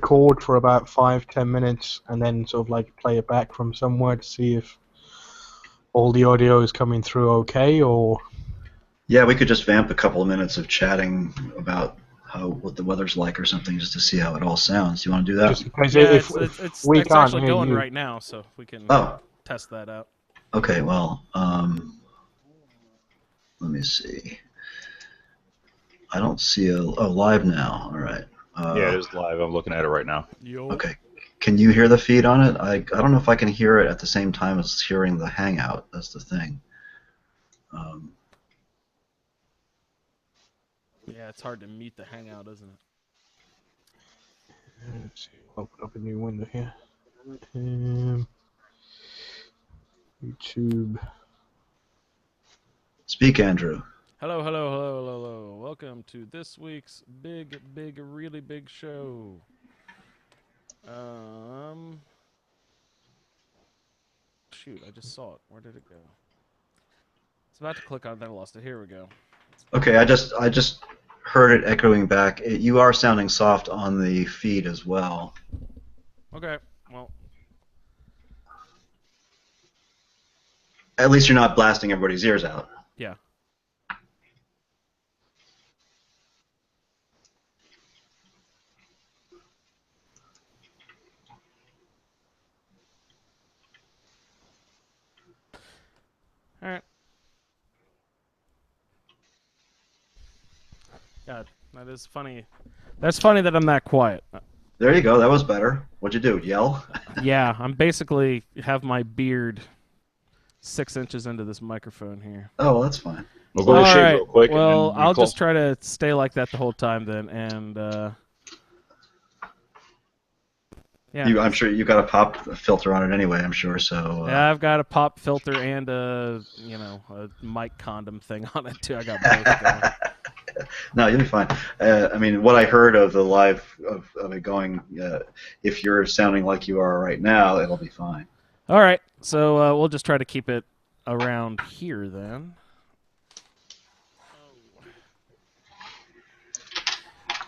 record for about 5-10 minutes and then sort of like play it back from somewhere to see if all the audio is coming through okay, or? Yeah, we could just vamp a couple of minutes of chatting about what the weather's like or something, just to see how it all sounds. Do you want to do that? Just in case Yeah, if we it's can't actually hear going you. right now, so we can test that out. Okay, well, let me see. I don't see live now. All right. Yeah, it is live. I'm looking at it right now. Yo. Okay. Can you hear the feed on it? I don't know if I can hear it at the same time as hearing the Hangout. That's the thing. Yeah, it's hard to meet the Hangout, isn't it? Let's see. Open up a new window here. YouTube. Speak, Andrew. Hello, hello, hello, hello, hello. Welcome to this week's really big show. Shoot, I just saw it. Where did it go? It's about to click on it, then I lost it. Here we go. Okay, I just heard it echoing back. You are sounding soft on the feed as well. Okay, well. At least you're not blasting everybody's ears out. Yeah. All right. God, that is funny. That's funny that I'm that quiet. There you go. That was better. What'd you do? Yell? Yeah, I'm basically have my beard 6 inches into this microphone here. Oh, well, that's fine. We'll go to shave real quick. Well, and I'll just try to stay like that the whole time then, and yeah. I'm sure you got a pop filter on it anyway. I'm sure. So. Yeah, I've got a pop filter and a mic condom thing on it too. I got both going. No, you'll be fine. I mean, what I heard of the live of it going, if you're sounding like you are right now, it'll be fine. All right, so we'll just try to keep it around here then.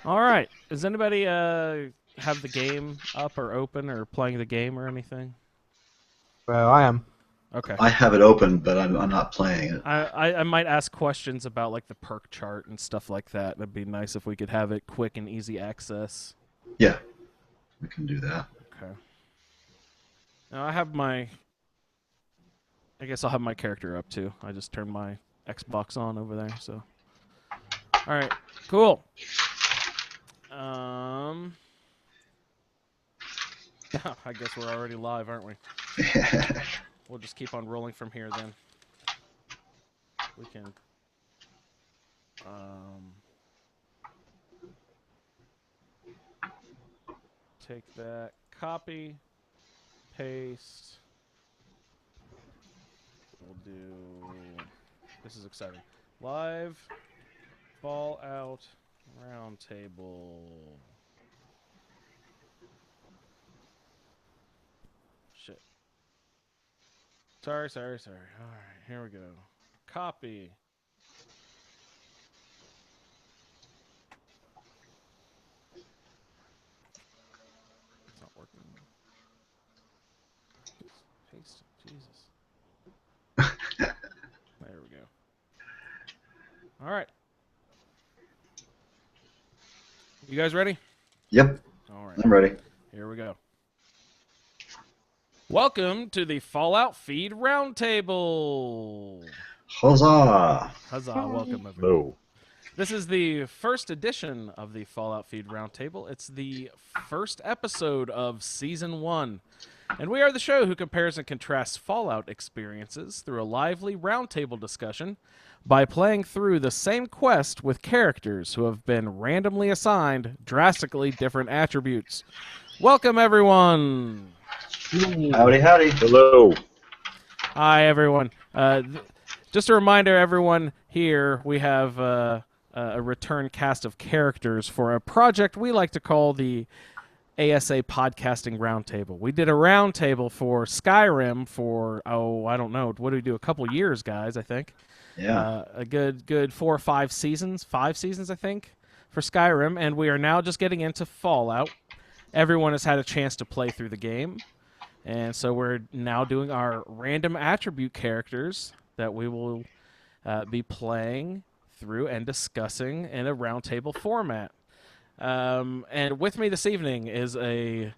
All right, does anybody have the game up or open or playing the game or anything? Well, I am. Okay. I have it open, but I'm not playing it. I might ask questions about like the perk chart and stuff like that. That'd be nice if we could have it quick and easy access. Yeah, we can do that. Okay. Now I guess I'll have my character up too. I just turned my Xbox on over there, so. All right, cool. I guess we're already live, aren't we? We'll just keep on rolling from here then. We can take that, copy, paste. We'll do, this is exciting. Live Fallout Roundtable. Shit. Sorry. All right, here we go. Copy. It's not working. Paste. Jesus. There we go. All right. You guys ready? Yep. All right. I'm ready. Here we go. Welcome to the Fallout Feed Roundtable. Huzzah! Huzzah, welcome everyone. Hello. This is the first edition of the Fallout Feed Roundtable. It's the first episode of Season 1. And we are the show who compares and contrasts Fallout experiences through a lively roundtable discussion by playing through the same quest with characters who have been randomly assigned drastically different attributes. Welcome, everyone! Howdy, howdy. Hello. Hi, everyone. Just a reminder, everyone, here we have a return cast of characters for a project we like to call the ASA Podcasting Roundtable. We did a roundtable for Skyrim for, I don't know, what did we do? A couple years, guys, I think. Yeah. A good 4 or 5 seasons, 5 seasons, I think, for Skyrim, and we are now just getting into Fallout. everyone has had a chance to play through the game. And so we're now doing our random attribute characters that we will be playing through and discussing in a roundtable format. And with me this evening is a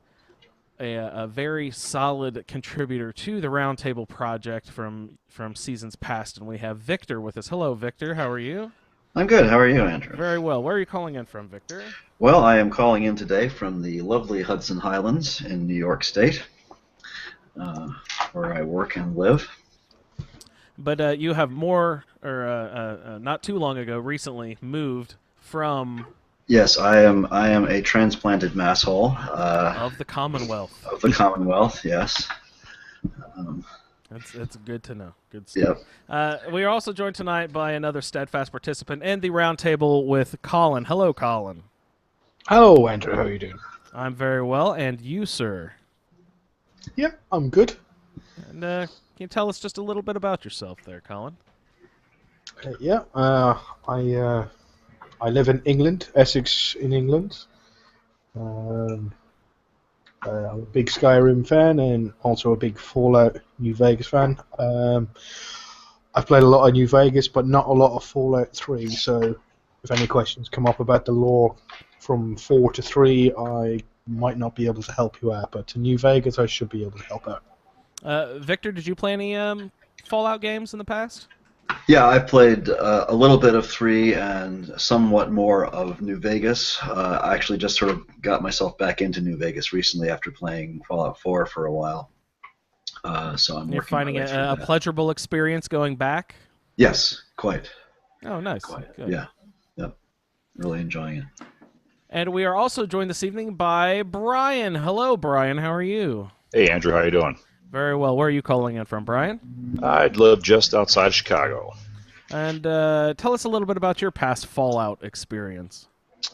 very solid contributor to the roundtable project from seasons past, and we have Victor with us. Hello, Victor. How are you? I'm good. How are you, Andrew? Very well. Where are you calling in from, Victor? Well, I am calling in today from the lovely Hudson Highlands in New York State, where I work and live. But you have not too long ago, recently moved from... Yes, I am a transplanted masshole. Of the Commonwealth. Of the Commonwealth, yes. That's good to know. Good stuff. Yep. We are also joined tonight by another steadfast participant in the roundtable with Colin. Hello, Colin. Hello, Andrew. How are you doing? I'm very well, and you, sir? Yeah, I'm good. And can you tell us just a little bit about yourself there, Colin? I live in England, Essex in England. I'm a big Skyrim fan and also a big Fallout New Vegas fan. I've played a lot of New Vegas, but not a lot of Fallout 3, so if any questions come up about the lore from 4 to 3, I might not be able to help you out, but to New Vegas, I should be able to help out. Victor, did you play any Fallout games in the past? Yeah, I've played a little bit of 3 and somewhat more of New Vegas. I actually just sort of got myself back into New Vegas recently after playing Fallout 4 for a while. So I'm You're working finding my way it through a that. pleasurable experience going back? Yes, quite. Oh, nice. Quite. Good. Yeah. Yep. Really enjoying it. And we are also joined this evening by Brian. Hello, Brian. How are you? Hey, Andrew, how you doing? Very well. Where are you calling in from, Brian? I live just outside Chicago. And tell us a little bit about your past Fallout experience.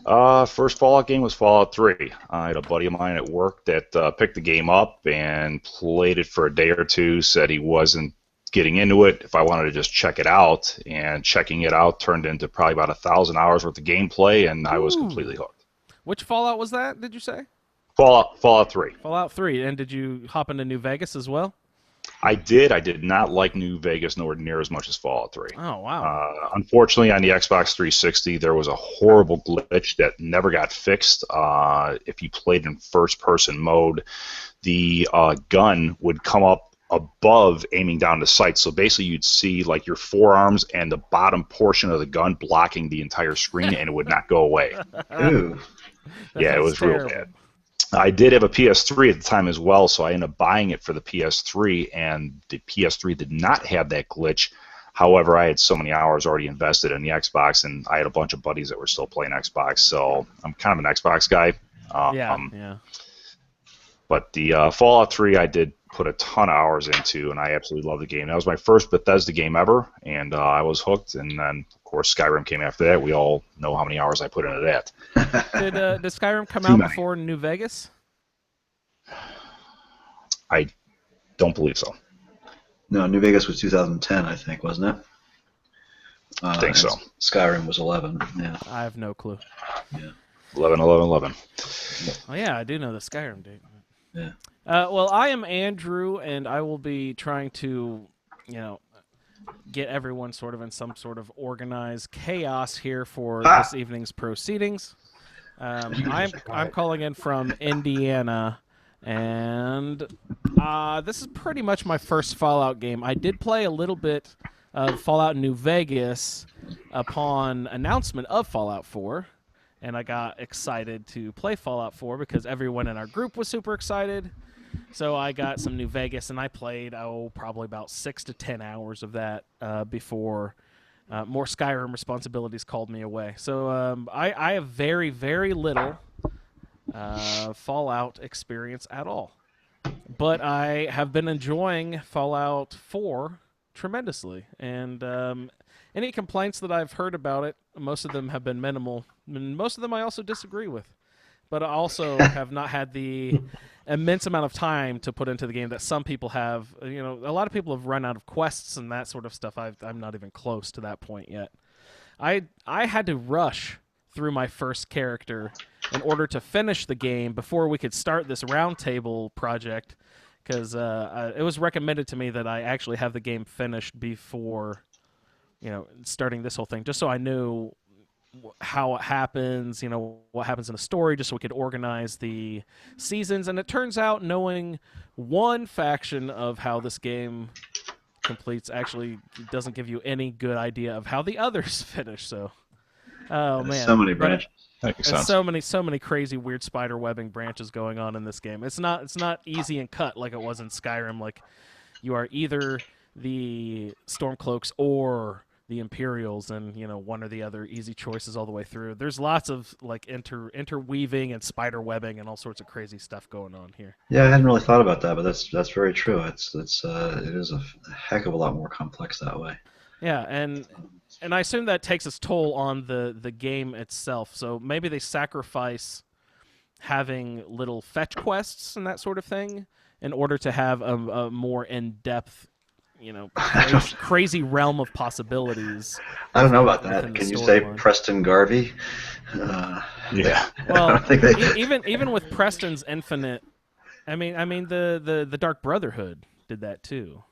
First Fallout game was Fallout 3. I had a buddy of mine at work that picked the game up and played it for a day or two, said he wasn't getting into it if I wanted to just check it out, and checking it out turned into probably about 1,000 hours worth of gameplay, and I was completely hooked. Which Fallout was that, did you say? Fallout 3. Fallout 3. And did you hop into New Vegas as well? I did. I did not like New Vegas nowhere near as much as Fallout 3. Oh, wow. Unfortunately, on the Xbox 360, there was a horrible glitch that never got fixed. If you played in first-person mode, the gun would come up above aiming down the sight. So basically, you'd see like your forearms and the bottom portion of the gun blocking the entire screen, and it would not go away. Ooh. Yeah, it was real bad. I did have a PS3 at the time as well, so I ended up buying it for the PS3, and the PS3 did not have that glitch. However, I had so many hours already invested in the Xbox, and I had a bunch of buddies that were still playing Xbox, so I'm kind of an Xbox guy. Yeah. But the Fallout 3 I did put a ton of hours into, and I absolutely love the game. That was my first Bethesda game ever, and I was hooked, and then, of course, Skyrim came after that. We all know how many hours I put into that. Did Skyrim come out before New Vegas? I don't believe so. No, New Vegas was 2010, I think, wasn't it? I think so. Skyrim was 11, yeah. I have no clue. Yeah. 11. Oh, yeah, I do know the Skyrim date. Yeah. Well, I am Andrew, and I will be trying to, get everyone sort of in some sort of organized chaos here for this evening's proceedings. I'm calling in from Indiana, and this is pretty much my first Fallout game. I did play a little bit of Fallout New Vegas upon announcement of Fallout 4. And I got excited to play Fallout 4 because everyone in our group was super excited. So I got some New Vegas, and I played, probably about 6 to 10 hours of that before more Skyrim responsibilities called me away. So I have very, very little Fallout experience at all. But I have been enjoying Fallout 4 tremendously. And any complaints that I've heard about it, most of them have been minimal. And most of them I also disagree with. But I also have not had the immense amount of time to put into the game that some people have. A lot of people have run out of quests and that sort of stuff. I'm not even close to that point yet. I had to rush through my first character in order to finish the game before we could start this roundtable project, because it was recommended to me that I actually have the game finished before, starting this whole thing, just so I knew how it happens, what happens in the story, just so we could organize the seasons. And it turns out knowing one faction of how this game completes actually doesn't give you any good idea of how the others finish. So, oh man, so many branches. There's so many crazy weird spider webbing branches going on in this game. It's not easy and cut like it was in Skyrim. Like, you are either the Stormcloaks or the Imperials, and one or the other, easy choices all the way through. There's lots of like interweaving and spider webbing and all sorts of crazy stuff going on here. Yeah, I hadn't really thought about that, but that's very true. It is a heck of a lot more complex that way. Yeah, and I assume that takes its toll on the game itself. So maybe they sacrifice having little fetch quests and that sort of thing in order to have a more in-depth, crazy realm of possibilities. I don't know about that. Can you say Preston Garvey? Yeah. Well, I think they... even with Preston's Infinite, I mean the Dark Brotherhood did that too.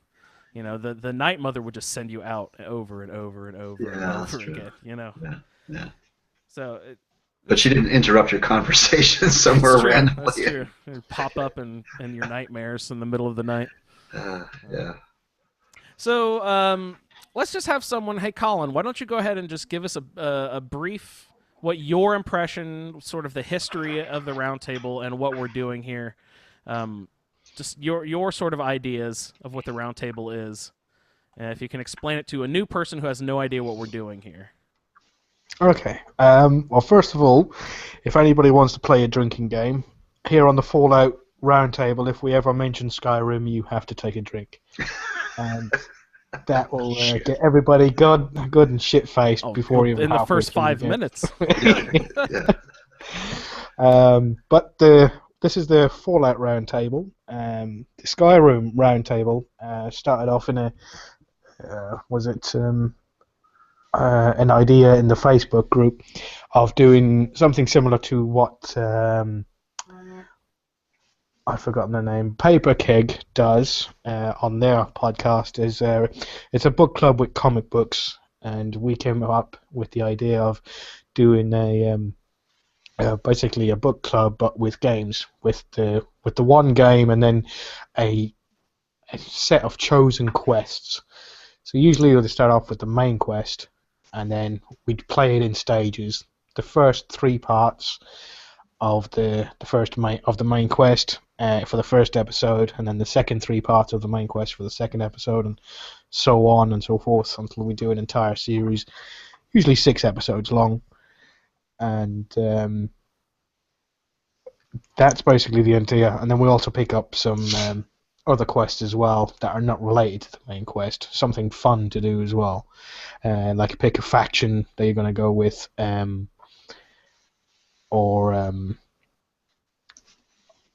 The Night Mother would just send you out over and over and over and over again. Yeah. So. But she didn't interrupt your conversation somewhere randomly. That's true. It'd pop up in your nightmares in the middle of the night. Yeah. So let's just have someone. Hey, Colin, why don't you go ahead and just give us a brief, what your impression, sort of the history of the roundtable and what we're doing here. Just your sort of ideas of what the roundtable is, and if you can explain it to a new person who has no idea what we're doing here. Okay. Well, first of all, if anybody wants to play a drinking game, here on the Fallout Roundtable, if we ever mention Skyrim, you have to take a drink. And that will get everybody good and shit-faced before even in the first 5 minutes. But this is the Fallout Roundtable. The Skyrim Roundtable started off in an idea in the Facebook group of doing something similar to what I've forgotten the name, Paper Keg does on their podcast. It's a book club with comic books, and we came up with the idea of doing basically a book club but with games, with the one game and then a set of chosen quests. So usually we'll start off with the main quest, and then we'd play it in stages. The first 3 parts of the main quest for the first episode, and then the second 3 parts of the main quest for the second episode, and so on and so forth until we do an entire series, usually 6 episodes long. And that's basically the idea. And then we also pick up some other quests as well that are not related to the main quest, something fun to do as well, like pick a faction that you're going to go with, or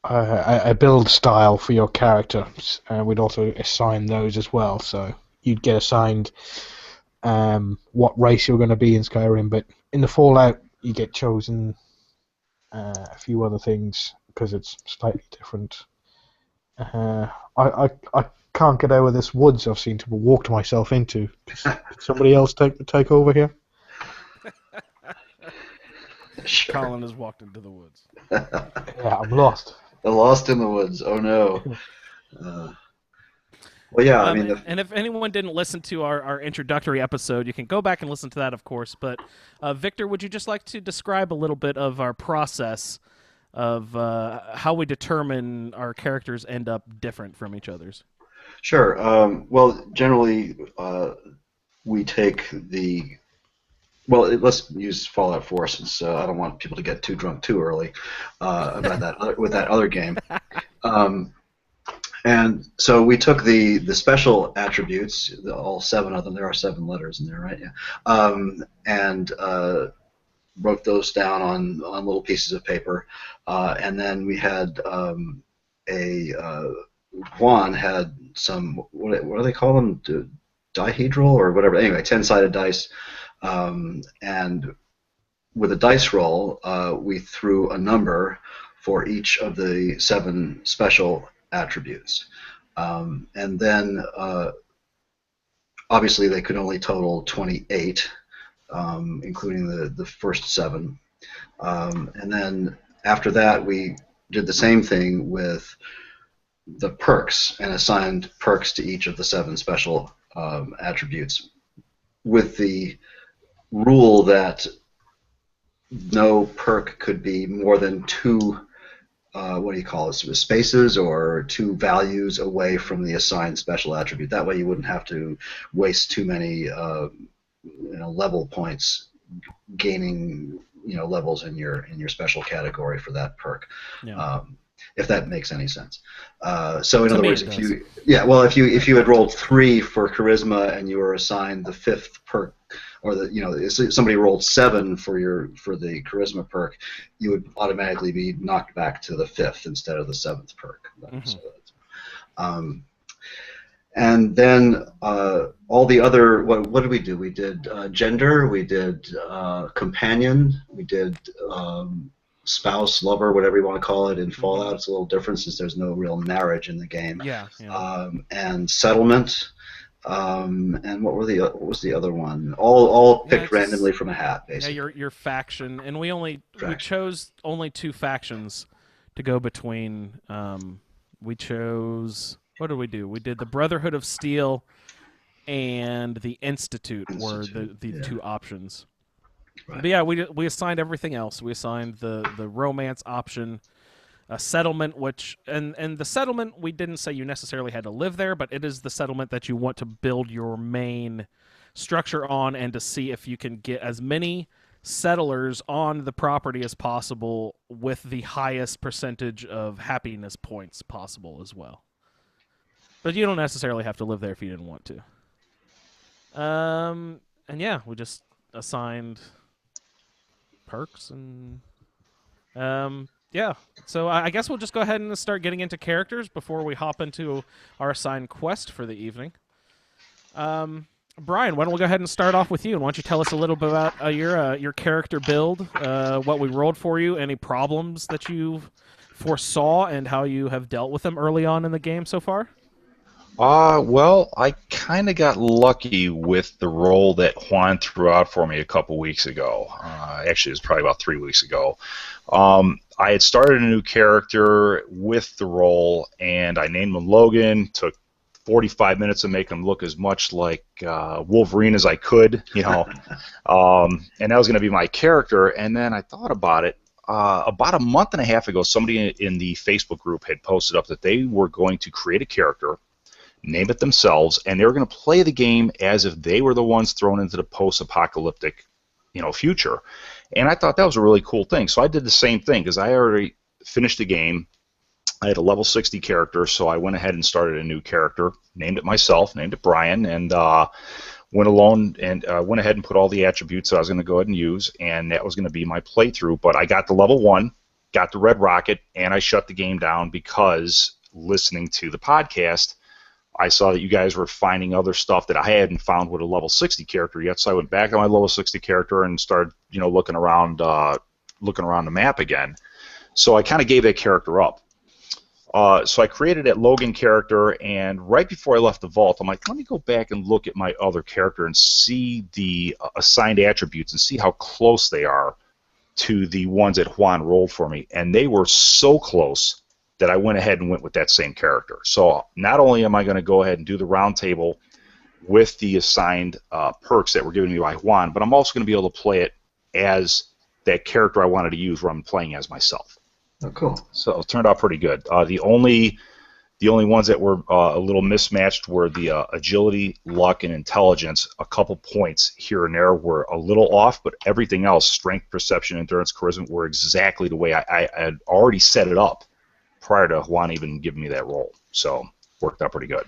a build style for your character. We'd also assign those as well, so you'd get assigned what race you're going to be in Skyrim, but in the Fallout you get chosen a few other things because it's slightly different. I can't get out of this woods I've seen to walk myself into. Could somebody else take over here? Sure. Colin has walked into the woods. Yeah, I'm lost. The Lost in the Woods. Oh no. Well, yeah. I mean, and if anyone didn't listen to our introductory episode, you can go back and listen to that, of course. But Victor, would you just like to describe a little bit of our process of how we determine our characters end up different from each other's? Sure. Well, generally, we take the... Well, let's use Fallout 4 since I don't want people to get too drunk too early about with that other game. And so we took the special attributes, all 7 of them. There are 7 letters in there, right? Yeah. And wrote those down on little pieces of paper. And then we had Juan had some, what do they call them? Dihedral or whatever. Anyway, 10-sided dice. And with a dice roll, we threw a number for each of the 7 special attributes. And then, obviously, they could only total 28, including the first 7. And then after that, we did the same thing with the perks and assigned perks to each of the 7 special attributes, with the rule that no perk could be more than 2 spaces or 2 values away from the assigned special attribute. That way you wouldn't have to waste too many level points gaining levels in your special category for that perk. Yeah. If that makes any sense. So in To other me words, it if you had rolled 3 for charisma and you were assigned the 5th perk, or somebody rolled 7 for the charisma perk, you would automatically be knocked back to the 5th instead of the 7th perk. Mm-hmm. And then all the other, what did we do? We did gender, we did companion, we did spouse, lover, whatever you want to call it. In Fallout, it's a little different since there's no real marriage in the game. Yeah. And settlement. And what was the other one? All picked randomly from a hat, basically. Yeah, your faction, and we chose only 2 factions to go between. We chose, what did we do? We did the Brotherhood of Steel and the Institute were the 2 options. Right. But yeah, we assigned everything else. We assigned the romance option, a settlement, and the settlement, we didn't say you necessarily had to live there, but it is the settlement that you want to build your main structure on, and to see if you can get as many settlers on the property as possible with the highest percentage of happiness points possible as well. But you don't necessarily have to live there if you didn't want to. And yeah, we just assigned perks and yeah. So I guess we'll just go ahead and start getting into characters before we hop into our assigned quest for the evening. Brian, why don't we go ahead and start off with you? And why don't you tell us a little bit about your character build, what we rolled for you, any problems that you foresaw, and how you have dealt with them early on in the game so far? Well, I kind of got lucky with the role that Juan threw out for me a couple weeks ago. Actually, it was probably about 3 weeks ago. I had started a new character with the role, and I named him Logan. Took 45 minutes to make him look as much like Wolverine as I could, and that was going to be my character. And then I thought about it. About a month and a half ago, somebody in the Facebook group had posted up that they were going to create a character, name it themselves, and they were going to play the game as if they were the ones thrown into the post-apocalyptic, future. And I thought that was a really cool thing. So I did the same thing because I already finished the game. I had a level 60 character, so I went ahead and started a new character, named it myself, named it Brian, and went ahead and put all the attributes that I was going to go ahead and use, and that was going to be my playthrough. But I got to level 1, got the red rocket, and I shut the game down because listening to the podcast, I saw that you guys were finding other stuff that I hadn't found with a level 60 character yet, so I went back to my level 60 character and started, looking around the map again. So I kind of gave that character up. So I created that Logan character, and right before I left the vault, I'm like, let me go back and look at my other character and see the assigned attributes and see how close they are to the ones that Juan rolled for me. And they were so close that I went ahead and went with that same character. So not only am I going to go ahead and do the round table with the assigned perks that were given me by Juan, but I'm also going to be able to play it as that character I wanted to use where I'm playing as myself. Oh, cool. So it turned out pretty good. The only ones that were a little mismatched were the agility, luck, and intelligence. A couple points here and there were a little off, but everything else, strength, perception, endurance, charisma, were exactly the way I had already set it up prior to Juan even giving me that role. So worked out pretty good.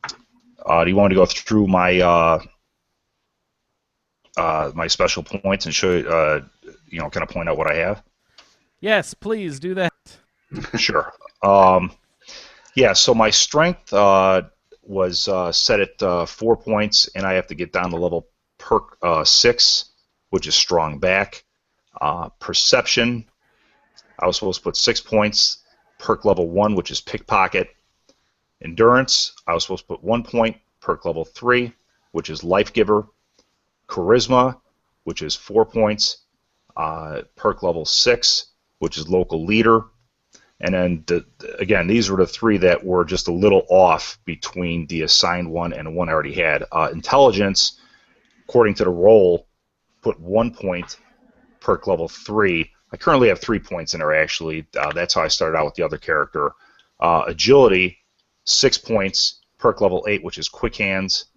Do you want me to go through my my special points and show kind of point out what I have? Yes, please do that. Sure. Yeah, so my strength was set at 4 points, and I have to get down to level perk 6, which is strong back. Perception, I was supposed to put 6 points, perk level 1, which is pickpocket. Endurance, I was supposed to put 1 point, perk level 3, which is life giver. Charisma, which is 4 points, perk level 6, which is local leader. And then, again, these were the 3 that were just a little off between the assigned one and one I already had. Intelligence, according to the roll, put 1 point, perk level 3. I currently have 3 points in there, actually. That's how I started out with the other character. Agility, 6 points, perk level 8, which is quick hands.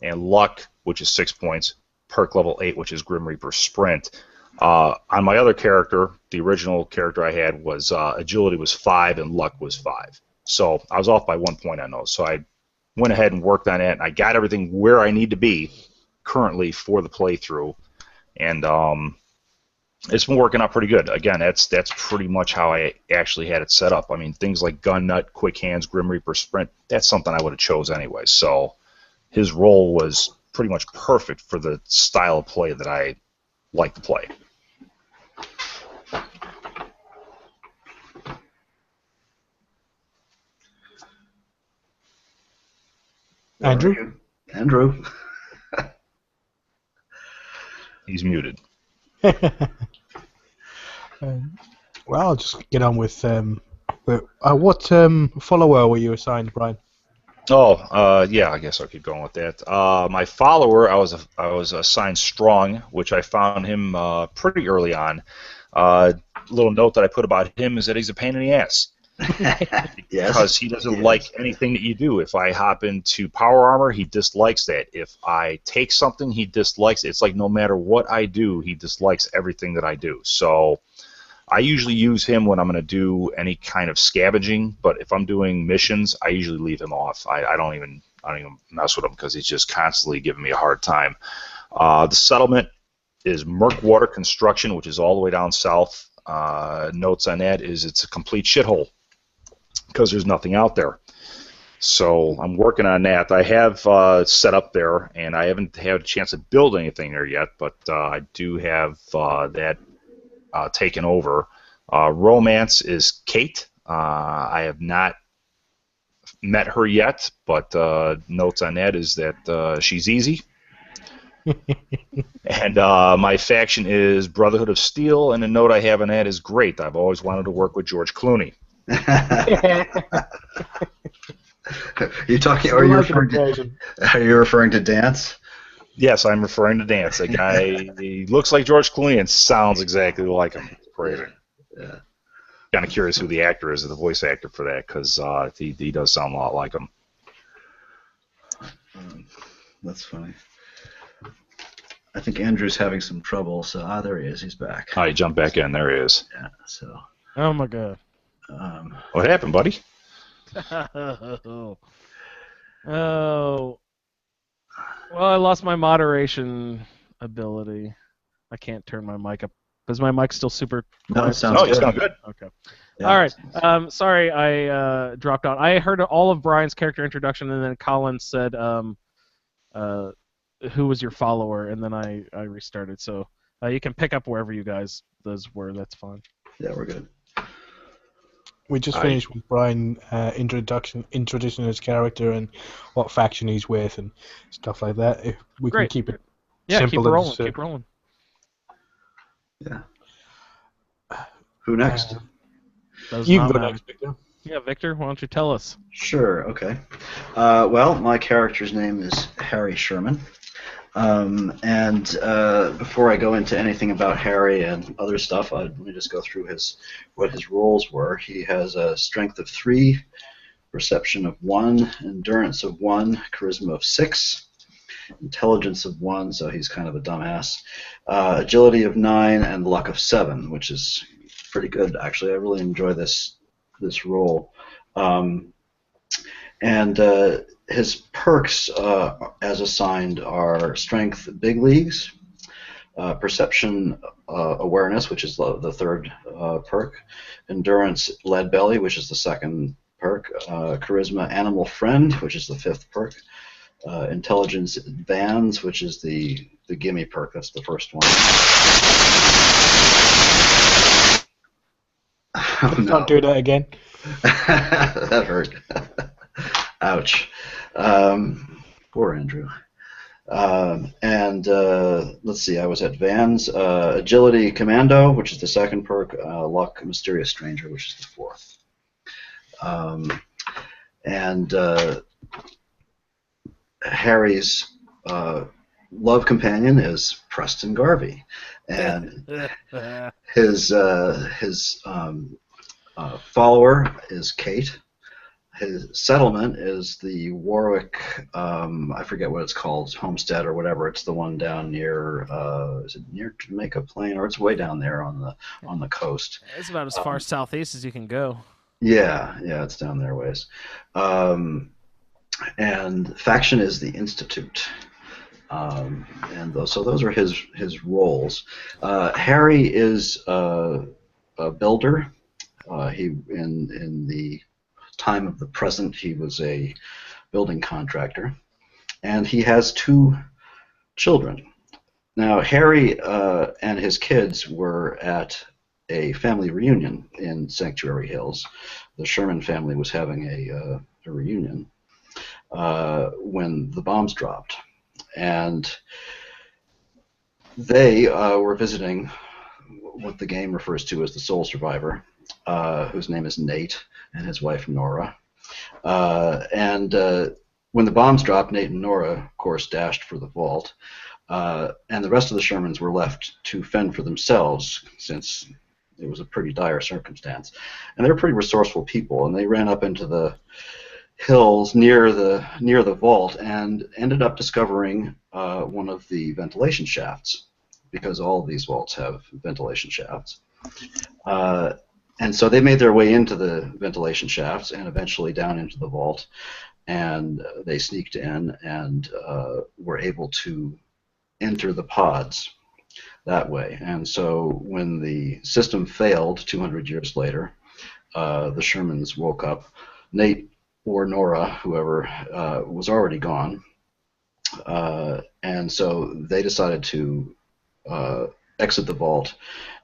And luck, which is 6 points, perk level 8, which is Grim Reaper Sprint. On my other character, the original character I had was agility was 5 and luck was 5. So I was off by 1 point on those. So I went ahead and worked on that, and I got everything where I need to be currently for the playthrough. And it's been working out pretty good. Again, that's pretty much how I actually had it set up. I mean, things like Gun Nut, Quick Hands, Grim Reaper Sprint, that's something I would have chose anyway. So his role was pretty much perfect for the style of play that I like to play. Andrew? Andrew. He's muted. Well, I'll just get on with what follower were you assigned, Brian? Yeah, I guess I'll keep going with that. My follower, I was assigned Strong, which I found him pretty early on. Little note that I put about him is that he's a pain in the ass. Yes. Because he doesn't like anything that you do. If I hop into power armor, he dislikes that. If I take something, he dislikes it. It's like no matter what I do, he dislikes everything that I do. So I usually use him when I'm going to do any kind of scavenging, but if I'm doing missions, I usually leave him off. I don't even mess with him because he's just constantly giving me a hard time. The settlement is Murkwater Construction, which is all the way down south. Notes on that is it's a complete shithole because there's nothing out there. So I'm working on that. I have set up there, and I haven't had a chance to build anything there yet, but I do have that taken over. Romance is Kate. I have not met her yet, but notes on that is that she's easy. And my faction is Brotherhood of Steel, and the note I have on that is great. I've always wanted to work with George Clooney. Are you referring to Dance? Yes, I'm referring to Dance. The guy, he looks like George Clooney and sounds exactly like him. It's crazy. Yeah. Kind of curious who the actor is, the voice actor for that, because he does sound a lot like him. That's funny. I think Andrew's having some trouble, so there he is. He's back. Oh, he jumped back in. There he is. Yeah. So. Oh my god. What happened, buddy? Oh. Well, I lost my moderation ability. I can't turn my mic up. Is my mic still super quiet? No, it sounds you good. sound good. Okay. Yeah. All right. Sorry, I dropped out. I heard all of Brian's character introduction, and then Colin said, "Who was your follower?" And then I restarted. So you can pick up wherever you guys those were. That's fine. Yeah, we're good. We just finished with Brian introducing his character and what faction he's with and stuff like that. If we Great. can keep it Yeah, simple. keep rolling. Keep rolling. Yeah. Who next? You can go next, Victor. Yeah, Victor, why don't you tell us? Sure, okay. Well, my character's name is Harry Sherman. And before I go into anything about Harry and other stuff, let me just go through what his roles were. He has a strength of 3, perception of 1, endurance of 1, charisma of 6, intelligence of 1, so he's kind of a dumbass, agility of 9, and luck of 7, which is pretty good, actually. I really enjoy this role. And his perks, as assigned, are strength big leagues, perception awareness, which is the third perk, endurance lead belly, which is the second perk, charisma animal friend, which is the 5th perk, Intelligence Advance, which is the gimme perk. That's the first one. Oh, no. Can't do that again. That hurt. Ouch. Poor Andrew. And let's see, I was at Van's. Agility Commando, which is the second perk. Luck Mysterious Stranger, which is the fourth. And Harry's love companion is Preston Garvey. And his follower is Kate. His settlement is the Warwick, I forget what it's called, Homestead or whatever. It's the one down near, is it near Jamaica Plain, or it's way down there on the coast. It's about as far southeast as you can go. Yeah, it's down there ways. And faction is the Institute. So those are his roles. Harry is a builder. He in the time of the present, he was a building contractor, and he has 2 children. Now, Harry and his kids were at a family reunion in Sanctuary Hills. The Sherman family was having a reunion when the bombs dropped, and they were visiting what the game refers to as the sole survivor, whose name is Nate, and his wife Nora. And when the bombs dropped, Nate and Nora, of course, dashed for the vault, and the rest of the Shermans were left to fend for themselves, since it was a pretty dire circumstance. And they're pretty resourceful people, and they ran up into the hills near the vault and ended up discovering one of the ventilation shafts, because all of these vaults have ventilation shafts. And so they made their way into the ventilation shafts and eventually down into the vault, and they sneaked in and were able to enter the pods that way. And so when the system failed 200 years later, the Shermans woke up. Nate or Nora, whoever, was already gone. And so they decided to exit the vault,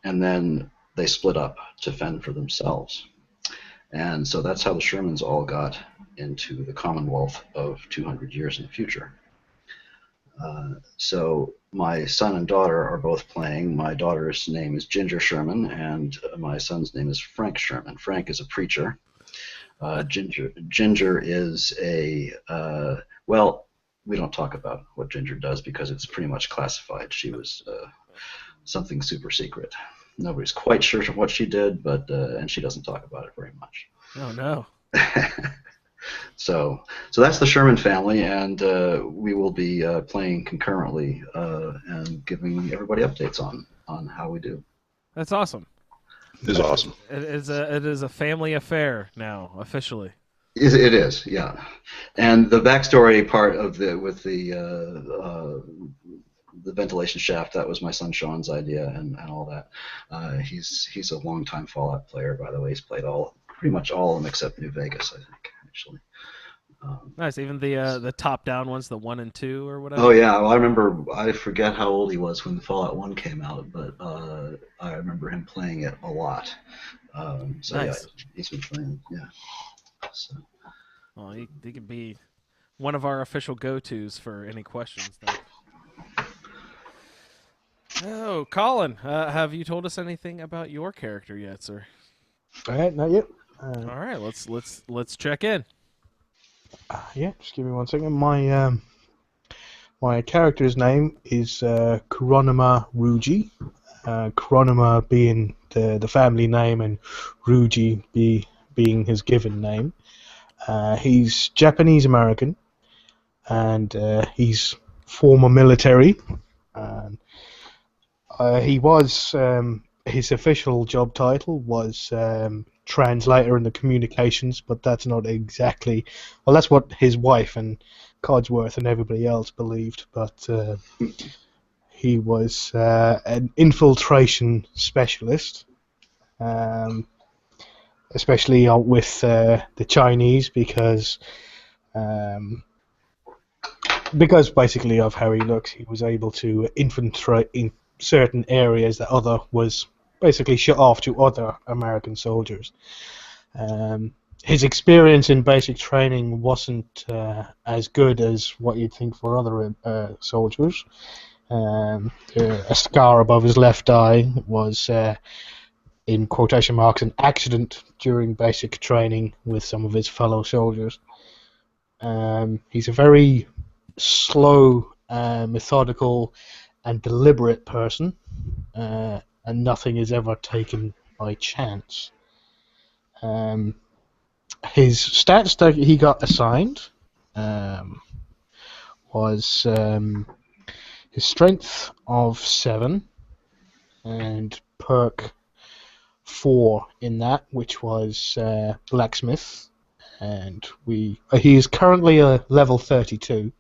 and then they split up to fend for themselves. And so that's how the Shermans all got into the Commonwealth of 200 years in the future. So my son and daughter are both playing. My daughter's name is Ginger Sherman, and my son's name is Frank Sherman. Frank is a preacher. Ginger is a, well, we don't talk about what Ginger does because it's pretty much classified. She was something super secret. Nobody's quite sure what she did, but and she doesn't talk about it very much. Oh, no. So that's the Sherman family, and we will be playing concurrently and giving everybody updates on how we do. That's awesome. It is awesome. It is a family affair now, officially. It is, yeah. And the backstory part of with the ventilation shaft, that was my son Sean's idea, and all that. He's a longtime Fallout player, by the way. He's played pretty much all of them except New Vegas, I think, actually. Nice. Even the top-down ones, the 1 and 2 or whatever. Oh yeah, well, I remember. I forget how old he was when Fallout 1 came out, but I remember him playing it a lot. So nice. Yeah, he's been playing. Yeah. So. Well, he could be one of our official go-tos for any questions, though. Oh, Colin, have you told us anything about your character yet, sir? Not yet. All right, let's check in. Yeah, just give me 1 second. My character's name is Kuronima Ruji. Kuronima being the family name, and Ruji being his given name. He's Japanese American, and he's former military. He was his official job title was translator in the communications, but that's not exactly. Well, that's what his wife and Codsworth and everybody else believed. But he was an infiltration specialist, especially with the Chinese, because because basically of how he looks, he was able to infiltrate in certain areas that other was basically shut off to other American soldiers. His experience in basic training wasn't as good as what you'd think for other soldiers. A scar above his left eye was, in quotation marks, an accident during basic training with some of his fellow soldiers. He's a very slow, methodical, and deliberate person, and nothing is ever taken by chance. His stats that he got assigned was his strength of 7 and perk 4 in that, which was blacksmith, and he is currently a level 32.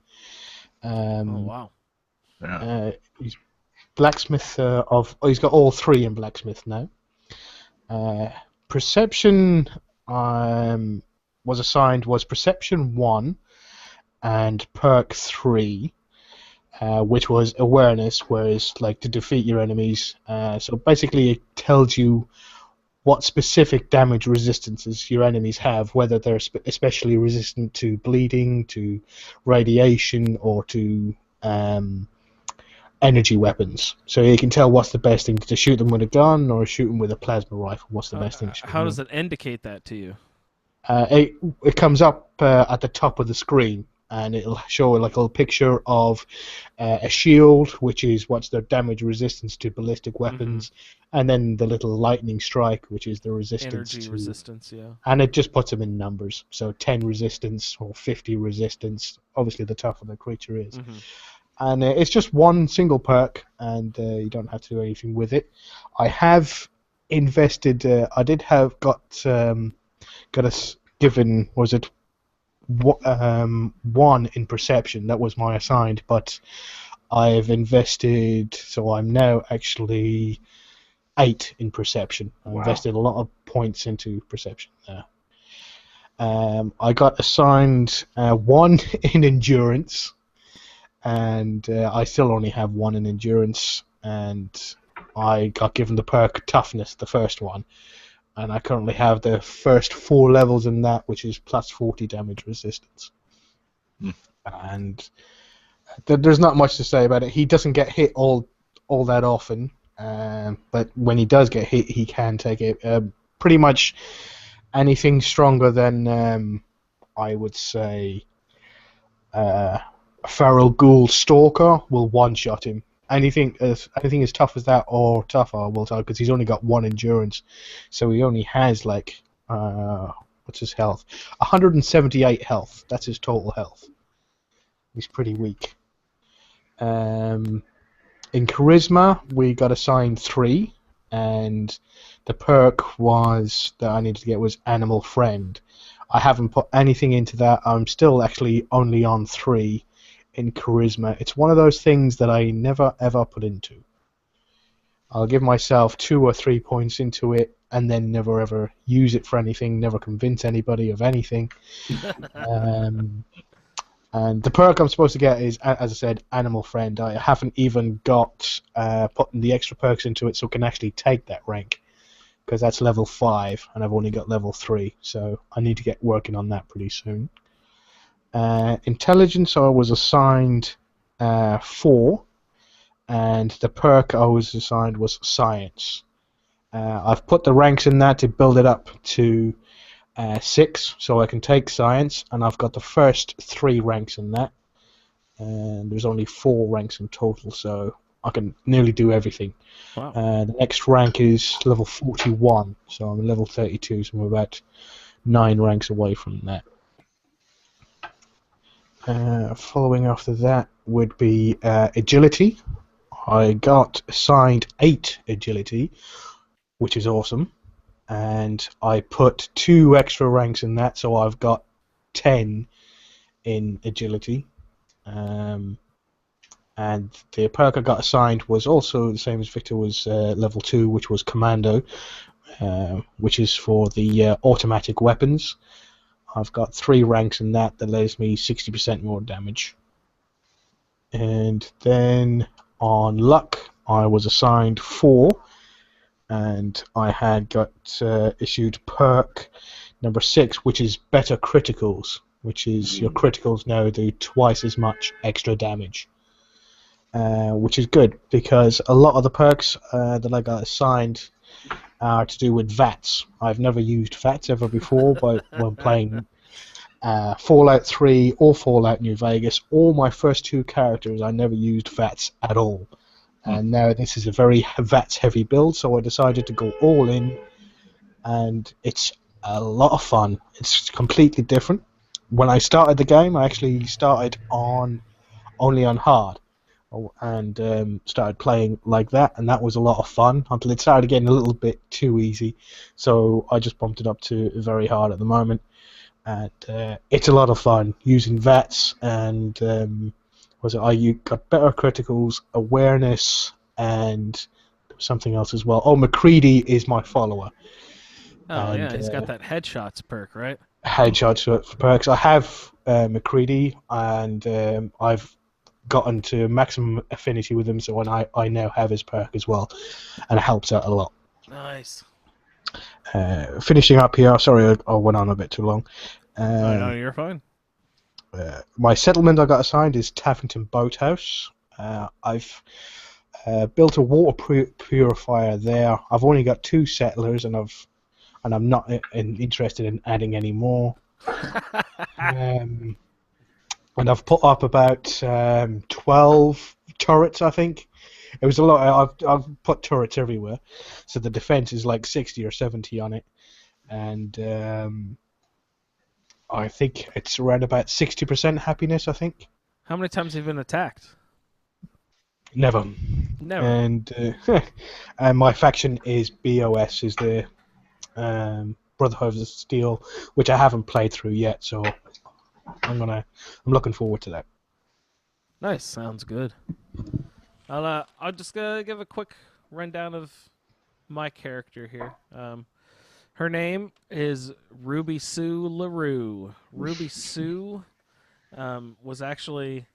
Oh wow! He's blacksmith he's got all 3 in blacksmith now. Perception was assigned was perception 1 and perk 3, which was awareness, whereas like to defeat your enemies. So basically, it tells you what specific damage resistances your enemies have, whether they're especially resistant to bleeding, to radiation, or to energy weapons. So you can tell what's the best thing to shoot them with a gun or shoot them with a plasma rifle. What's the best thing to shoot How them does with. it indicate that to you? It comes up at the top of the screen, and it'll show like a little picture of a shield, which is what's their damage resistance to ballistic weapons, and then the little lightning strike, which is the resistance Energy to resistance, yeah. and it just puts them in numbers. So 10 resistance or 50 resistance. Obviously, the tougher the creature is. And it's just one single perk, and you don't have to do anything with it. I have invested. I did have got us given. Was it 1 in perception? That was my assigned, but I've invested. So I'm now actually 8 in perception. I invested a lot of points into perception there. I got assigned 1 in endurance, and I still only have 1 in endurance, and I got given the perk toughness, the first one, and I currently have the first 4 levels in that, which is plus 40 damage resistance. And there's not much to say about it. He doesn't get hit all that often, but when he does get hit, he can take it. Pretty much anything stronger than, I would say, Feral Ghoul Stalker will one-shot him. Anything as tough as that or tougher will tell, because he's only got 1 endurance, so he only has like what's his health? 178 health. That's his total health. He's pretty weak. In charisma, we got assigned 3, and the perk was that I needed to get was Animal Friend. I haven't put anything into that. I'm still actually only on 3 in charisma. It's one of those things that I never ever put into. I'll give myself 2 or 3 points into it and then never ever use it for anything, never convince anybody of anything. And the perk I'm supposed to get is, as I said, Animal Friend. I haven't even got putting the extra perks into it so I can actually take that rank, because that's level 5 and I've only got level 3, so I need to get working on that pretty soon. Intelligence, I was assigned 4, and the perk I was assigned was Science. I've put the ranks in that to build it up to 6, so I can take Science, and I've got the first 3 ranks in that, and there's only 4 ranks in total, so I can nearly do everything. Wow. The next rank is level 41, so I'm level 32, so I'm about 9 ranks away from that. Following after that would be Agility. I got assigned 8 Agility, which is awesome, and I put 2 extra ranks in that, so I've got 10 in Agility. And the perk I got assigned was also the same as Victor, was level 2, which was Commando, which is for the automatic weapons. I've got 3 ranks in that allows me 60% more damage. and then on luck I was assigned 4, and I had got issued perk number 6, which is better criticals, which is your criticals now do twice as much extra damage, which is good because a lot of the perks that I got assigned are to do with VATs. I've never used VATs ever before, but when playing Fallout 3 or Fallout New Vegas, all my first 2 characters I never used VATs at all. And now this is a very VATs heavy build, so I decided to go all in, and it's a lot of fun. It's completely different. When I started the game, I actually started only on hard, and started playing like that, and that was a lot of fun until it started getting a little bit too easy. So I just bumped it up to very hard at the moment, and it's a lot of fun using VATs and you got better criticals, awareness, and there was something else as well. Oh, McCready is my follower. Oh, And, yeah, he's got that headshots perk, right? Headshots for perks. I have McCready, and I've gotten to maximum affinity with him, so I now have his perk as well, and it helps out a lot. Nice. Finishing up here, sorry I went on a bit too long. No, you're fine. My settlement I got assigned is Taffington Boathouse. I've built a water purifier there. I've only got 2 settlers, and I'm not interested in adding any more. And I've put up about 12 turrets, I think. It was a lot. I've put turrets everywhere, so the defense is like 60 or 70 on it, and I think it's around about 60% happiness, I think. How many times have you been attacked? Never. Never. And and my faction is BOS, is the Brotherhood of Steel, which I haven't played through yet, so I'm looking forward to that. Nice, sounds good. I'll just give a quick rundown of my character here. Her name is Ruby Sue LaRue. Ruby Sue was actually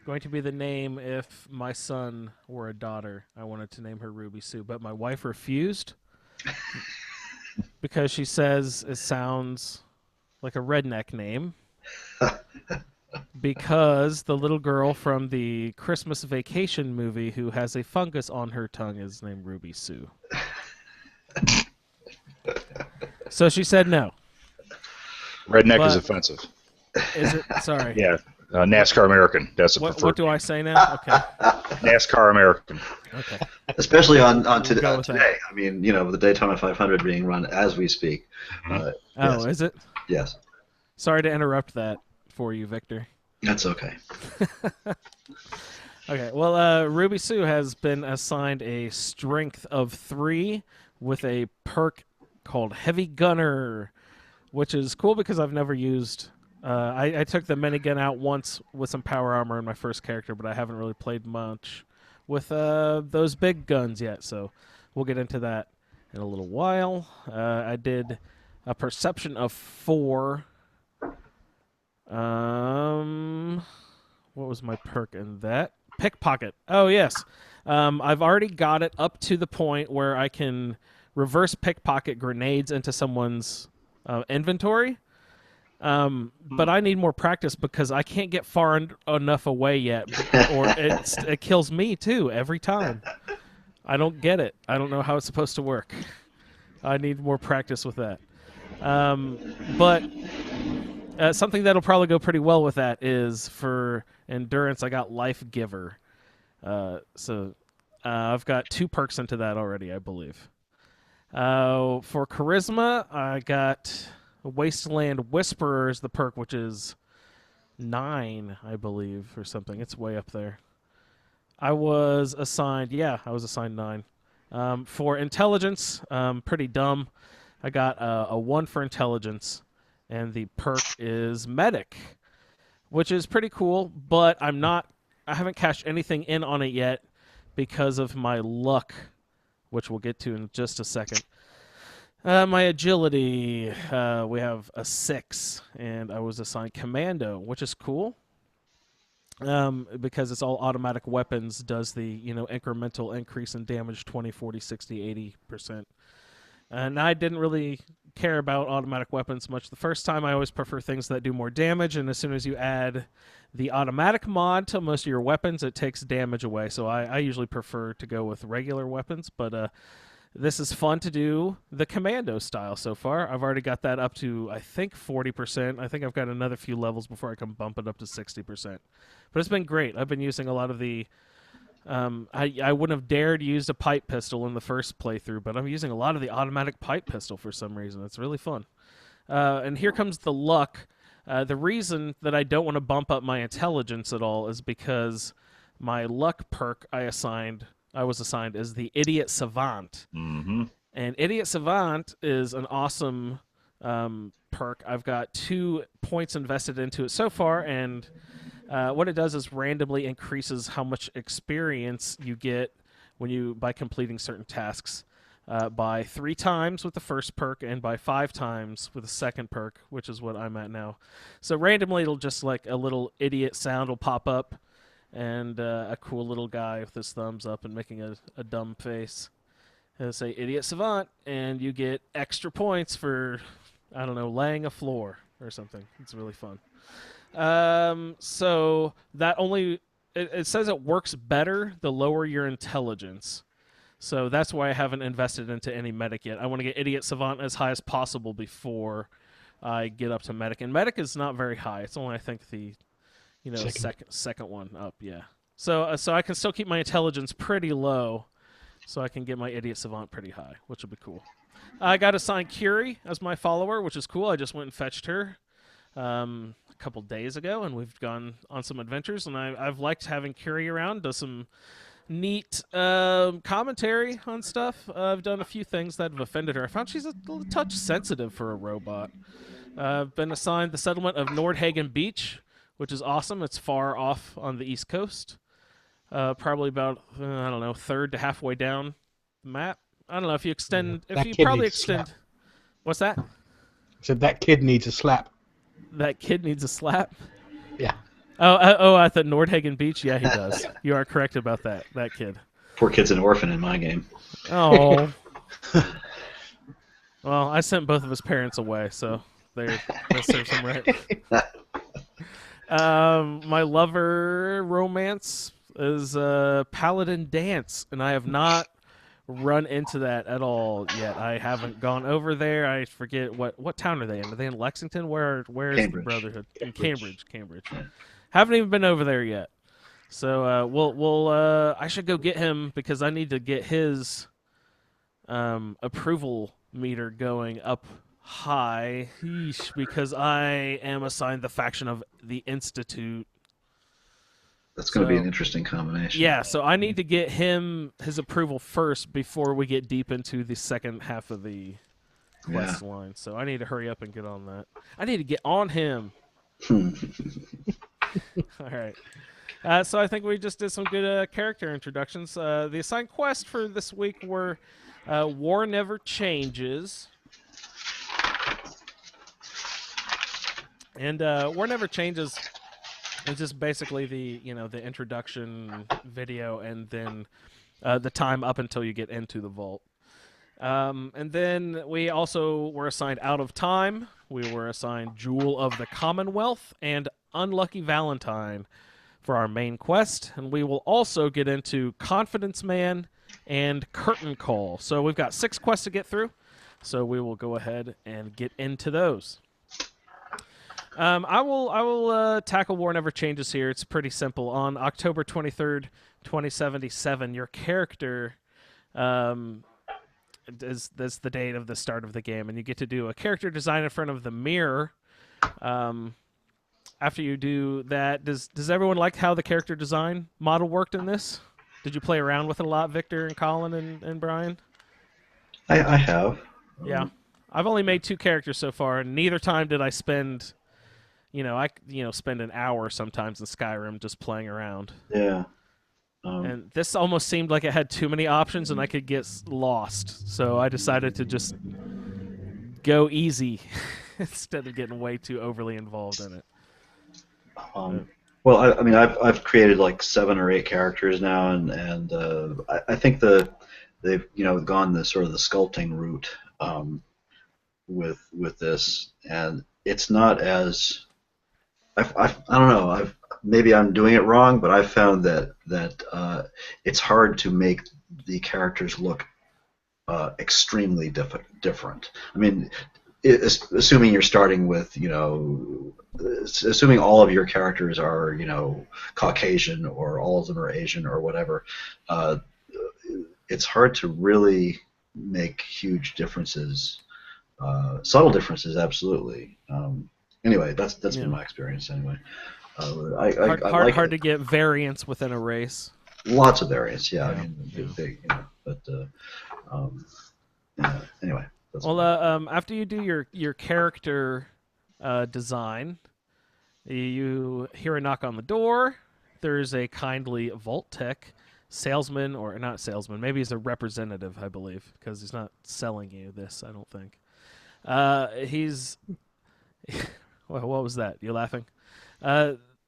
going to be the name if my son were a daughter. I wanted to name her Ruby Sue, but my wife refused because she says it sounds like a redneck name. Because the little girl from the Christmas Vacation movie who has a fungus on her tongue is named Ruby Sue. So she said no. Redneck is offensive. Is it? Sorry. Yeah. NASCAR American. That's a preferred. What do I say now? Okay. NASCAR American. Okay. Especially on today. That. I mean, with the Daytona 500 being run as we speak. Yes. Is it? Yes. Sorry to interrupt that for you, Victor. That's okay. Okay. Well, Ruby Sue has been assigned a strength of 3 with a perk called Heavy Gunner, which is cool because I've never used. I took the minigun out once with some power armor in my first character, but I haven't really played much with those big guns yet, so we'll get into that in a little while. I did a perception of 4. What was my perk in that? Pickpocket. Oh, yes. I've already got it up to the point where I can reverse pickpocket grenades into someone's inventory. But I need more practice because I can't get far enough away yet, or it kills me too every time. I don't get it. I don't know how it's supposed to work. I need more practice with that. But something that'll probably go pretty well with that is for endurance, I got Life Giver. So I've got 2 perks into that already, I believe. For charisma, I got Wasteland Whisperer is the perk, which is 9, I believe, or something. It's way up there. I was assigned 9. For intelligence, pretty dumb. I got a 1 for intelligence, and the perk is Medic, which is pretty cool, but I haven't cashed anything in on it yet because of my luck, which we'll get to in just a second. My agility, we have a 6, and I was assigned Commando, which is cool. because it's all automatic weapons, does the incremental increase in damage 20, 40, 60, 80%. And I didn't really care about automatic weapons much the first time. I always prefer things that do more damage, and as soon as you add the automatic mod to most of your weapons, it takes damage away. So I usually prefer to go with regular weapons, but this is fun to do the commando style so far. I've already got that up to, I think, 40%. I think I've got another few levels before I can bump it up to 60%. But it's been great. I've been using a lot of the... I wouldn't have dared use a pipe pistol in the first playthrough, but I'm using a lot of the automatic pipe pistol for some reason. It's really fun. And here comes the luck. The reason that I don't want to bump up my intelligence at all is because my luck perk I was assigned is the Idiot Savant. Mm-hmm. And Idiot Savant is an awesome perk. I've got 2 points invested into it so far, and what it does is randomly increases how much experience you get by completing certain tasks by 3 times with the first perk and by 5 times with the second perk, which is what I'm at now. So randomly it'll just like a little idiot sound will pop up and a cool little guy with his thumbs up and making a dumb face. It'll say Idiot Savant, and you get extra points for, I don't know, laying a floor or something. It's really fun. So that it says it works better the lower your intelligence. So that's why I haven't invested into any medic yet. I want to get Idiot Savant as high as possible before I get up to medic. And medic is not very high. It's only, I think, the second one up, yeah. So I can still keep my intelligence pretty low, so I can get my Idiot Savant pretty high, which will be cool. I got assigned Curie as my follower, which is cool. I just went and fetched her a couple days ago, and we've gone on some adventures, and I've liked having Curie around. Does some neat commentary on stuff. I've done a few things that have offended her. I found she's a little touch sensitive for a robot. I've been assigned the settlement of Nordhagen Beach, which is awesome. It's far off on the East Coast. Probably about, I don't know, third to halfway down the map. I don't know if you extend... That if you kid probably needs a slap. extend... What's that? I said that kid needs a slap. That kid needs a slap? Yeah. Oh, at the Nordhagen Beach? Yeah, he does. You are correct about that kid. Poor kid's an orphan in my game. Oh. Well, I sent both of his parents away, so that serves him right. My lover romance is Paladin Dance, and I have not run into that at all yet. I haven't gone over there. I forget what town are they in? Are they in Lexington? Where's the Brotherhood? In Cambridge. Yeah. Haven't even been over there yet. So we'll I should go get him because I need to get his approval meter going up high. Yeesh, because I am assigned the faction of the Institute. That's going to be an interesting combination. Yeah, so I need to get his approval first before we get deep into the second half of the quest line. So I need to hurry up and get on that. I need to get on him. All right. So I think we just did some good character introductions. The assigned quest for this week were War Never Changes. And War Never Changes is just basically the introduction video and then the time up until you get into the vault. And then we also were assigned Out of Time. We were assigned Jewel of the Commonwealth and Unlucky Valentine for our main quest. And we will also get into Confidence Man and Curtain Call. So we've got 6 quests to get through. So we will go ahead and get into those. I will tackle War Never Changes here. It's pretty simple. On October 23rd, 2077, your character is the date of the start of the game, and you get to do a character design in front of the mirror. After you do that, does everyone like how the character design model worked in this? Did you play around with it a lot, Victor and Colin and Brian? I have. Yeah. I've only made 2 characters so far, and neither time did I spend... spend an hour sometimes in Skyrim just playing around. Yeah. And this almost seemed like it had too many options and I could get lost. So I decided to just go easy instead of getting way too overly involved in it. Well, I mean, I've created like 7 or 8 characters now, and I think they've gone the sort of the sculpting route with this, and it's not as I don't know. Maybe I'm doing it wrong, but I've found that it's hard to make the characters look extremely different. I mean, assuming you're starting with, assuming all of your characters are, Caucasian or all of them are Asian or whatever, it's hard to really make huge differences. Subtle differences, absolutely. Anyway, that's been my experience. Anyway, hard to get variance within a race. Lots of variance, yeah. I mean, big, but anyway. Well, after you do your character design, you hear a knock on the door. There's a kindly vault tech salesman, or not salesman. Maybe he's a representative, I believe, because he's not selling you this. I don't think. He's. What was that? You laughing?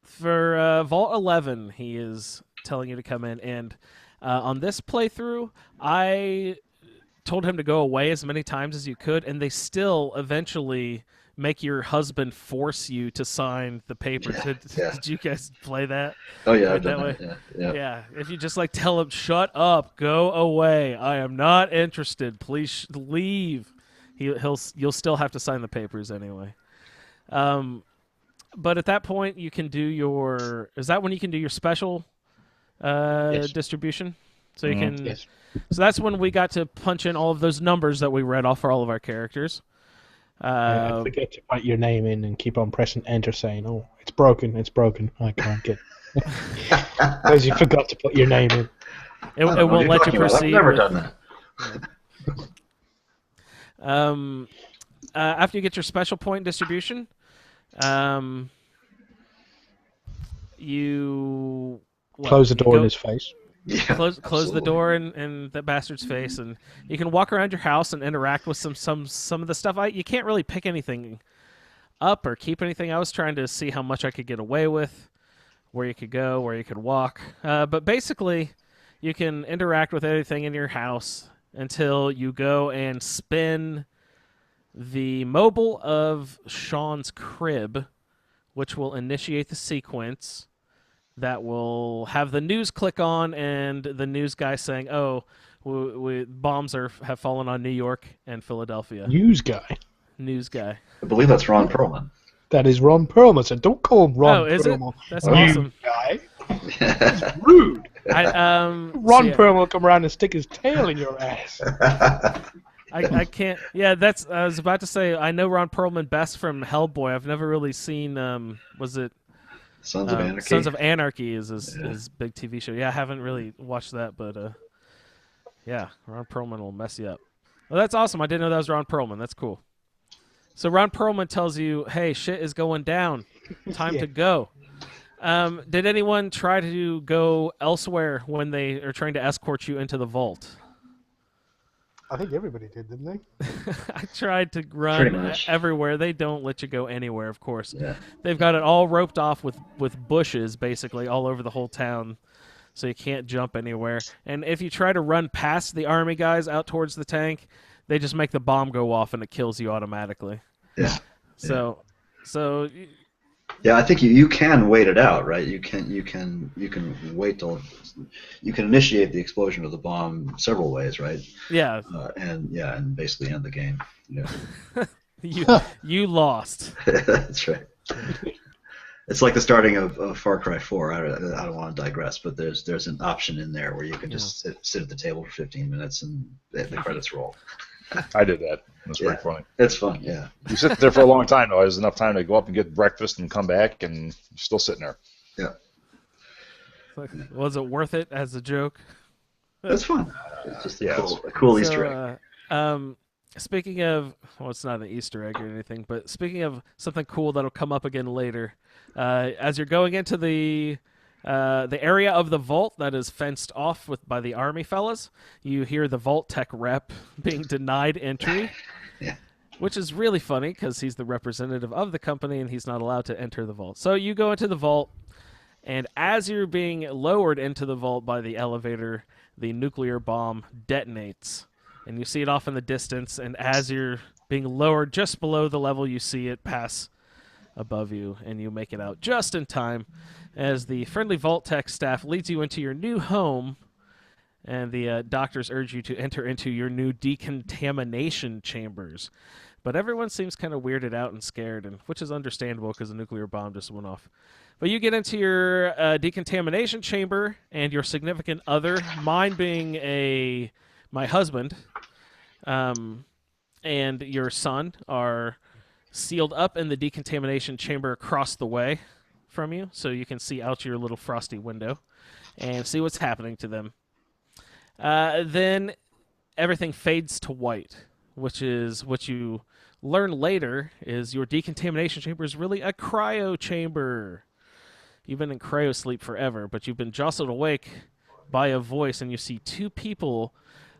For Vault 11, he is telling you to come in, and on this playthrough, I told him to go away as many times as you could, and they still eventually make your husband force you to sign the papers. Did you guys play that? Oh yeah, I've that done way. that. Yeah. If you just like tell him, "Shut up, go away. I am not interested. Please leave." You'll still have to sign the papers anyway. But at that point, you can do your. Is that when you can do your special distribution? So you can. Yes. So that's when we got to punch in all of those numbers that we read off for all of our characters. I forget to put your name in and keep on pressing enter, saying, "Oh, it's broken. I can't get." Because you forgot to put your name in. It won't let you proceed. I've never done that. After you get your special point distribution, you close the door in his face. Yeah, close the door in that bastard's face, and you can walk around your house and interact with some of the stuff. You can't really pick anything up or keep anything. I was trying to see how much I could get away with, where you could go, where you could walk. But basically, you can interact with anything in your house until you go and spin the mobile of Sean's crib, which will initiate the sequence that will have the news click on and the news guy saying, "Oh, bombs have fallen on New York and Philadelphia." News guy. I believe that's Ron Perlman. That is Ron Perlman. So don't call him Ron is Perlman. It? That's awesome. Guy. That's rude. Ron Perlman will come around and stick his tail in your ass. I can't. Yeah, I was about to say, I know Ron Perlman best from Hellboy. I've never really seen. Was it Sons of Anarchy? Sons of Anarchy is his big TV show. Yeah, I haven't really watched that, but yeah, Ron Perlman will mess you up. Well, that's awesome. I didn't know that was Ron Perlman. That's cool. So Ron Perlman tells you, "Hey, shit is going down. Time to go." Did anyone try to go elsewhere when they are trying to escort you into the vault? I think everybody did, didn't they? I tried to run everywhere. They don't let you go anywhere, of course. Yeah. They've got it all roped off with bushes, basically, all over the whole town, so you can't jump anywhere. And if you try to run past the army guys out towards the tank, they just make the bomb go off and it kills you automatically. Yeah. So yeah, I think you can wait it out, right? You can wait till you can initiate the explosion of the bomb several ways, right? Yeah. And basically end the game. Yeah. you lost. That's right. It's like the starting of Far Cry 4. I don't want to digress, but there's an option in there where you can just sit at the table for 15 minutes and the credits roll. I did that. It was pretty funny. It's fun, yeah. You sit there for a long time, though. There's enough time to go up and get breakfast and come back, and you're still sitting there. Yeah. Was it worth it as a joke? It's fun. It's just a cool Easter egg. Speaking of, well, it's not an Easter egg or anything, but speaking of something cool that'll come up again later, as you're going into the area of the vault that is fenced off by the army fellas, you hear the vault tech rep being denied entry, which is really funny because he's the representative of the company and he's not allowed to enter the vault. So you go into the vault, And as you're being lowered into the vault by the elevator, the nuclear bomb detonates. And you see it off in the distance, and as you're being lowered just below the level, you see it pass above you, and you make it out just in time as the friendly Vault Tech staff leads you into your new home, and the doctors urge you to enter into your new decontamination chambers. But everyone seems kind of weirded out and scared, and which is understandable because the nuclear bomb just went off. But you get into your decontamination chamber, and your significant other, mine being my husband, and your son are sealed up in the decontamination chamber across the way from you, so you can see out your little frosty window and see what's happening to them. Then everything fades to white, which is what you learn later is your decontamination chamber is really a cryo chamber. You've been in cryo sleep forever, but you've been jostled awake by a voice, and you see two people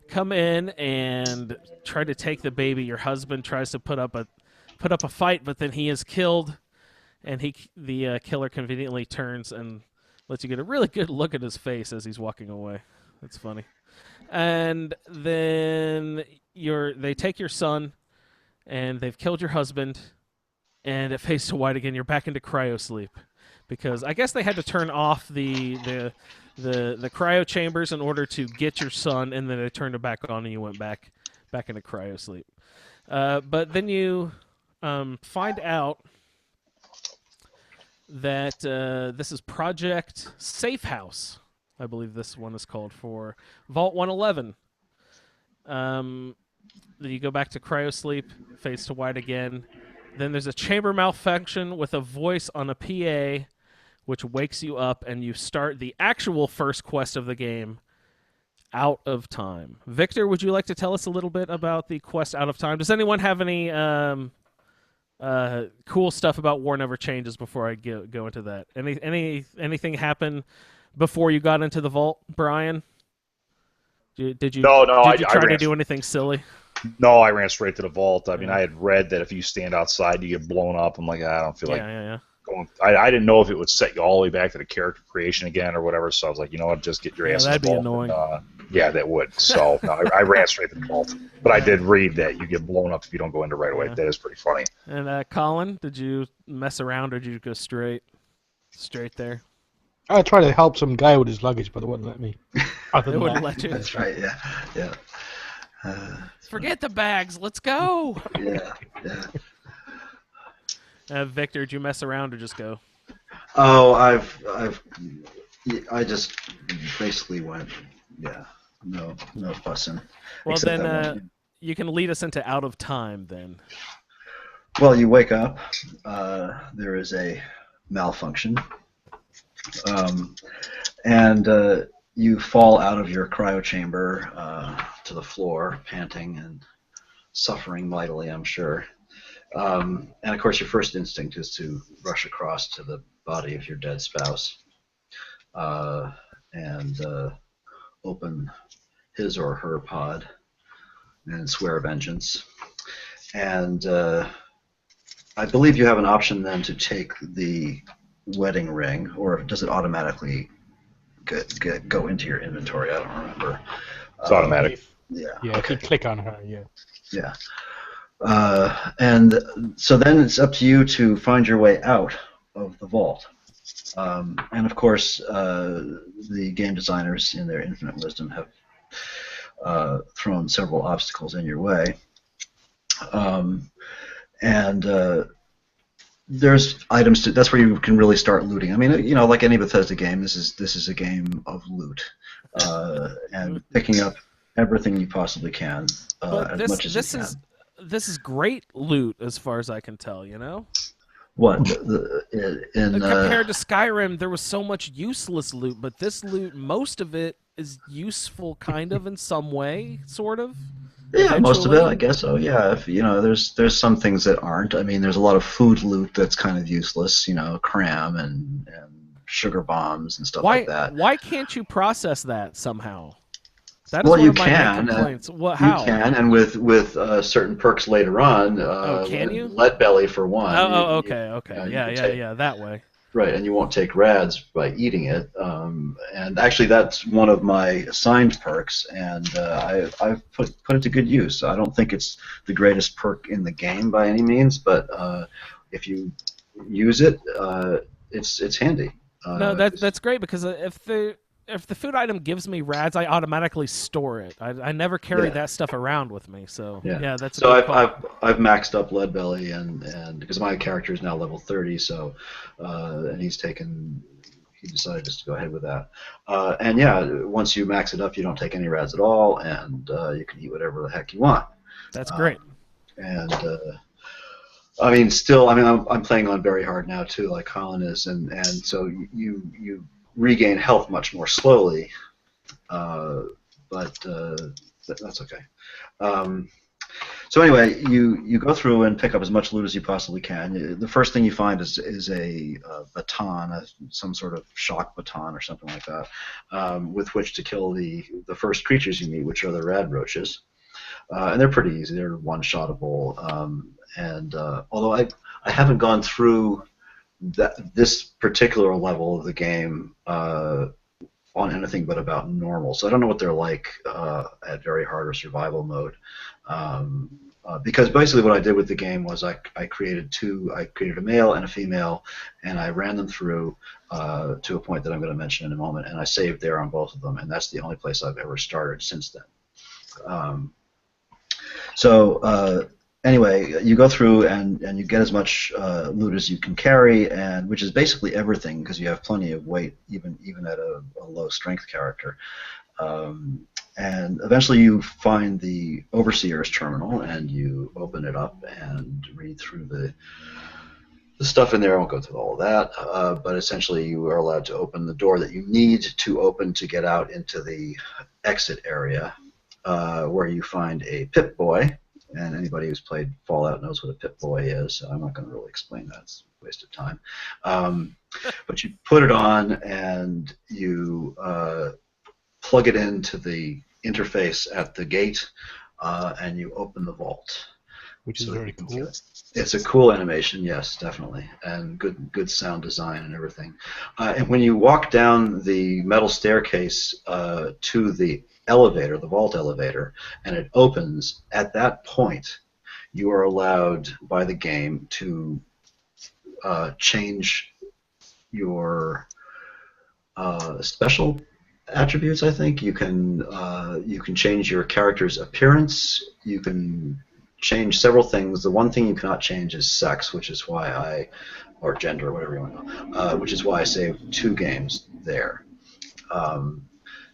come in and try to take the baby. Your husband tries to put up a fight, but then he is killed, and the killer conveniently turns and lets you get a really good look at his face as he's walking away. That's funny. And then they take your son, and they've killed your husband, and it fades to white again. You're back into cryo sleep because I guess they had to turn off the cryo chambers in order to get your son, and then they turned it back on, and you went back into cryo sleep. But then you find out that this is Project Safe House. I believe this one is called for Vault 111. You go back to cryo sleep, fades to white again. Then there's a chamber malfunction with a voice on a PA, which wakes you up, and you start the actual first quest of the game, Out of Time. Victor, would you like to tell us a little bit about the quest Out of Time? Does anyone have any cool stuff about War Never Changes before I go into that? Anything happen before you got into the vault, Brian? Did you try to do anything silly? No, I ran straight to the vault. I mean, I had read that if you stand outside, you get blown up. I'm like, I don't feel like going. I didn't know if it would set you all the way back to the character creation again or whatever. So I was like, you know what, just get your ass in the vault. That'd be annoying. Yeah, that would. So no, I ran straight to the vault. But I did read that you get blown up if you don't go into right away. That is pretty funny. And Colin, did you mess around or did you go straight there? I tried to help some guy with his luggage, but they wouldn't let me. They wouldn't let you. That's right. Yeah. Forget the bags. Let's go. Yeah. Victor, did you mess around or just go? Oh, I just basically went. Yeah. No fussing. Well, then you can lead us into Out of Time then. Well, you wake up. There is a malfunction. And you fall out of your cryo chamber to the floor, panting and suffering mightily, I'm sure. And of course, your first instinct is to rush across to the body of your dead spouse and open his or her pod and swear vengeance. And I believe you have an option then to take the wedding ring, or does it automatically go into your inventory? I don't remember. It's automatic. Yeah, if you click on her, Yeah. And so then it's up to you to find your way out of the vault. And of course, the game designers, in their infinite wisdom, have thrown several obstacles in your way. There's items to. That's where you can really start looting. I mean, you know, like any Bethesda game, this is a game of loot, and picking up everything you possibly can, as much as you can. This is great loot, as far as I can tell. You know. What compared to Skyrim, there was so much useless loot, but this loot, most of it is useful, kind of in some way, sort of. Yeah, eventually. Most of it, I guess so. Yeah, if you know, there's some things that aren't. I mean, there's a lot of food loot that's kind of useless. You know, cram and sugar bombs and stuff like that. Why can't you process that somehow? That is well, one you of my can. main complaints. How? You can, and with certain perks later on. Can you? Lead belly for one. Okay. Yeah, that way. Right, and you won't take rads by eating it. And actually, that's one of my assigned perks, and I've put it to good use. I don't think it's the greatest perk in the game by any means, but if you use it, it's handy. No, that's great, because if the food item gives me rads, I automatically store it. I never carry Yeah. that stuff around with me. So yeah, that's a so good call. I've maxed up Lead Belly, and because my character is now level 30, so and he decided just to go ahead with that. And yeah, once you max it up, you don't take any rads at all, and you can eat whatever the heck you want. That's great. And I mean, still, I mean, I'm playing on very hard now too, like Colin is, and so you regain health much more slowly, but that's okay. So anyway, you go through and pick up as much loot as you possibly can. The first thing you find is a baton, some sort of shock baton or something like that, with which to kill the first creatures you meet, which are the rad roaches. And they're pretty easy. They're one-shottable. And although I haven't gone through this particular level of the game on anything but about normal, so I don't know what they're like at very hard or survival mode. Because basically what I did with the game was I created a male and a female, and I ran them through to a point that I'm going to mention in a moment, and I saved there on both of them, and that's the only place I've ever started since then. So anyway, you go through and you get as much loot as you can carry, and which is basically everything, because you have plenty of weight even at a low strength character. And eventually you find the Overseer's terminal, and you open it up and read through the stuff in there. I won't go through all of that, but essentially you are allowed to open the door that you need to open to get out into the exit area, where you find a Pip-Boy. And anybody who's played Fallout knows what a Pip-Boy is, so I'm not going to really explain that. It's a waste of time. But you put it on, and you plug it into the interface at the gate, and you open the vault. Which is very cool. It's a cool animation, yes, definitely, and good sound design and everything. And when you walk down the metal staircase to the elevator, the vault elevator, and it opens, at that point you are allowed by the game to change your special attributes. I think you can change your character's appearance. You can change several things. The one thing you cannot change is sex, which is why or gender, or whatever you want to know, which is why I saved 2 games there.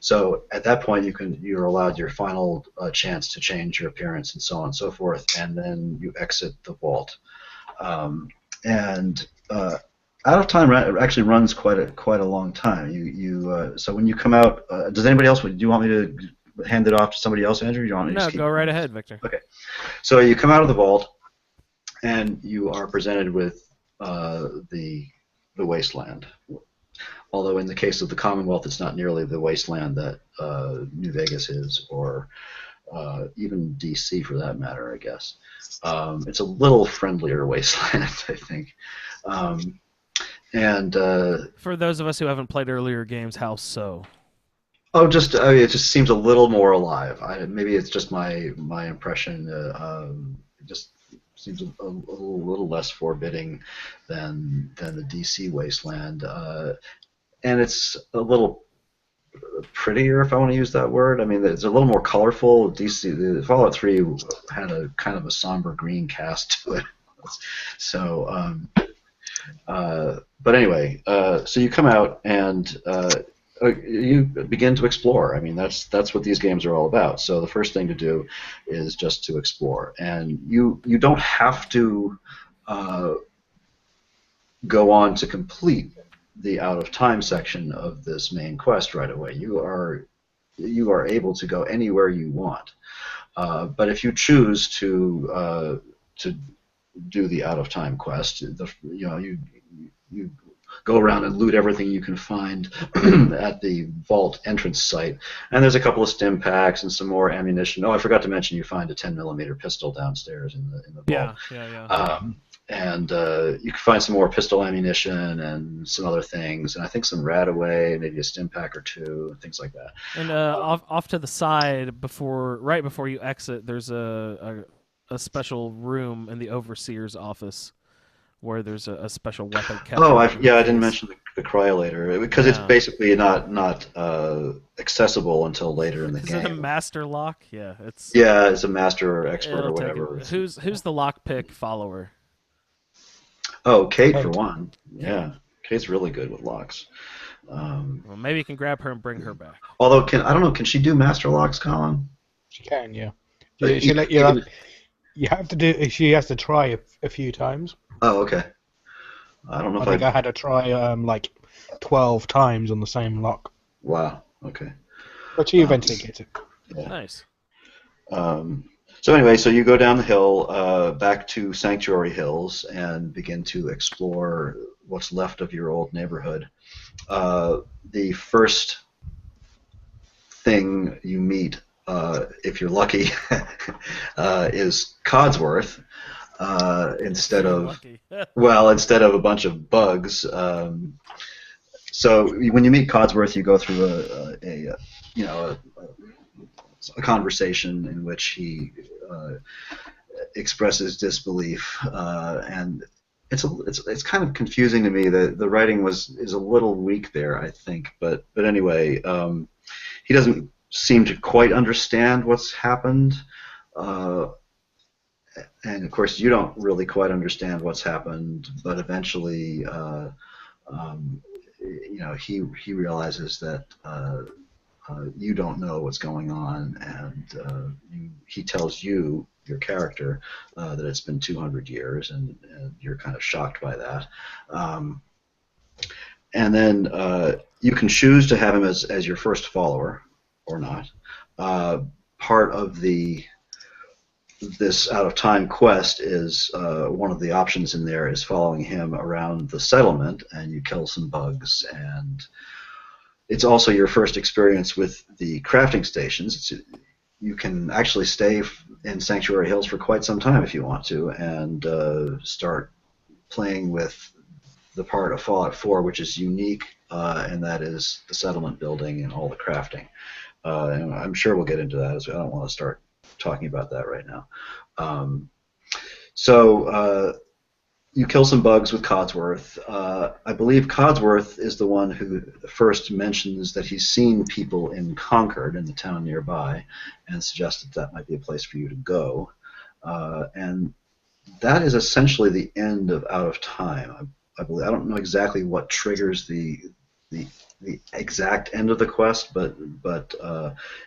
So at that point, you're allowed your final chance to change your appearance and so on and so forth, and then you exit the vault. And Out of Time actually runs quite a long time. So when you come out, does anybody else? Do you want me to hand it off to somebody else, Andrew? Do you want me to just keep go right ahead, Victor. Okay. So you come out of the vault, and you are presented with the wasteland. Although in the case of the Commonwealth, it's not nearly the wasteland that New Vegas is, or even DC for that matter, I guess. It's a little friendlier wasteland, I think. For those of us who haven't played earlier games, how so? Oh, it just seems a little more alive. Maybe it's just my impression. It just seems a little less forbidding than the DC wasteland. And it's a little prettier, if I want to use that word. I mean, it's a little more colorful. The Fallout 3 had a kind of a somber green cast to it. So, but anyway, so you come out and you begin to explore. I mean, that's what these games are all about. So the first thing to do is just to explore, and you don't have to go on to complete the Out of Time section of this main quest right away. You are able to go anywhere you want, but if you choose to do the Out of Time quest, you go around and loot everything you can find at the vault entrance site, and there's a couple of stim packs and some more ammunition. Oh, I forgot to mention you find a 10mm pistol downstairs in the vault. Yeah. and you can find some more pistol ammunition and some other things, and I think some Radaway, maybe a stim pack or two, and things like that. And off to the side, right before you exit, there's a special room in the overseer's office where there's a special weapon kept. Oh, in I the didn't case. mention the cryolator because it's basically not accessible until later in the game. Is it a master lock? Yeah, it's. Yeah, it's a master or expert or It'll take whatever. it. Who's the lockpick follower? Oh, Kate for Kate. one. Yeah, Kate's really good with locks. Well, maybe you can grab her and bring her back. Although, I don't know, can she do master locks, Colin? She can, yeah. But She let you. You have to do. She has to try a few times. Oh, okay. I don't know I if think I had to try like 12 times on the same lock, Wow. Okay. but she eventually gets it. Yeah. Nice. So anyway, so you go down the hill back to Sanctuary Hills and begin to explore what's left of your old neighborhood. The first thing you meet, if you're lucky, is Codsworth. Instead of instead of a bunch of bugs. So when you meet Codsworth, you go through a conversation in which he expresses disbelief, and it's kind of confusing to me. The writing is a little weak there, I think. But anyway, he doesn't seem to quite understand what's happened. And of course, you don't really quite understand what's happened, but eventually, he realizes that you don't know what's going on, and he tells you, your character, that it's been 200 years, and you're kind of shocked by that. And then you can choose to have him as your first follower or not. Part of this out-of-time quest is one of the options in there is following him around the settlement, and you kill some bugs, and it's also your first experience with the crafting stations. You can actually stay in Sanctuary Hills for quite some time if you want to, and start playing with the part of Fallout 4 which is unique, and that is the settlement building and all the crafting. And I'm sure we'll get into that, as I don't want to start talking about that right now. So you kill some bugs with Codsworth. I believe Codsworth is the one who first mentions that he's seen people in Concord, in the town nearby, and suggested that might be a place for you to go. And that is essentially the end of Out of Time. I believe. I don't know exactly what triggers the exact end of the quest, but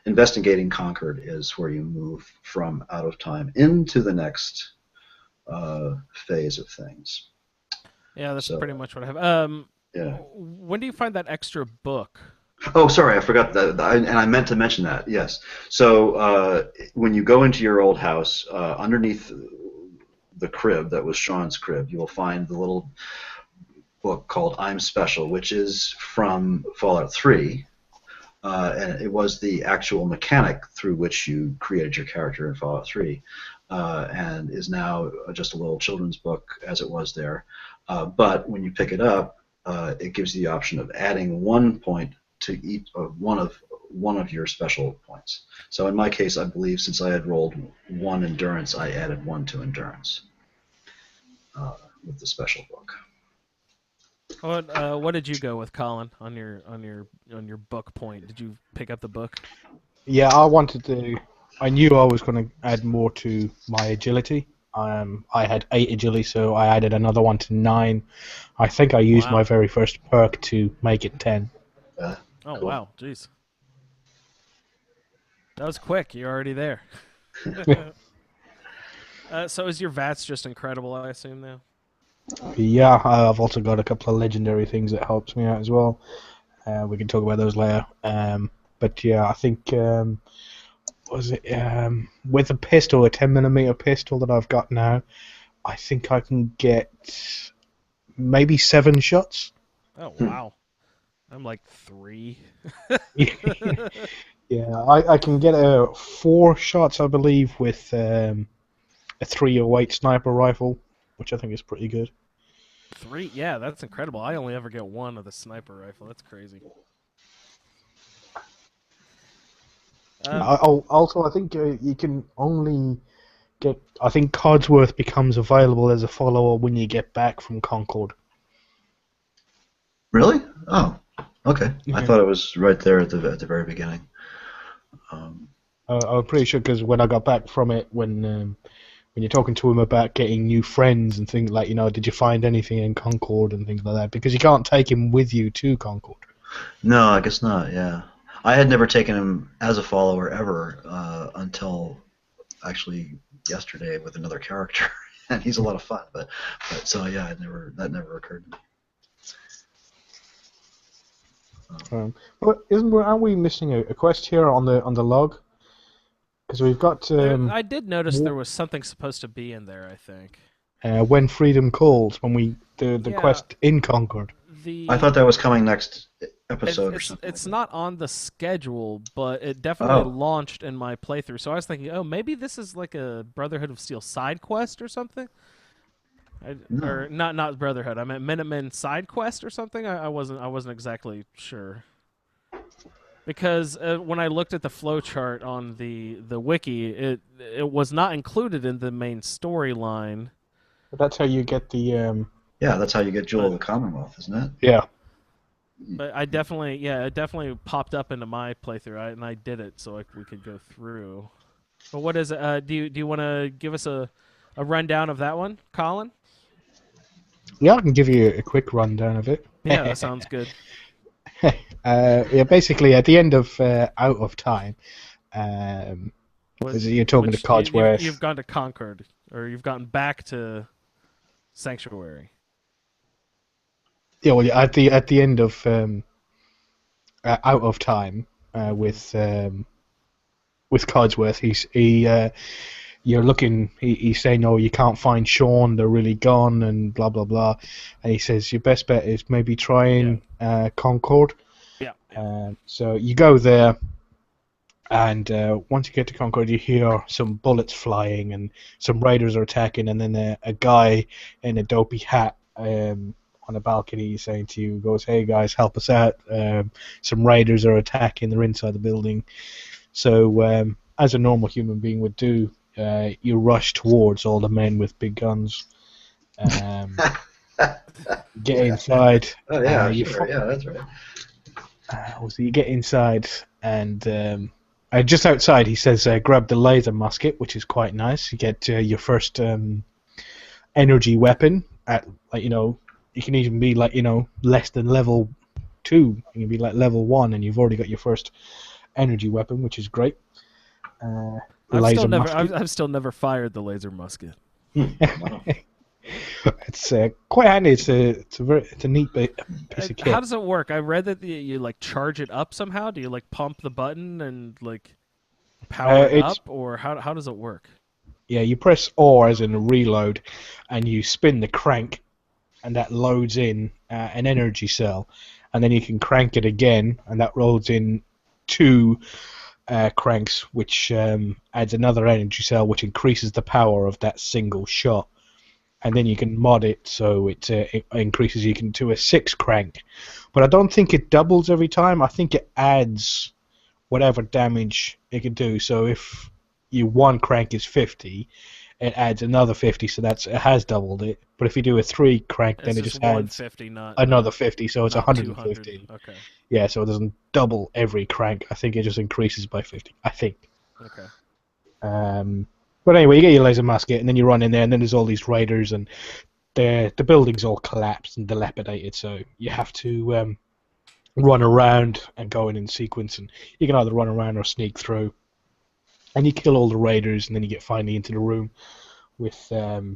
investigating Concord is where you move from Out of Time into the next phase of things. Yeah, that's pretty much what I have. Yeah. When do you find that extra book? Oh, sorry, I forgot that, and I meant to mention that. Yes. So when you go into your old house, underneath the crib that was Sean's crib, you will find the little book called I'm Special, which is from Fallout 3, and it was the actual mechanic through which you created your character in Fallout 3, and is now just a little children's book as it was there. But when you pick it up, it gives you the option of adding 1 point to each of one of your special points. So in my case, I believe since I had rolled 1 endurance, I added 1 to endurance with the special book. What did you go with, Colin, on your book point? Did you pick up the book? Yeah, I knew I was going to add more to my agility. I had 8 agility, so I added another 1 to 9. I think I used my very first perk to make it 10. Oh, cool. Wow, jeez. That was quick. You're already there. So is your VATS just incredible, I assume, now? Yeah, I've also got a couple of legendary things that helps me out as well. We can talk about those later. But yeah, I think with a pistol, a 10mm pistol that I've got now, I think I can get maybe 7 shots. Oh wow, I'm like 3. Yeah, I can get 4 shots, I believe, with a 308 sniper rifle. which I think is pretty good. 3, yeah, that's incredible. I only ever get 1 of the sniper rifle. That's crazy. Also, I think you can only get. I think Codsworth becomes available as a follower when you get back from Concord. Really? Oh, okay. Yeah. I thought it was right there at the very beginning. I'm pretty sure because when I got back from it, when you're talking to him about getting new friends and things like, did you find anything in Concord and things like that? Because you can't take him with you to Concord. No, I guess not. Yeah, I had never taken him as a follower ever until actually yesterday with another character, and he's a lot of fun. But so yeah, that never occurred to me. But aren't we missing a quest here on the log? Because we've got. I did notice there was something supposed to be in there, I think. When Freedom Calls, when the quest in Concord. I thought that was coming next episode or something. It's not on the schedule, but it definitely launched in my playthrough. So I was thinking, oh, maybe this is like a Brotherhood of Steel side quest or something. Or not Brotherhood. I meant Minutemen side quest or something. I wasn't exactly sure. Because when I looked at the flowchart on the wiki, it was not included in the main storyline. But that's how you get the. Yeah, that's how you get Jewel of the Commonwealth, isn't it? Yeah. But it definitely popped up into my playthrough, and I did it so we could go through. But what is it? Do you want to give us a rundown of that one, Colin? Yeah, I can give you a quick rundown of it. Yeah, that sounds good. Basically, at the end of Out of Time, you're talking to Codsworth. You've gone to Concord, or you've gotten back to Sanctuary. Yeah, well, at the end of Out of Time, with Codsworth, you're looking. He's saying, "Oh, you can't find Sean. They're really gone," and blah blah blah. And he says, "Your best bet is maybe trying Concord." Yeah. So you go there, and once you get to Concord, you hear some bullets flying, and some raiders are attacking, and then a guy in a dopey hat on a balcony saying to you, goes, "Hey guys, help us out. Some raiders are attacking. They're inside the building." So as a normal human being would do, you rush towards all the men with big guns. Get inside. Oh yeah, sure. Yeah, that's right. So you get inside, and just outside he says, grab the laser musket, which is quite nice. You get your first energy weapon at, you can even be less than level 2. You can be like level 1, and you've already got your first energy weapon, which is great. I've still never fired the laser musket. It's quite handy. It's a neat piece of kit. How does it work? I read that you charge it up somehow. Do you pump the button and power it up, or how does it work? Yeah, you press R as in a reload, and you spin the crank, and that loads in an energy cell, and then you can crank it again, and that loads in 2 cranks, which adds another energy cell, which increases the power of that single shot. And then you can mod it so it increases you to a 6 crank. But I don't think it doubles every time. I think it adds whatever damage it can do. So if your 1 crank is 50, it adds another 50, so it has doubled it. But if you do a 3 crank, then it just adds 150, another 50, so it's 150. 200. Okay. Yeah, so it doesn't double every crank. I think it just increases by 50. I think. Okay. But anyway, you get your laser musket, and then you run in there, and then there's all these raiders, and the building's all collapsed and dilapidated, so you have to run around and go in sequence, and you can either run around or sneak through. And you kill all the raiders, and then you get finally into the room with a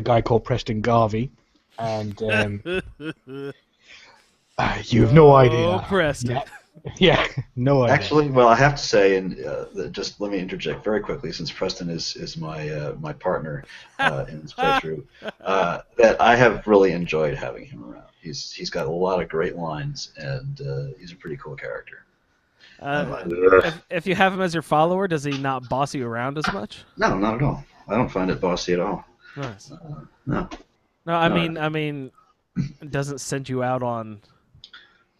guy called Preston Garvey, and you have no idea. Oh, Preston. Yeah, no idea. Actually, well, I have to say, and just let me interject very quickly, since Preston is my partner in this playthrough, that I have really enjoyed having him around. He's got a lot of great lines, and he's a pretty cool character. If you have him as your follower, does he not boss you around as much? No, not at all. I don't find it bossy at all. Nice. No. No, I mean, it doesn't send you out on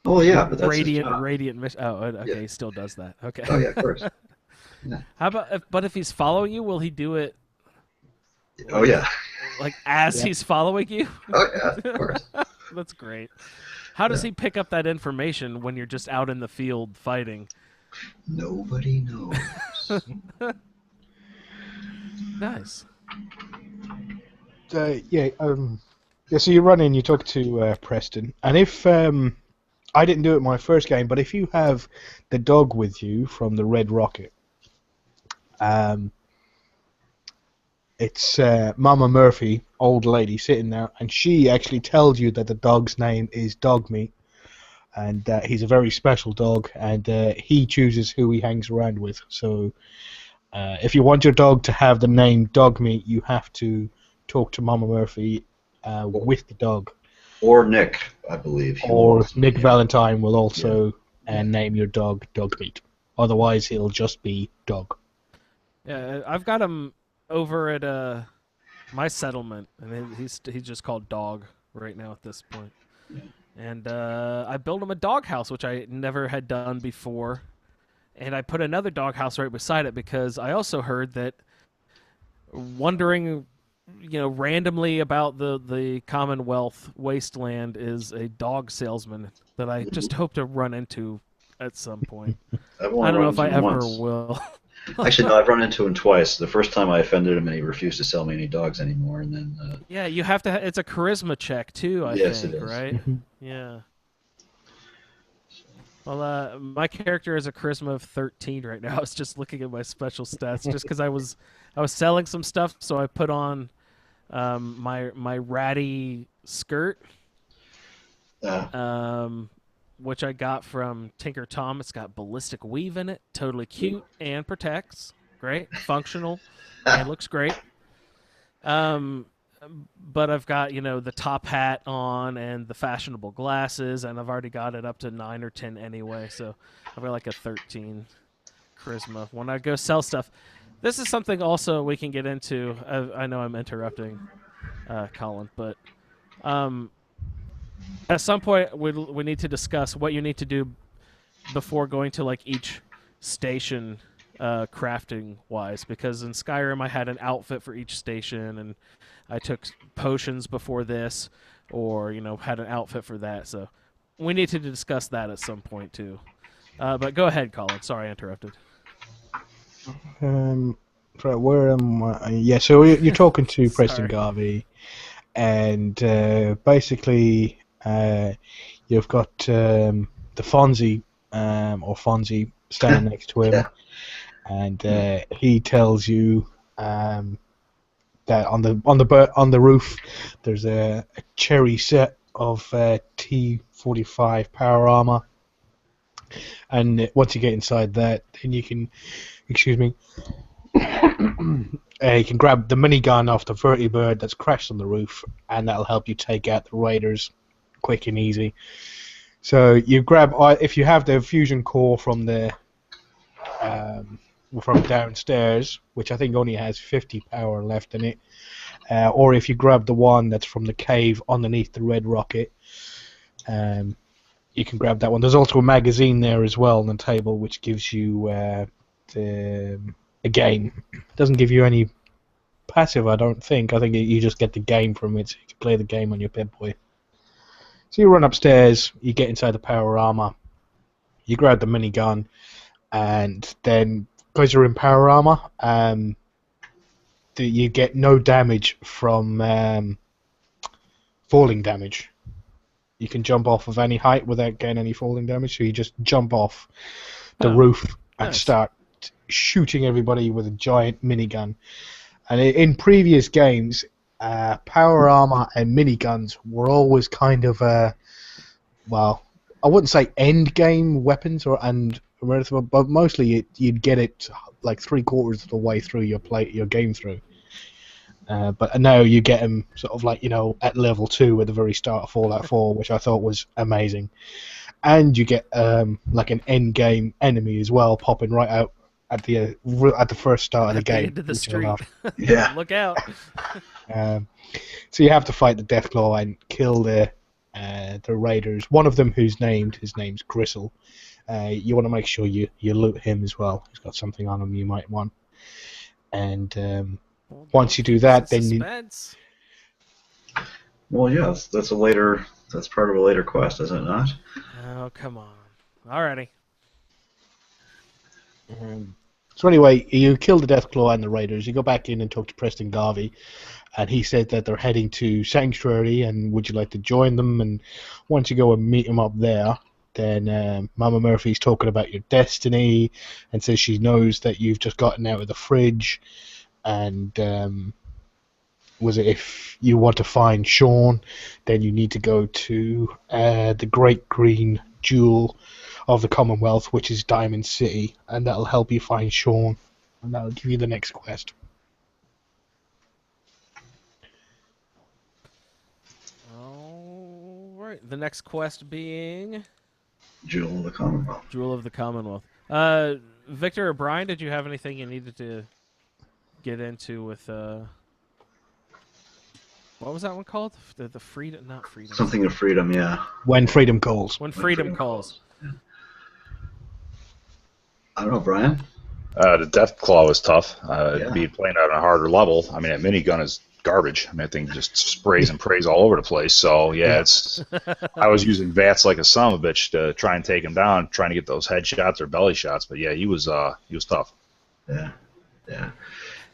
Oh yeah, but that's his radiant job. mission. Oh, okay, Yeah. he still does that. Okay. Oh yeah, of course. Yeah. How about if he's following you, will he do it? Oh yeah. Like as Yeah. he's following you? Oh yeah, of course. That's great. How does Yeah. he pick up that information when you're just out in the field fighting? Nobody knows. Nice. Yeah. So you run in, you talk to Preston, and if I didn't do it my first game, but if you have the dog with you from the Red Rocket, it's Mama Murphy, old lady, sitting there, and she actually tells you that the dog's name is Dog Meat, and he's a very special dog, and he chooses who he hangs around with. So if you want your dog to have the name Dog Meat, you have to talk to Mama Murphy with the dog. Or Nick, I believe. He will Or also- Nick yeah. Valentine will also Yeah. name your dog Dog Meat. Otherwise, it'll just be Dog. Yeah, I've got him over at my settlement, and he's just called Dog right now at this point. Yeah. And I built him a doghouse, which I never had done before, and I put another doghouse right beside it because I also heard that, wondering, randomly about the Commonwealth wasteland is a dog salesman that I just hope to run into at some point. I've I only don't know run if I into him ever once. will. Actually, no, I've run into him twice. The first time I offended him and he refused to sell me any dogs anymore, and then Yeah, you have to. It's a charisma check too, I Yes, think, it is. right? Yeah. Well, my character is a charisma of 13 right now. I was just looking at my special stats, just because I was selling some stuff, so I put on my ratty skirt, which I got from Tinker Tom. It's got ballistic weave in it, totally cute and protects. Great, functional, and looks great. But I've got, the top hat on and the fashionable glasses, and I've already got it up to 9 or 10 anyway, so I've got like a 13 charisma. When I go sell stuff, this is something also we can get into. I know I'm interrupting, Colin, but at some point we need to discuss what you need to do before going to like each station, crafting wise, because in Skyrim I had an outfit for each station, and I took potions before this, or had an outfit for that. So we need to discuss that at some point too. But go ahead, Colin. Sorry I interrupted. Right, where am I? Yeah, so you're talking to Preston Sorry. Garvey, and basically you've got the Fonzie or Fonzie standing next to him, Yeah. and he tells you that on the roof there's a cherry set of T45 power armor, and once you get inside that, then you can, excuse me, you can grab the minigun off the vertibird that's crashed on the roof, and that'll help you take out the raiders quick and easy. So you grab, if you have the fusion core from the from downstairs, which I think only has 50 power left in it, or if you grab the one that's from the cave underneath the Red Rocket, you can grab that one. There's also a magazine there as well on the table, which gives you a game. It doesn't give you any passive, I don't think. I think you just get the game from it, so you can play the game on your Pip-Boy. So you run upstairs, you get inside the power armor, you grab the minigun, and then, because you're in power armor, you get no damage from falling damage. You can jump off of any height without getting any falling damage, so you just jump off the roof and nice. start shooting everybody with a giant minigun. And in previous games, power armor and miniguns were always kind of well, I wouldn't say end game weapons but mostly you'd get it like 3/4 of the way through your game through. But now you get them sort of like, at level 2 at the very start of Fallout 4, which I thought was amazing. And you get like an end game enemy as well, popping right out at the first start of the At the game. end of the which you'll street. have. Yeah. Look out. So you have to fight the Deathclaw and kill the raiders. One of them his name's Gristle. You want to make sure you loot him as well. He's got something on him you might want. And once you do that, then you... Suspense. Well, yeah, that's part of a later quest, is it not? Oh, come on. Alrighty. So anyway, you kill the Deathclaw and the raiders. You go back in and talk to Preston Garvey, and he said that they're heading to Sanctuary, and would you like to join them? And once you go and meet them up there, then Mama Murphy's talking about your destiny, and says she knows that you've just gotten out of the fridge, and was it if you want to find Sean, then you need to go to the Great Green Jewel of the Commonwealth, which is Diamond City, and that'll help you find Sean, and that'll give you the next quest. Alright, the next quest being Jewel of the Commonwealth. Jewel of the Commonwealth. Victor or Brian, did you have anything you needed to get into with what was that one called? The freedom, not freedom. Something of freedom, yeah. When Freedom Calls. When freedom calls. I don't know, Brian. The Deathclaw was tough. Yeah. Be playing on a harder level. I mean, that minigun is garbage. I mean, that thing just sprays and prays all over the place. So yeah, it's. I was using VATS like a son of a bitch to try and take him down, trying to get those headshots or belly shots. But yeah, he was tough. Yeah.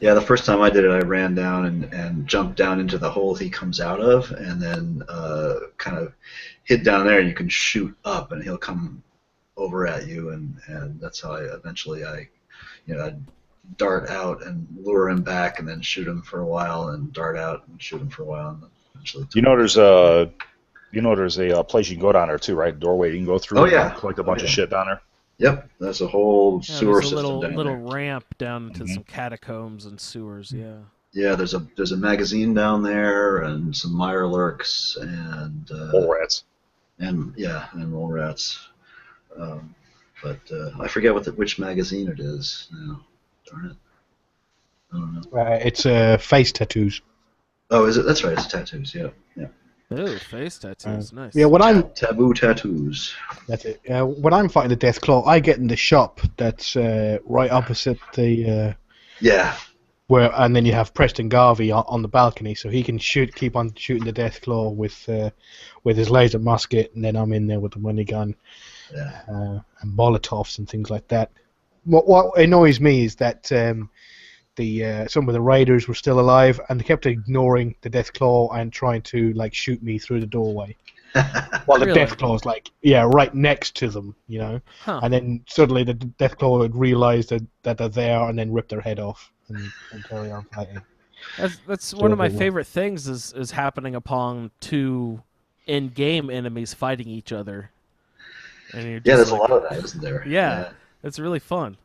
The first time I did it, I ran down and jumped down into the hole he comes out of, and then kind of hid down there, and you can shoot up, and he'll come over at you, and that's how I'd dart out and lure him back, and then shoot him for a while, and dart out and shoot him for a while, and eventually. There's a place you can go down there too, right? Doorway you can go through. Oh yeah. And collect a bunch of shit down there. Yep, there's a whole sewer there's a system down little there. ramp down to some catacombs and sewers. Yeah. Yeah, there's a magazine down there, and some Mirelurks, and Mole rats. and mole rats. But I forget which magazine it is now. Darn it. I don't know. It's face tattoos. Oh, is it? That's right. It's tattoos. Yeah. Ooh, face tattoos. Nice. Yeah, when I'm Taboo tattoos. that's it. When I'm fighting the Deathclaw, I get in the shop that's right opposite the Yeah. and then you have Preston Garvey on the balcony, so he can keep on shooting the Deathclaw with his laser musket, and then I'm in there with the minigun. Yeah. And Molotovs and things like that. What annoys me is that some of the raiders were still alive, and they kept ignoring the Deathclaw and trying to shoot me through the doorway. While the Really? Deathclaw's right next to them, Huh. and then suddenly the Deathclaw would realise that they're there, and then rip their head off and carry on fighting. That's one of my favorite things is happening upon two in-game enemies fighting each other. And you're Yeah, just there's a lot of that, isn't there? Yeah, it's really fun.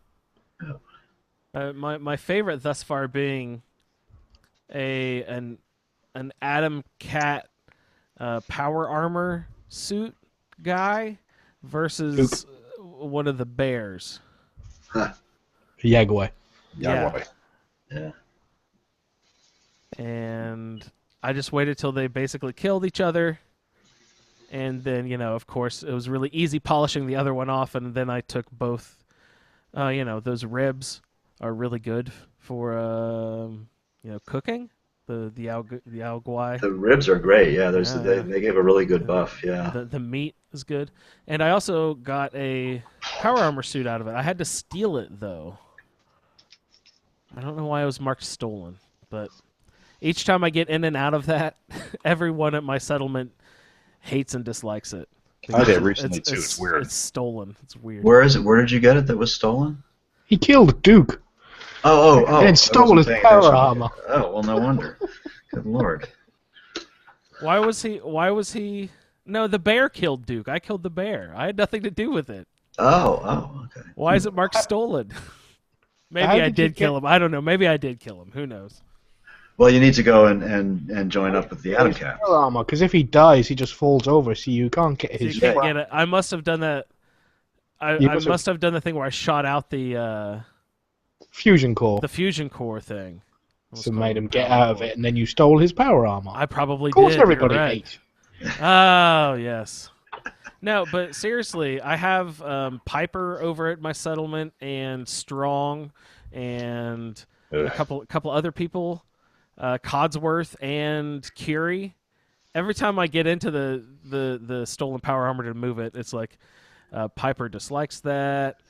Yeah. My favorite thus far being an Atom Cat power armor suit guy versus one of the bears. Yagway. Yeah. Yeah. And I just waited till they basically killed each other. And then, of course, it was really easy polishing the other one off, and then I took both. Those ribs are really good for cooking. The alguai. The ribs are great. Yeah, they gave a really good buff. Yeah. The meat is good, and I also got a power armor suit out of it. I had to steal it though. I don't know why it was marked stolen, but each time I get in and out of that, everyone at my settlement hates and dislikes it. I did recently too. It's weird. It's stolen. It's weird. Where is it? Where did you get it that was stolen? He killed Duke. Oh. And stole his power armor. Oh, well, no wonder. Good Lord. Why was he? No, the bear killed Duke. I killed the bear. I had nothing to do with it. Oh, okay. Why is it marked stolen? Maybe How I did you did kill him. I don't know. Maybe I did kill him. Who knows? Well, you need to go and join up with the Atom Cat. Power armor, because if he dies, he just falls over, so you can't get So his. you can't get it. I must have done that. I You must must have done the thing where I shot out the fusion core. The fusion core thing. So made him get out of it, and then you stole his power armor. I probably Of course, did. everybody You're right. hates. Oh, yes. No, but seriously, I have Piper over at my settlement, and Strong, and a couple other people, Codsworth and Curie. Every time I get into the stolen power armor to move it, it's like Piper dislikes that.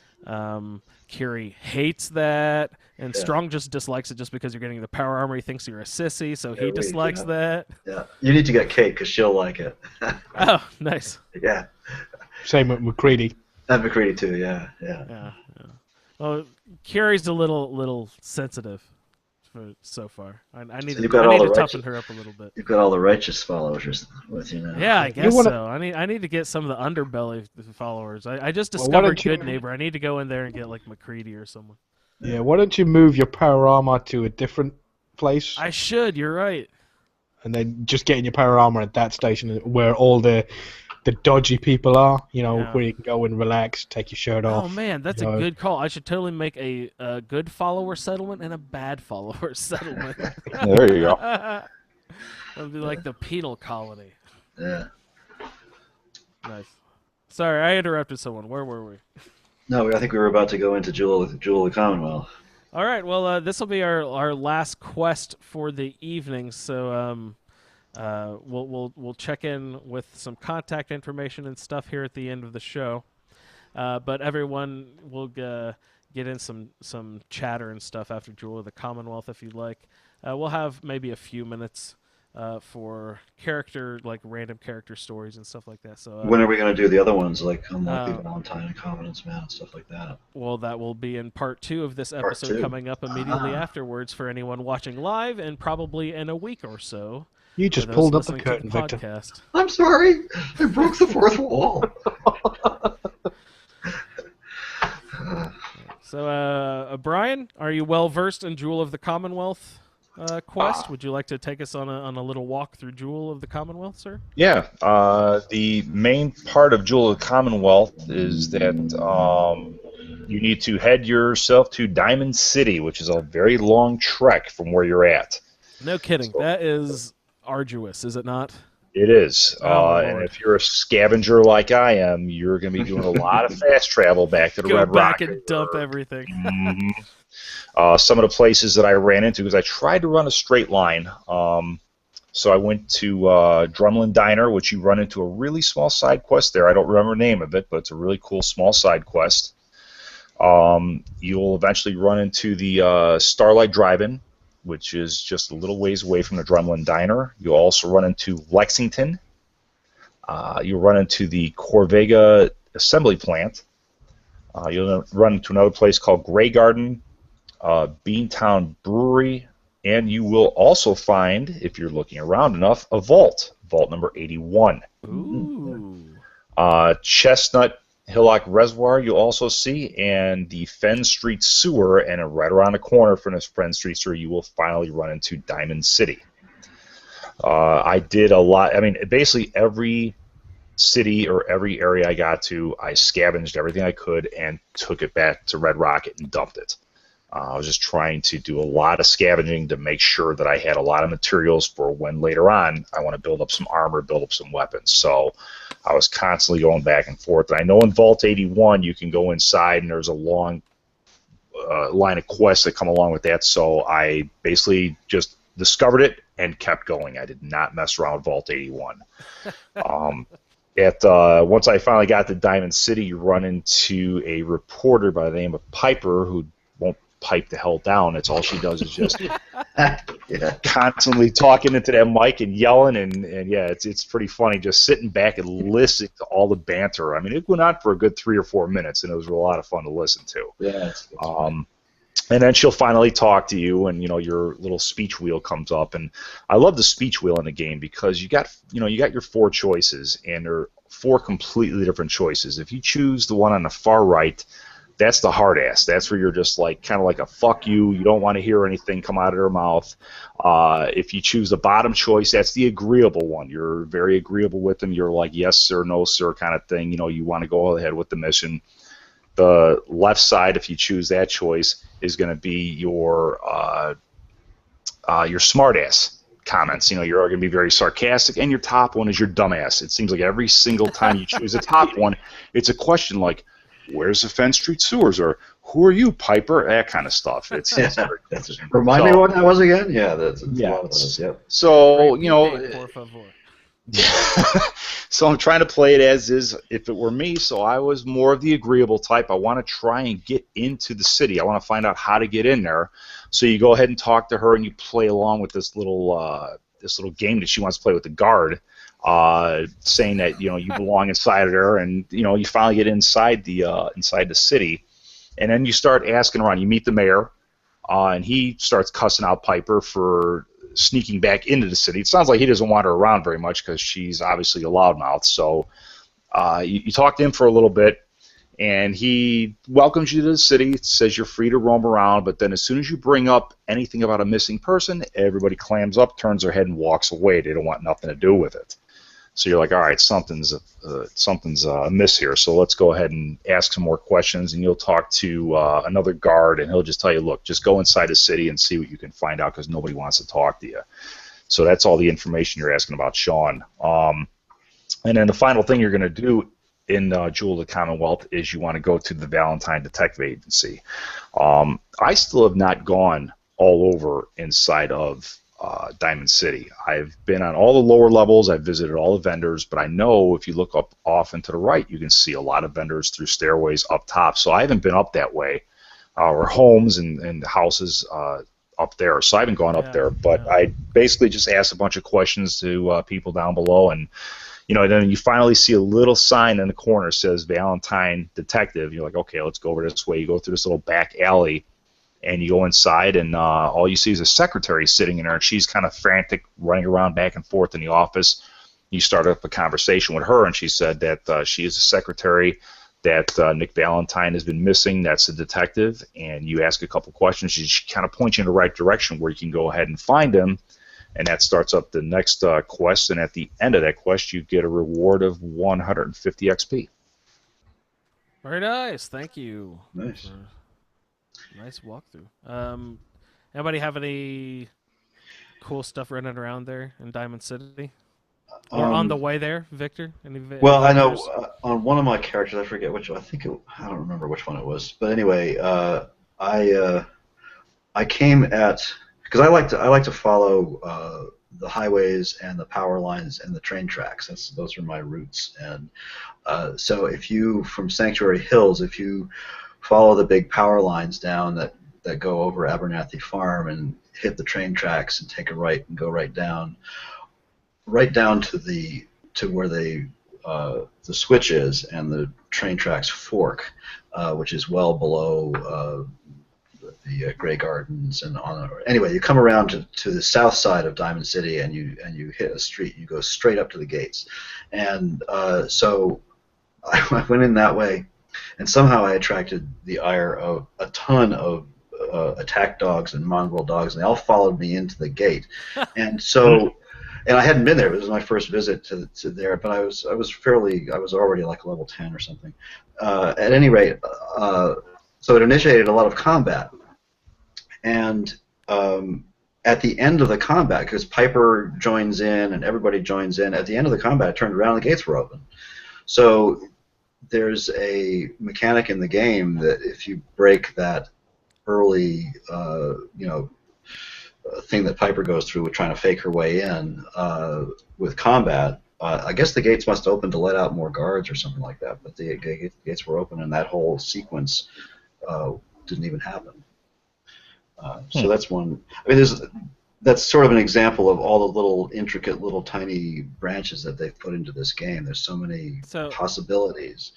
Curie hates that, and Strong just dislikes it just because you're getting the power armor. He thinks you're a sissy, so he dislikes that. Yeah, you need to get Kate because she'll like it. Oh, nice. Yeah. Same with McCready. And McCready too. Yeah. Well, Curie's a little sensitive so far. I need So you've to got all the toughen her up a little bit. You've got all the righteous followers with you now. Yeah, I guess so. I need to get some of the underbelly followers. I just discovered Good Neighbor. I need to go in there and get like McCready or someone. Yeah, why don't you move your power armor to a different place? I should. You're right. And then just getting your power armor at that station where all the dodgy people are, where you can go and relax, take your shirt off. Oh man, that's a good call. I should totally make a good follower settlement and a bad follower settlement. There you go. It'll be like the penal colony. Yeah. Nice. Sorry, I interrupted someone. Where were we? No, I think we were about to go into Jewel of the Commonwealth. All right. Well, this will be our last quest for the evening. So we'll check in with some contact information and stuff here at the end of the show. But everyone will get in some chatter and stuff after Jewel of the Commonwealth if you'd like. We'll have maybe a few minutes for random character stories and stuff like that. So when are we going to do the other ones, like Unlikely Valentine and Confidence Man and stuff like that? Well, that will be in part 2 of this episode coming up immediately afterwards for anyone watching live, and probably in a week or so. You just pulled up the curtain, Victor. Podcast. I'm sorry. I broke the fourth wall. So, Brian, are you well versed in Jewel of the Commonwealth quest? Would you like to take us on a little walk through Jewel of the Commonwealth, sir? Yeah. The main part of Jewel of the Commonwealth is that you need to head yourself to Diamond City, which is a very long trek from where you're at. No kidding. That is arduous, is it not? It is. And if you're a scavenger like I am, you're going to be doing a lot of fast travel back to the Red Rock. Go back and dump everything. Mm-hmm. Some of the places that I ran into, because I tried to run a straight line. So I went to Drumlin Diner, which you run into a really small side quest there. I don't remember the name of it, but it's a really cool small side quest. You'll eventually run into the Starlight Drive-In, which is just a little ways away from the Drumlin Diner. You'll also run into Lexington. You'll run into the Corvega Assembly Plant. You'll run into another place called Grey Garden, Beantown Brewery, and you will also find, if you're looking around enough, a vault number 81. Ooh. Chestnut Hillock Reservoir you'll also see, and the Fenn Street Sewer, and right around the corner from this Fenn Street Sewer you will finally run into Diamond City. I did a lot. I mean, basically every city or every area I got to, I scavenged everything I could and took it back to Red Rocket and dumped it. I was just trying to do a lot of scavenging to make sure that I had a lot of materials for when later on I want to build up some armor, build up some weapons. So I was constantly going back and forth. And I know in Vault 81 you can go inside and there's a long line of quests that come along with that. So I basically just discovered it and kept going. I did not mess around with Vault 81. Once I finally got to Diamond City, you run into a reporter by the name of Piper who won't pipe the hell down. It's all she does is just constantly talking into that mic and yelling, and yeah, it's pretty funny just sitting back and listening to all the banter. I mean, it went on for a good 3 or 4 minutes, and it was a lot of fun to listen to. Yeah. And then she'll finally talk to you, and your little speech wheel comes up, and I love the speech wheel in the game because you got your 4 choices, and they're 4 completely different choices. If you choose the one on the far right, that's the hard ass. That's where you're just kind of like a fuck you. You don't want to hear anything come out of their mouth. If you choose the bottom choice, that's the agreeable one. You're very agreeable with them. You're like yes sir, no sir kind of thing. You want to go ahead with the mission. The left side, if you choose that choice, is going to be your smartass comments. You're going to be very sarcastic, and your top one is your dumbass. It seems like every single time you choose a top one, it's a question like, "Where's the Fenn Street sewers?" or "Who are you, Piper?" That kind of stuff. It's very interesting. Remind me what that was again. Yeah, that's yeah. a lot of those, yep. So Por favor. So I'm trying to play it as is if it were me. So I was more of the agreeable type. I want to try and get into the city. I want to find out how to get in there. So you go ahead and talk to her, and you play along with this little game that she wants to play with the guard, saying that you belong inside of her, and you finally get inside the city, and then you start asking around. You meet the mayor, and he starts cussing out Piper for sneaking back into the city. It sounds like he doesn't want her around very much because she's obviously a loudmouth. So you talk to him for a little bit, and he welcomes you to the city, says you're free to roam around, but then as soon as you bring up anything about a missing person, everybody clams up, turns their head, and walks away. They don't want nothing to do with it. So you're like, all right, something's amiss here, so let's go ahead and ask some more questions, and you'll talk to another guard, and he'll just tell you, look, just go inside the city and see what you can find out because nobody wants to talk to you. So that's all the information you're asking about Sean. And then the final thing you're going to do in Jewel of the Commonwealth is you want to go to the Valentine Detective Agency. I still have not gone all over inside of Diamond City. I've been on all the lower levels. I've visited all the vendors, but I know if you look up off and to the right, you can see a lot of vendors through stairways up top. So I haven't been up that way, or homes and houses up there. So I haven't gone up there, but I basically just asked a bunch of questions to people down below, and then you finally see a little sign in the corner that says Valentine Detective. You're like, okay, let's go over this way. You go through this little back alley, and you go inside, and all you see is a secretary sitting in there, and she's kind of frantic, running around back and forth in the office. You start up a conversation with her, and she said that she is a secretary, that Nick Valentine has been missing. That's a detective, and you ask a couple questions. She kind of points you in the right direction where you can go ahead and find him, and that starts up the next quest, and at the end of that quest, you get a reward of 150 XP. Very nice. Thank you. Nice. Nice walkthrough. Anybody have any cool stuff running around there in Diamond City? Or on the way there, Victor? Well, I know on one of my characters, I forget which one. I don't remember which one it was. But anyway, I came at, because I like to follow the highways and the power lines and the train tracks. Those are my routes. And so if you, from Sanctuary Hills, if you follow the big power lines down that go over Abernathy Farm and hit the train tracks and take a right and go right down to where the switch is and the train tracks fork, which is well below the Grey Gardens and on. Anyway, you come around to the south side of Diamond City and you hit a street. You go straight up to the gates, and so I went in that way. And somehow I attracted the ire of a ton of attack dogs and mongrel dogs, and they all followed me into the gate. And so, and I hadn't been there. It was my first visit to there, but I was already like level 10 or something. At any rate, so it initiated a lot of combat. And at the end of the combat, because Piper joins in and everybody joins in, at the end of the combat, I turned around and the gates were open. So there's a mechanic in the game that if you break that early, thing that Piper goes through with trying to fake her way in with combat, I guess the gates must open to let out more guards or something like that. But the gates were open, and that whole sequence didn't even happen. So that's one. I mean, that's sort of an example of all the little intricate, little tiny branches that they've put into this game. There's so many possibilities.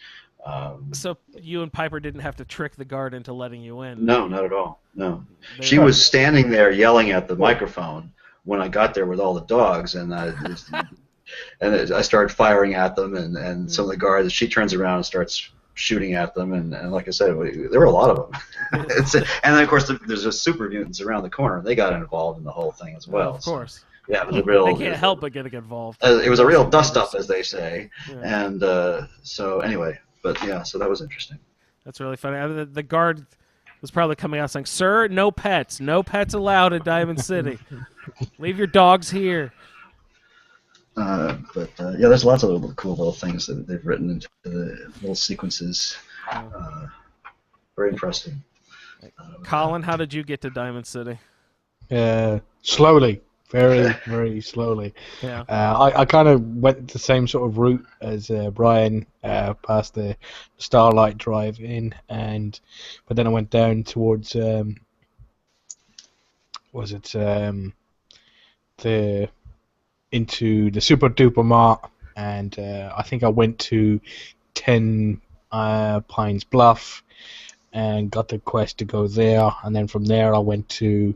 So you and Piper didn't have to trick the guard into letting you in? No, not at all. No. She was standing there yelling at the microphone when I got there with all the dogs, and I started firing at them, and some of the guards, she turns around and starts shooting at them, and like I said, there were a lot of them. And then, of course, there's just super mutants around the corner, and they got involved in the whole thing as well. Of course. So, yeah, it was a real. They can't help but getting involved. It was a real dust-up, as they say. Yeah. And so anyway, but yeah, so that was interesting. That's really funny. The guard was probably coming out saying, "Sir, no pets. No pets allowed at Diamond City. Leave your dogs here." Yeah, there's lots of cool little things that they've written into the little sequences. Very impressive. Colin, how did you get to Diamond City? Slowly, very, very slowly. Yeah. I kind of went the same sort of route as Brian, past the Starlight Drive in, but then I went down towards into the Super Duper Mart, and I think I went to 10 Pines Bluff and got the quest to go there, and then from there I went to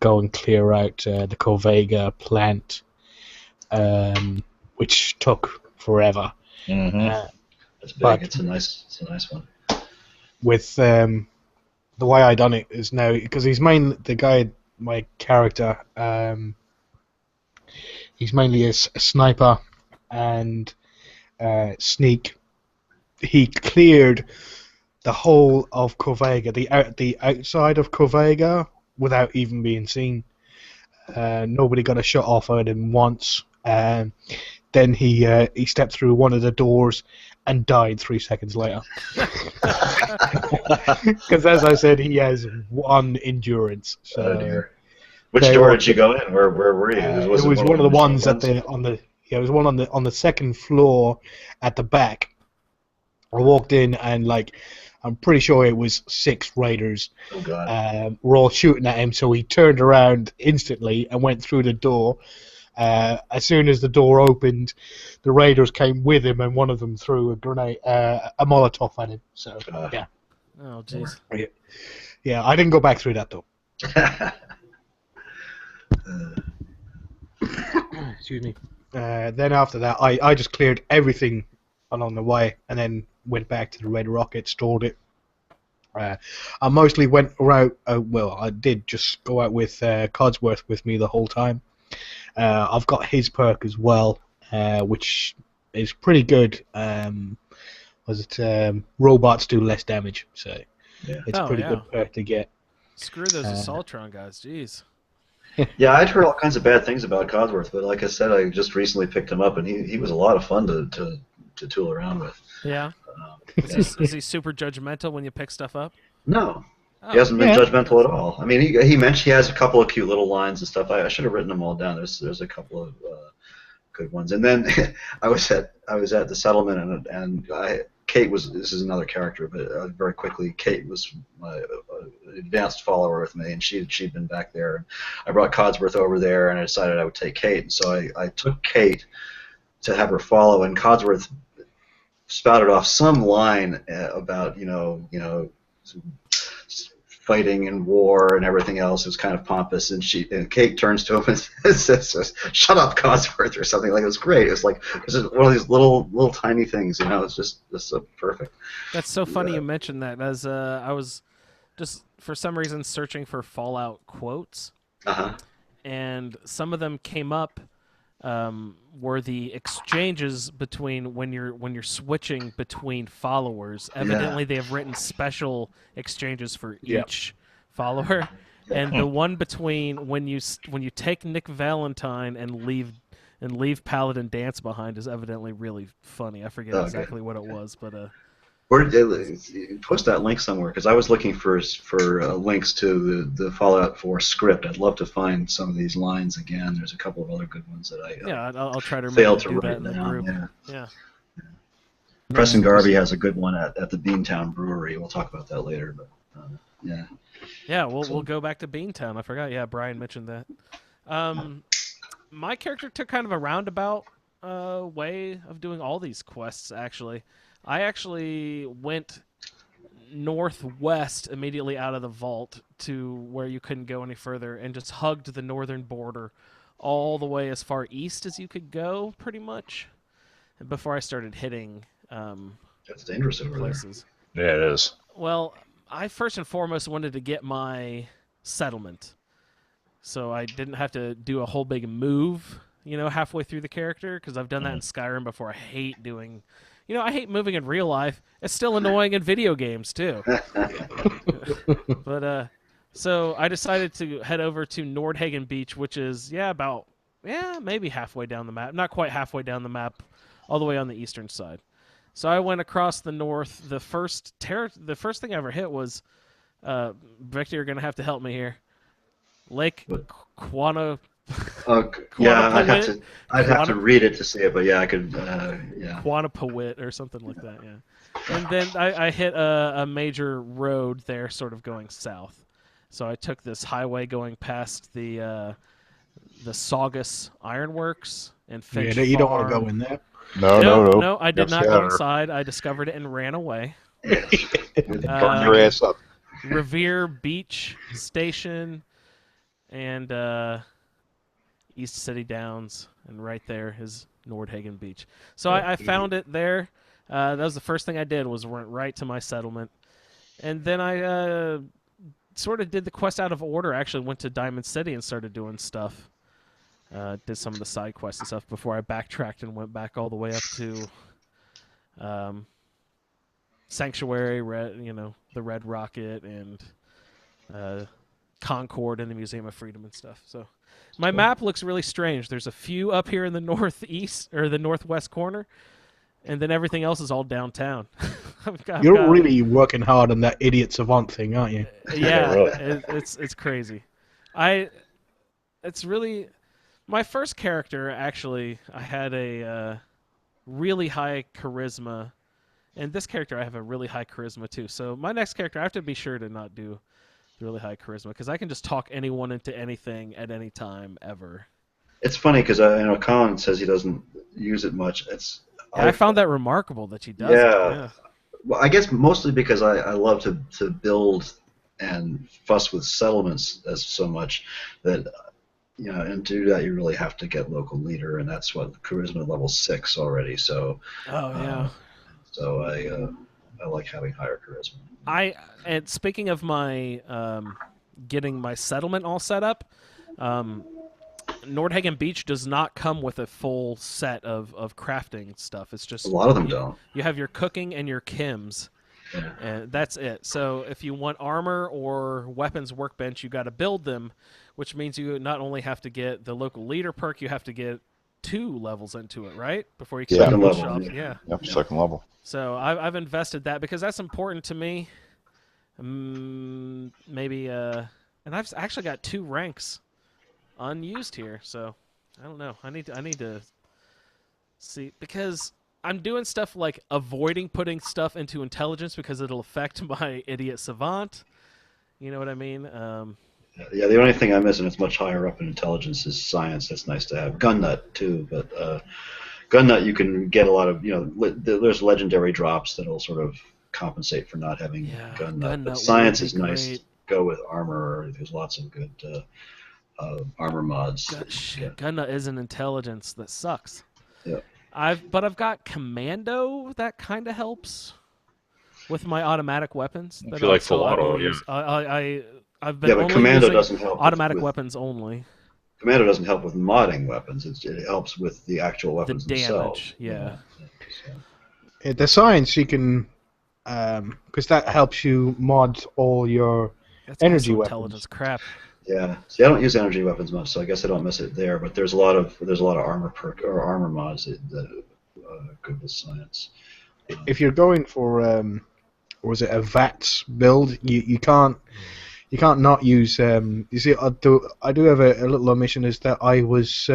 go and clear out the Corvega plant, which took forever. Mm-hmm. It's big. It's a nice one. With the way I done it is now, because my character, he's mainly a sniper and sneak. He cleared the whole of Corvega, the outside of Corvega, without even being seen. Nobody got a shot off at him once. Then he stepped through one of the doors and died 3 seconds later. Because as I said, he has 1 endurance. So oh dear. Which door did you go in? Where were you? It was one of the ones it was one on the second floor at the back. I walked in and I'm pretty sure it was 6 raiders. Oh God. Were all shooting at him, so he turned around instantly and went through the door. As soon as the door opened, the raiders came with him, and one of them threw a grenade, a Molotov at him. So yeah. Oh jeez. Yeah, I didn't go back through that door. Excuse me. Then after that, I just cleared everything along the way, and then went back to the Red Rocket, stored it. I mostly went around. I did just go out with Codsworth with me the whole time. I've got his perk as well, which is pretty good. Robots do less damage, so it's a pretty good perk to get. Screw those Assaultron guys, jeez. Yeah, I'd heard all kinds of bad things about Codsworth, but like I said, I just recently picked him up, and he was a lot of fun to tool around with. Yeah. Is he super judgmental when you pick stuff up? No. He hasn't been judgmental at all. I mean, he mentioned he has a couple of cute little lines and stuff. I should have written them all down. There's a couple of good ones. And then I was at the settlement, and Kate was. This is another character, but very quickly, Kate was my advanced follower with me, and she'd been back there. And I brought Codsworth over there, and I decided I would take Kate. And so I took Kate to have her follow, and Codsworth spouted off some line about fighting and war and everything else. It was kind of pompous, and Kate turns to him and says, "Shut up, Codsworth," or something. It was great. It was one of these little tiny things, It's just so perfect. That's so funny you mentioned that. As I was just for some reason searching for Fallout quotes, and some of them came up. Were the exchanges between when you're switching between followers. Evidently, they have written special exchanges for each follower, and the one between when you take Nick Valentine and leave Paladin Dance behind is evidently really funny. I forget exactly what it was, but Where did they post that link somewhere? Because I was looking for links to the Fallout 4 script. I'd love to find some of these lines again. There's a couple of other good ones that I'll try to failed to do that write in the down. group. Yeah. Preston Garvey has a good one at the Beantown Brewery. We'll talk about that later, but yeah. Yeah, we'll go back to Beantown. I forgot. Yeah, Brian mentioned that. My character took kind of a roundabout way of doing all these quests. Actually, I actually went northwest immediately out of the vault to where you couldn't go any further, and just hugged the northern border all the way as far east as you could go, pretty much. Before I started hitting That's dangerous over places. Yeah, it is. Well, I first and foremost wanted to get my settlement, so I didn't have to do a whole big move, halfway through the character, because I've done that in Skyrim before. I hate doing, I hate moving in real life. It's still annoying in video games too. But so I decided to head over to Nordhagen Beach, which is maybe halfway down the map. Not quite halfway down the map, all the way on the eastern side. So I went across the north. The first thing I ever hit was Victor, you're gonna have to help me here. Lake Quana. Yeah, I'd have to read it to see it, but yeah, I could. Yeah. Quanapawit or something like that. Yeah. And then I hit a major road there, sort of going south. So I took this highway going past the Saugus Ironworks and Finch you don't want to Farm. go in there. No, I did not go inside. I discovered it and ran away. Burn your ass up. Revere Beach Station and East City Downs, and right there is Nordhagen Beach. So I found it there. That was the first thing I did, was went right to my settlement. And then I sort of did the quest out of order. Actually went to Diamond City and started doing stuff. Did some of the side quests and stuff before I backtracked and went back all the way up to Sanctuary, the Red Rocket, and Concord and the Museum of Freedom and stuff. So my map looks really strange. There's a few up here in the northeast or the northwest corner, and then everything else is all downtown. You're really working hard on that idiot savant thing, aren't you? Yeah, really. It's crazy. It's really my first character. Actually, I had a really high charisma, and this character I have a really high charisma too. So my next character, I have to be sure to not do really high charisma, because I can just talk anyone into anything at any time ever. It's funny because Colin says he doesn't use it much. I found that remarkable that he does. Yeah. Well, I guess mostly because I love to build and fuss with settlements so much that and to do that you really have to get local leader, and that's what charisma level 6 already. So. Oh yeah. So I like having higher charisma. And speaking of my getting my settlement all set up, Nordhagen Beach does not come with a full set of crafting stuff. It's just a lot of them don't. You have your cooking and your chems, and that's it. So if you want armor or weapons workbench, you got to build them, which means you not only have to get the local leader perk, you have to get 2 levels into it, right? Before you can second build level. shops. Yeah. Yep, second level. So I've invested that because that's important to me. Maybe and I've actually got 2 ranks unused here, so I don't know. I need to see, because I'm doing stuff like avoiding putting stuff into intelligence because it'll affect my idiot savant. You know what I mean? Yeah, the only thing I'm missing, it's much higher up in intelligence, is science. That's nice to have. Gun nut too, but gun nut you can get a lot of. There's legendary drops that'll sort of compensate for not having gun nut. But science is nice. To go with armor. There's lots of good armor mods. Gun nut is an intelligence that sucks. Yeah. I've got commando that kind of helps with my automatic weapons. I feel like full auto. I've been only commando using doesn't help automatic weapons only. Commando doesn't help with modding weapons. It helps with the actual weapons the damage, themselves. Yeah. The science you can, because that helps you mod all your energy weapons. Intelligence crap. Yeah. See, I don't use energy weapons much, so I guess I don't miss it there. But there's a lot of armor perk or armor mods that are good with science. If you're going for or was it a VATS build, you can't not use. You see, I do have a little omission, is that I was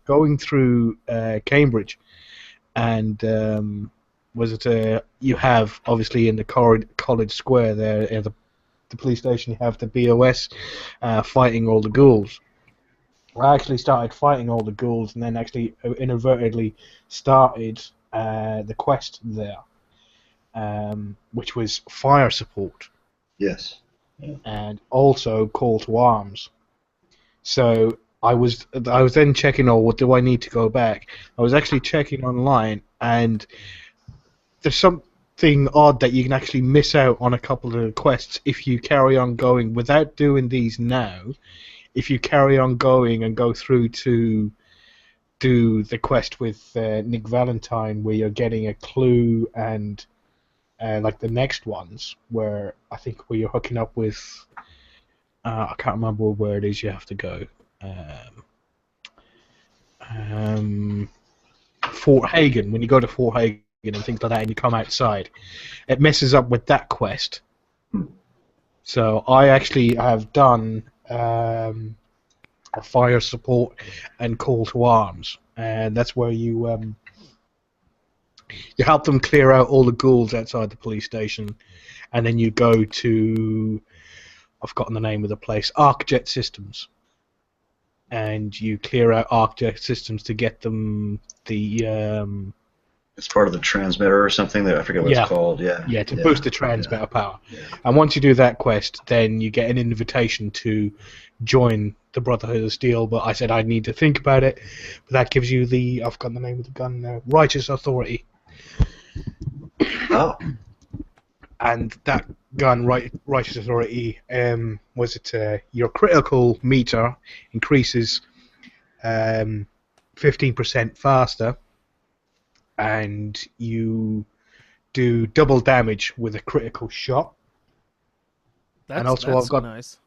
going through Cambridge, and you have obviously in the College Square there at the police station, you have the BOS fighting all the ghouls. I actually started fighting all the ghouls, and then actually inadvertently started the quest there, which was fire support. Yes. Yeah. And also call to arms. So I was then checking, what do I need to go back? I was actually checking online, and there's something odd that you can actually miss out on a couple of the quests if you carry on going without doing these now. If you carry on going and go through to do the quest with Nick Valentine, where you're getting a clue and like the next ones, where I think where you're hooking up with. I can't remember where it is you have to go. Fort Hagen. When you go to Fort Hagen and things like that, and you come outside, it messes up with that quest. So I actually have done a fire support and call to arms, and that's where you help them clear out all the ghouls outside the police station, and then you go to, I've forgotten the name of the place, ArcJet Systems, and you clear out ArcJet Systems to get them the It's part of the transmitter or something. That I forget what it's called. to boost the transmitter power. Yeah. And once you do that quest, then you get an invitation to join the Brotherhood of Steel. But I said I need to think about it. But that gives you the, I've got the name of the gun now, Righteous Authority. Oh. And that gun, Righteous Authority, your critical meter increases 15% faster, and you do double damage with a critical shot. That's I've got nice.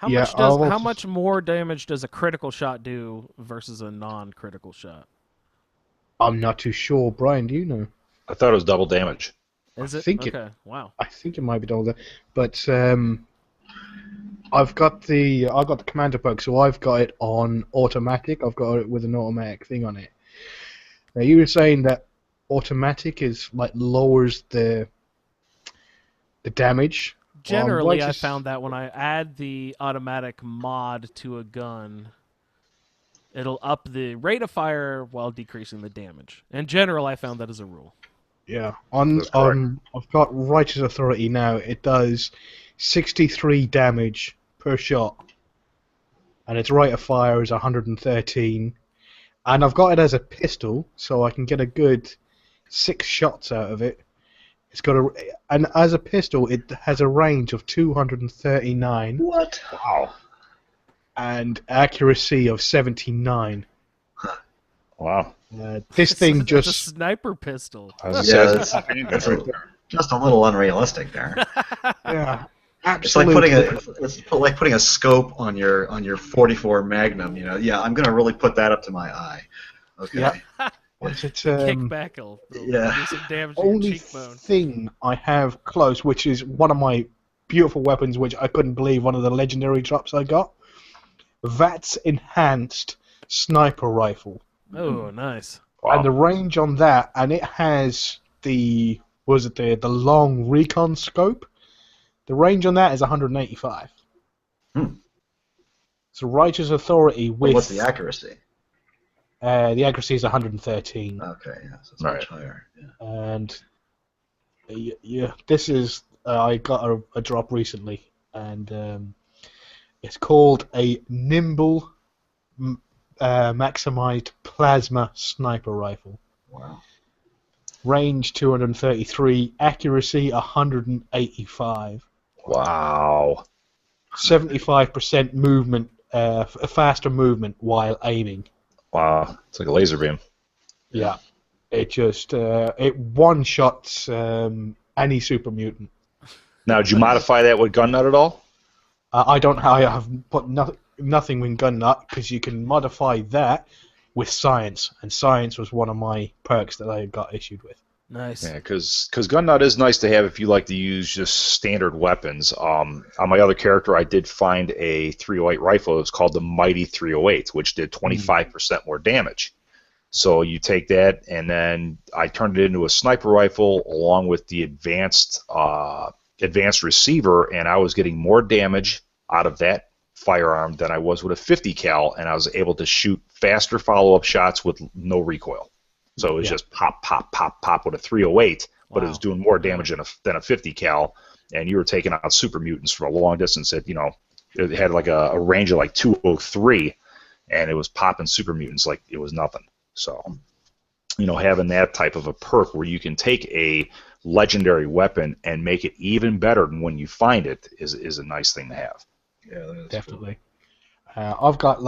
Yeah, How much more damage does a critical shot do versus a non-critical shot? I'm not too sure, Brian. Do you know? I thought it was double damage. Is it? think Okay. Wow. I think it might be double, but I've got the commander perk, so I've got it on automatic. I've got it with an automatic thing on it. Now you were saying that automatic is like lowers the damage. Generally, I found that when I add the automatic mod to a gun, it'll up the rate of fire while decreasing the damage. In general, I found that as a rule. Yeah, I've got Righteous Authority now. It does 63 damage per shot, and its rate of fire is 113. And I've got it as a pistol, so I can get a good 6 shots out of it. And as a pistol, it has a range of 239. What? Wow. And accuracy of 79. Wow. This thing It's just a sniper pistol. That's just a little unrealistic there. yeah, It's like absolutely. putting a scope on your 44 Magnum. You know, I'm gonna really put that up to my eye. Okay. Yeah. It's Kickback will do some damage to your only cheekbone. thing I have close, which is one of my beautiful weapons, which I couldn't believe one of the legendary drops I got. That's enhanced sniper rifle. Oh, nice. Wow. And the range on that, and it has the long recon scope. The range on that is 185. So Righteous Authority with What's the accuracy? The accuracy is 113. Okay, yeah, so it's much higher. Yeah. And this is I got a drop recently, and it's called a nimble maximized plasma sniper rifle. Wow. Range 233, accuracy 185. Wow. 75% movement, faster movement while aiming. Wow. It's like a laser beam. Yeah. It just it one-shots any super mutant. Now, did you modify that with gun nut at all? I don't. I have put nothing with gun nut because you can modify that with science, and science was one of my perks that I got issued with. Nice. Yeah, because gun nut is nice to have if you like to use just standard weapons. On my other character, I did find a 308 rifle. It was called the Mighty 308, which did 25% more damage. So you take that, and then I turned it into a sniper rifle along with the advanced receiver, and I was getting more damage out of that firearm than I was with a 50 cal, and I was able to shoot faster follow-up shots with no recoil. So it was just pop, pop, pop, pop with a 308, but it was doing more damage than a 50 cal, and you were taking out super mutants from a long distance. It had like a range of like 203, and it was popping super mutants like it was nothing. So, having that type of a perk where you can take a legendary weapon and make it even better than when you find it is a nice thing to have. Yeah, that is Definitely. I've got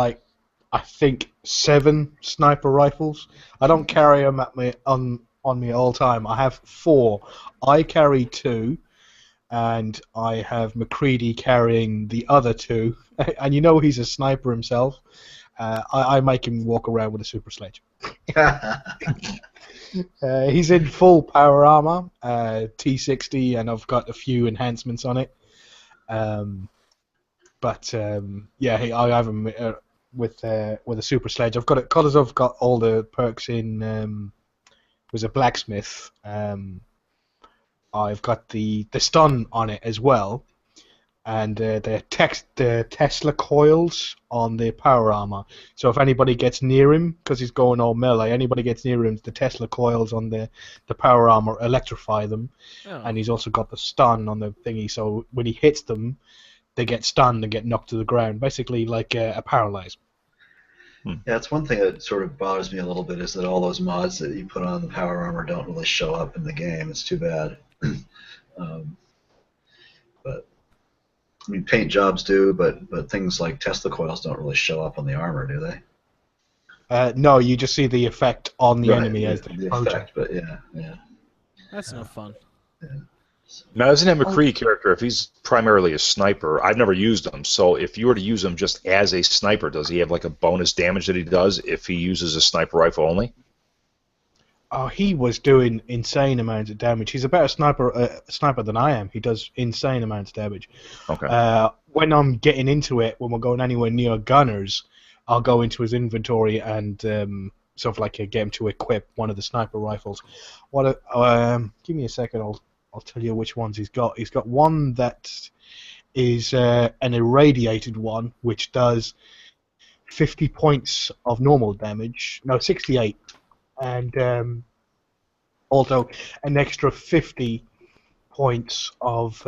I think 7 sniper rifles. I don't carry them at me on me all time. I have 4. I carry 2, and I have McCready carrying the other 2. And you know he's a sniper himself. I make him walk around with a super sledge. He's in full power armor, T60, and I've got a few enhancements on it. Yeah, I have him with a super sledge. I've got it because I've got all the perks in. Was a blacksmith. I've got the stun on it as well, and the Tesla coils on the power armor. So if anybody gets near him, because he's going all melee, anybody gets near him, the Tesla coils on the power armor electrify them, and he's also got the stun on the thingy. So when he hits them, they get stunned and get knocked to the ground, basically like a paralyze. Yeah, it's one thing that sort of bothers me a little bit is that all those mods that you put on the power armor don't really show up in the game. It's too bad. But I mean, paint jobs do, but things like Tesla coils don't really show up on the armor, do they? No, you just see the effect on the Right, enemy as the effect, but yeah. That's no fun. Yeah. Now, isn't a McCready character, if he's primarily a sniper, I've never used him, so if you were to use him just as a sniper, does he have like a bonus damage that he does if he uses a sniper rifle only? Oh, he was doing insane amounts of damage. He's a better sniper than I am. He does insane amounts of damage. Okay. When I'm getting into it, when we're going anywhere near gunners, I'll go into his inventory and sort of like get him to equip one of the sniper rifles. Give me a second. I'll tell you which ones he's got. He's got one that is an irradiated one, which does 50 points of normal damage. No, 68. And also an extra 50 points of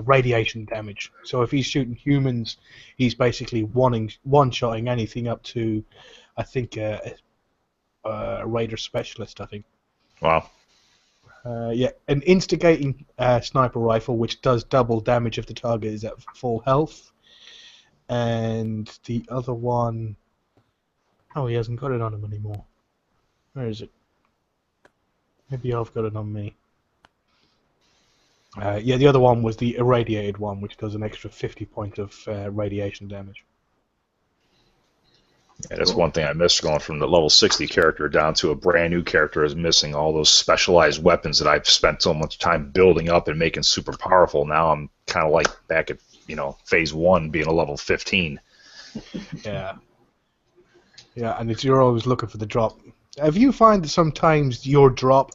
radiation damage. So if he's shooting humans, he's basically one-shotting anything up to, I think, a Raider Specialist, I think. Wow. Yeah, an instigating sniper rifle, which does double damage if the target is at full health. And the other one... Oh, he hasn't got it on him anymore. Where is it? Maybe I've got it on me. Yeah, the other one was the irradiated one, which does an extra 50 points of radiation damage. Yeah, that's one thing I missed going from the level 60 character down to a brand new character is missing all those specialized weapons that I've spent so much time building up and making super powerful. Now I'm kind of like back at, phase 1 being a level 15. Yeah. Yeah, and you're always looking for the drop. Have you find that sometimes your drop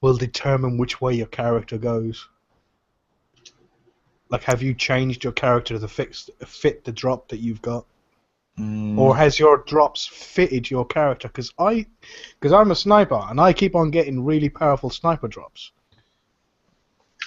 will determine which way your character goes? Like, have you changed your character to fit the drop that you've got? Or has your drops fitted your character? Because I'm a sniper, and I keep on getting really powerful sniper drops.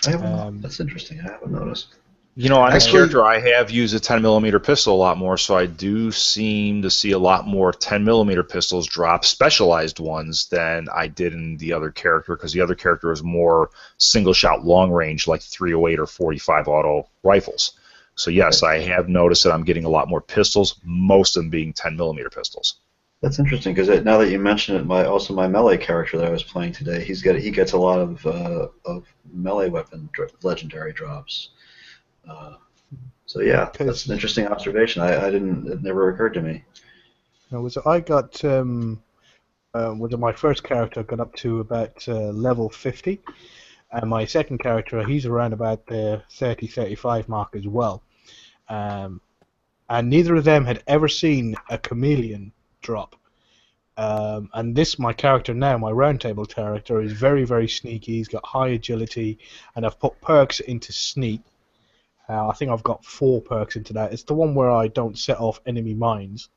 That's interesting. I haven't noticed. On this character, I have used a 10mm pistol a lot more, so I do seem to see a lot more 10mm pistols drop specialized ones than I did in the other character, because the other character is more single-shot long-range, like 308 or 45 auto rifles. So yes, I have noticed that I'm getting a lot more pistols, most of them being 10mm pistols. That's interesting, because now that you mention it, my melee character that I was playing today, he gets a lot of melee weapon legendary drops. So yeah, that's an interesting observation. It never occurred to me. I got with my first character, I got up to about level 50, and my second character, he's around about the 30-35 mark as well. And neither of them had ever seen a chameleon drop. And my character now, my roundtable character, is very, very sneaky. He's got high agility, and I've put perks into sneak. I think I've got 4 perks into that. It's the one where I don't set off enemy mines,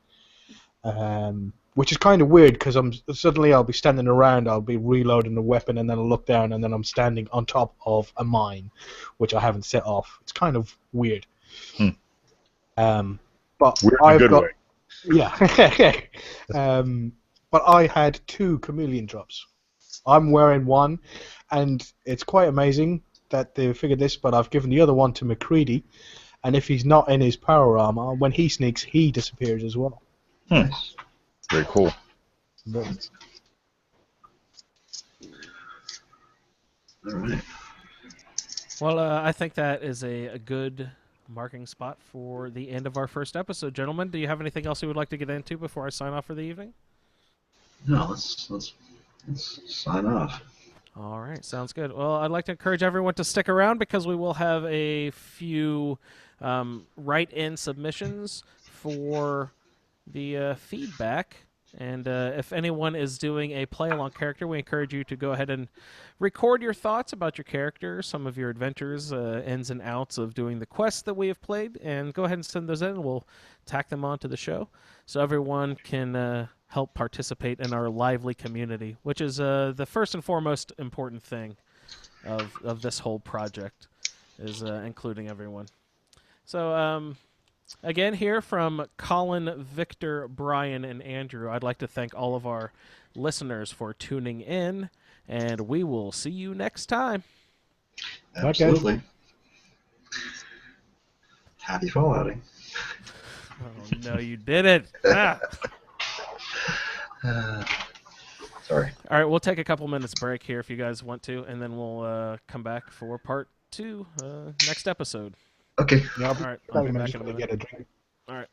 which is kind of weird because suddenly I'll be standing around, I'll be reloading the weapon, and then I'll look down, and then I'm standing on top of a mine, which I haven't set off. It's kind of weird. But weird in I've a good got, way. Yeah. But I had 2 chameleon drops. I'm wearing one, and it's quite amazing that they figured this, but I've given the other one to McCready, and if he's not in his power armor, when he sneaks, he disappears as well. Nice. Very cool. But, All right. Well, I think that is a good marking spot for the end of our first episode. Gentlemen, do you have anything else you would like to get into before I sign off for the evening? No, let's sign off. All right, sounds good. Well, I'd like to encourage everyone to stick around because we will have a few write-in submissions for the feedback. And if anyone is doing a play-along character, we encourage you to go ahead and record your thoughts about your character, some of your adventures, ins and outs of doing the quests that we have played, and go ahead and send those in, and we'll tack them onto the show so everyone can help participate in our lively community, which is the first and foremost important thing of this whole project, is including everyone. So, again, here from Colin, Victor, Brian, and Andrew, I'd like to thank all of our listeners for tuning in, and we will see you next time. Absolutely. Happy fallouting. Oh, no, you didn't. Ah. Sorry. All right, we'll take a couple minutes break here if you guys want to, and then we'll come back for part 2 next episode. Okay. yeah, All right, I'll be back in a gonna minute. get a drink. All right.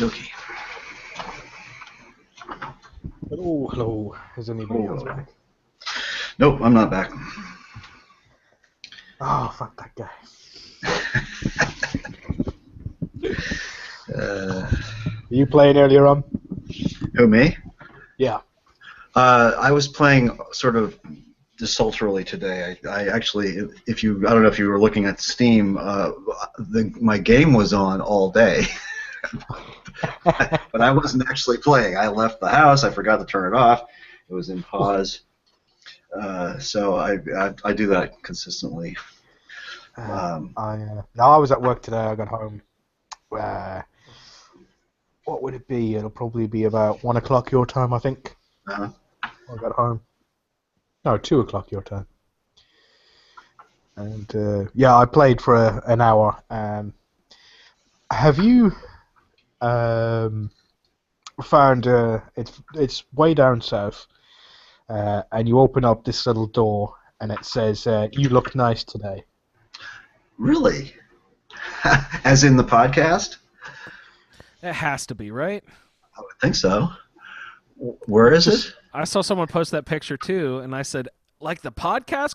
Okay. Hello. Is anybody else back? Nope, I'm not back. Oh, fuck that guy. Are you playing earlier on? Who, me? Yeah. I was playing sort of desultorily today. I actually, I don't know if you were looking at Steam, my game was on all day. But I wasn't actually playing. I left the house. I forgot to turn it off. It was in pause. So I do that consistently. I was at work today. I got home. what would it be? It'll probably be about 1 o'clock your time, I think. Uh-huh. I got home. No, 2 o'clock your time. And yeah, I played for an hour. Have you found it's way down south, and you open up this little door, and it says, "You look nice today." Really? As in the podcast? It has to be, right? I would think so. Where is it? I saw someone post that picture too, and I said, "Like the podcast?" ?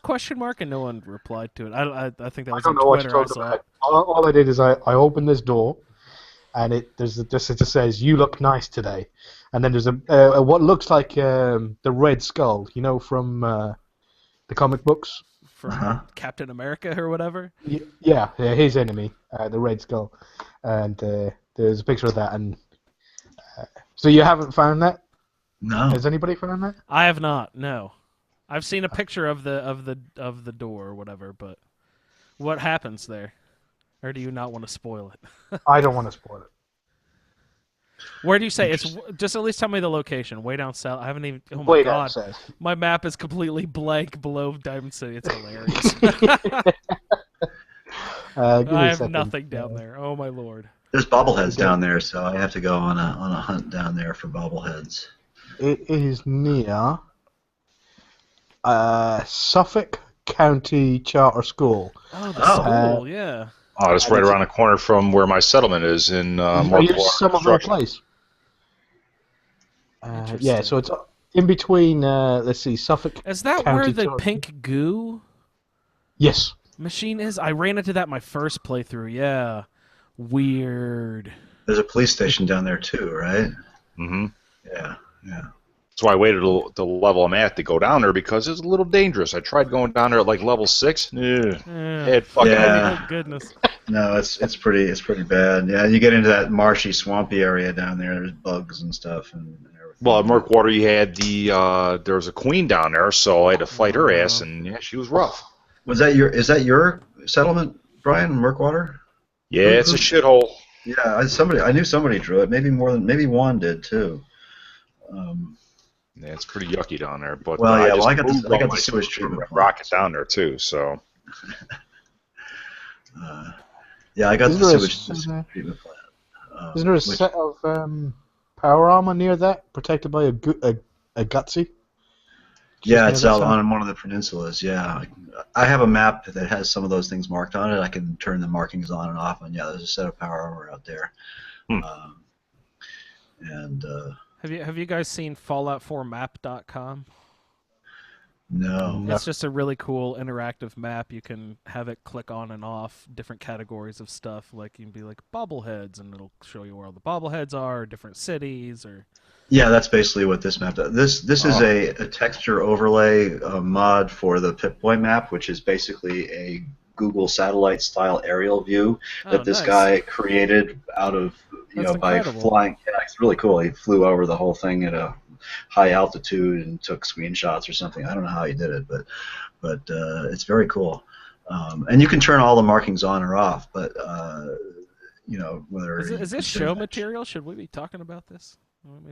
And no one replied to it. I think that was I on don't know what Twitter. you're I talking saw about. it. All I did is I opened this door, and it just says, "You look nice today," and then there's a what looks like the Red Skull, you know, from the comic books. From Captain America or whatever. Yeah, his enemy, the Red Skull, and there's a picture of that. And so you haven't found that? No. Has anybody found that? I have not. No, I've seen a picture of the door or whatever. But what happens there, or do you not want to spoil it? I don't want to spoil it. Where do you say it's? Just at least tell me the location. Way down south. I haven't even. Oh my Way god, down south. my map is completely blank below Diamond City. It's hilarious. Give me I a have second. nothing down there. Oh my lord. There's bobbleheads down there, so I have to go on a hunt down there for bobbleheads. It is near Suffolk County Charter School. Oh, the school. Yeah. Oh, it's right around the corner from where my settlement is in Are you Markwater Somerville Construction. Place? Yeah, so it's in between. Let's see, Suffolk. Is that County where the Charter. pink goo Yes. machine is? I ran into that my first playthrough. Yeah. Weird. There's a police station down there too, right? Mm-hmm. Yeah. That's why I waited the level I'm at to go down there because it's a little dangerous. I tried going down there at like level 6. It fucking Yeah. Oh goodness. No, it's pretty bad. Yeah, you get into that marshy, swampy area down there. There's bugs and stuff and everything. Well, at Murkwater, you had there was a queen down there, so I had to fight her ass, and yeah, she was rough. Is that your settlement, Brian, Murkwater? Yeah, it's a shithole. Yeah, I knew somebody drew it. Maybe Juan did too. Yeah, it's pretty yucky down there. But Well, yeah, just I got moved all the my sewage treatment plant. rocket down there too. So Yeah, I got Isn't the there a- sewage treatment plant. Isn't there a set of power armor near that, protected by a gutsy? Yeah, Just it's near that out side? on one of the peninsulas. Yeah, I have a map that has some of those things marked on it. I can turn the markings on and off, and yeah, there's a set of power armor out there. And Have you guys seen Fallout4map.com? no, It's just a really cool interactive map. You can have it click on and off different categories of stuff. Like you can be like bobbleheads, and it'll show you where all the bobbleheads are, or different cities, or yeah, that's basically what this map does. This is a texture overlay mod for the Pip-Boy map, which is basically a Google satellite style aerial view that this nice. guy created out of That's by incredible. flying. Yeah, it's really cool. He flew over the whole thing at a high altitude and took screenshots or something. I don't know how he did it, but it's very cool. And you can turn all the markings on or off, but whether is this show material? Should we be talking about this?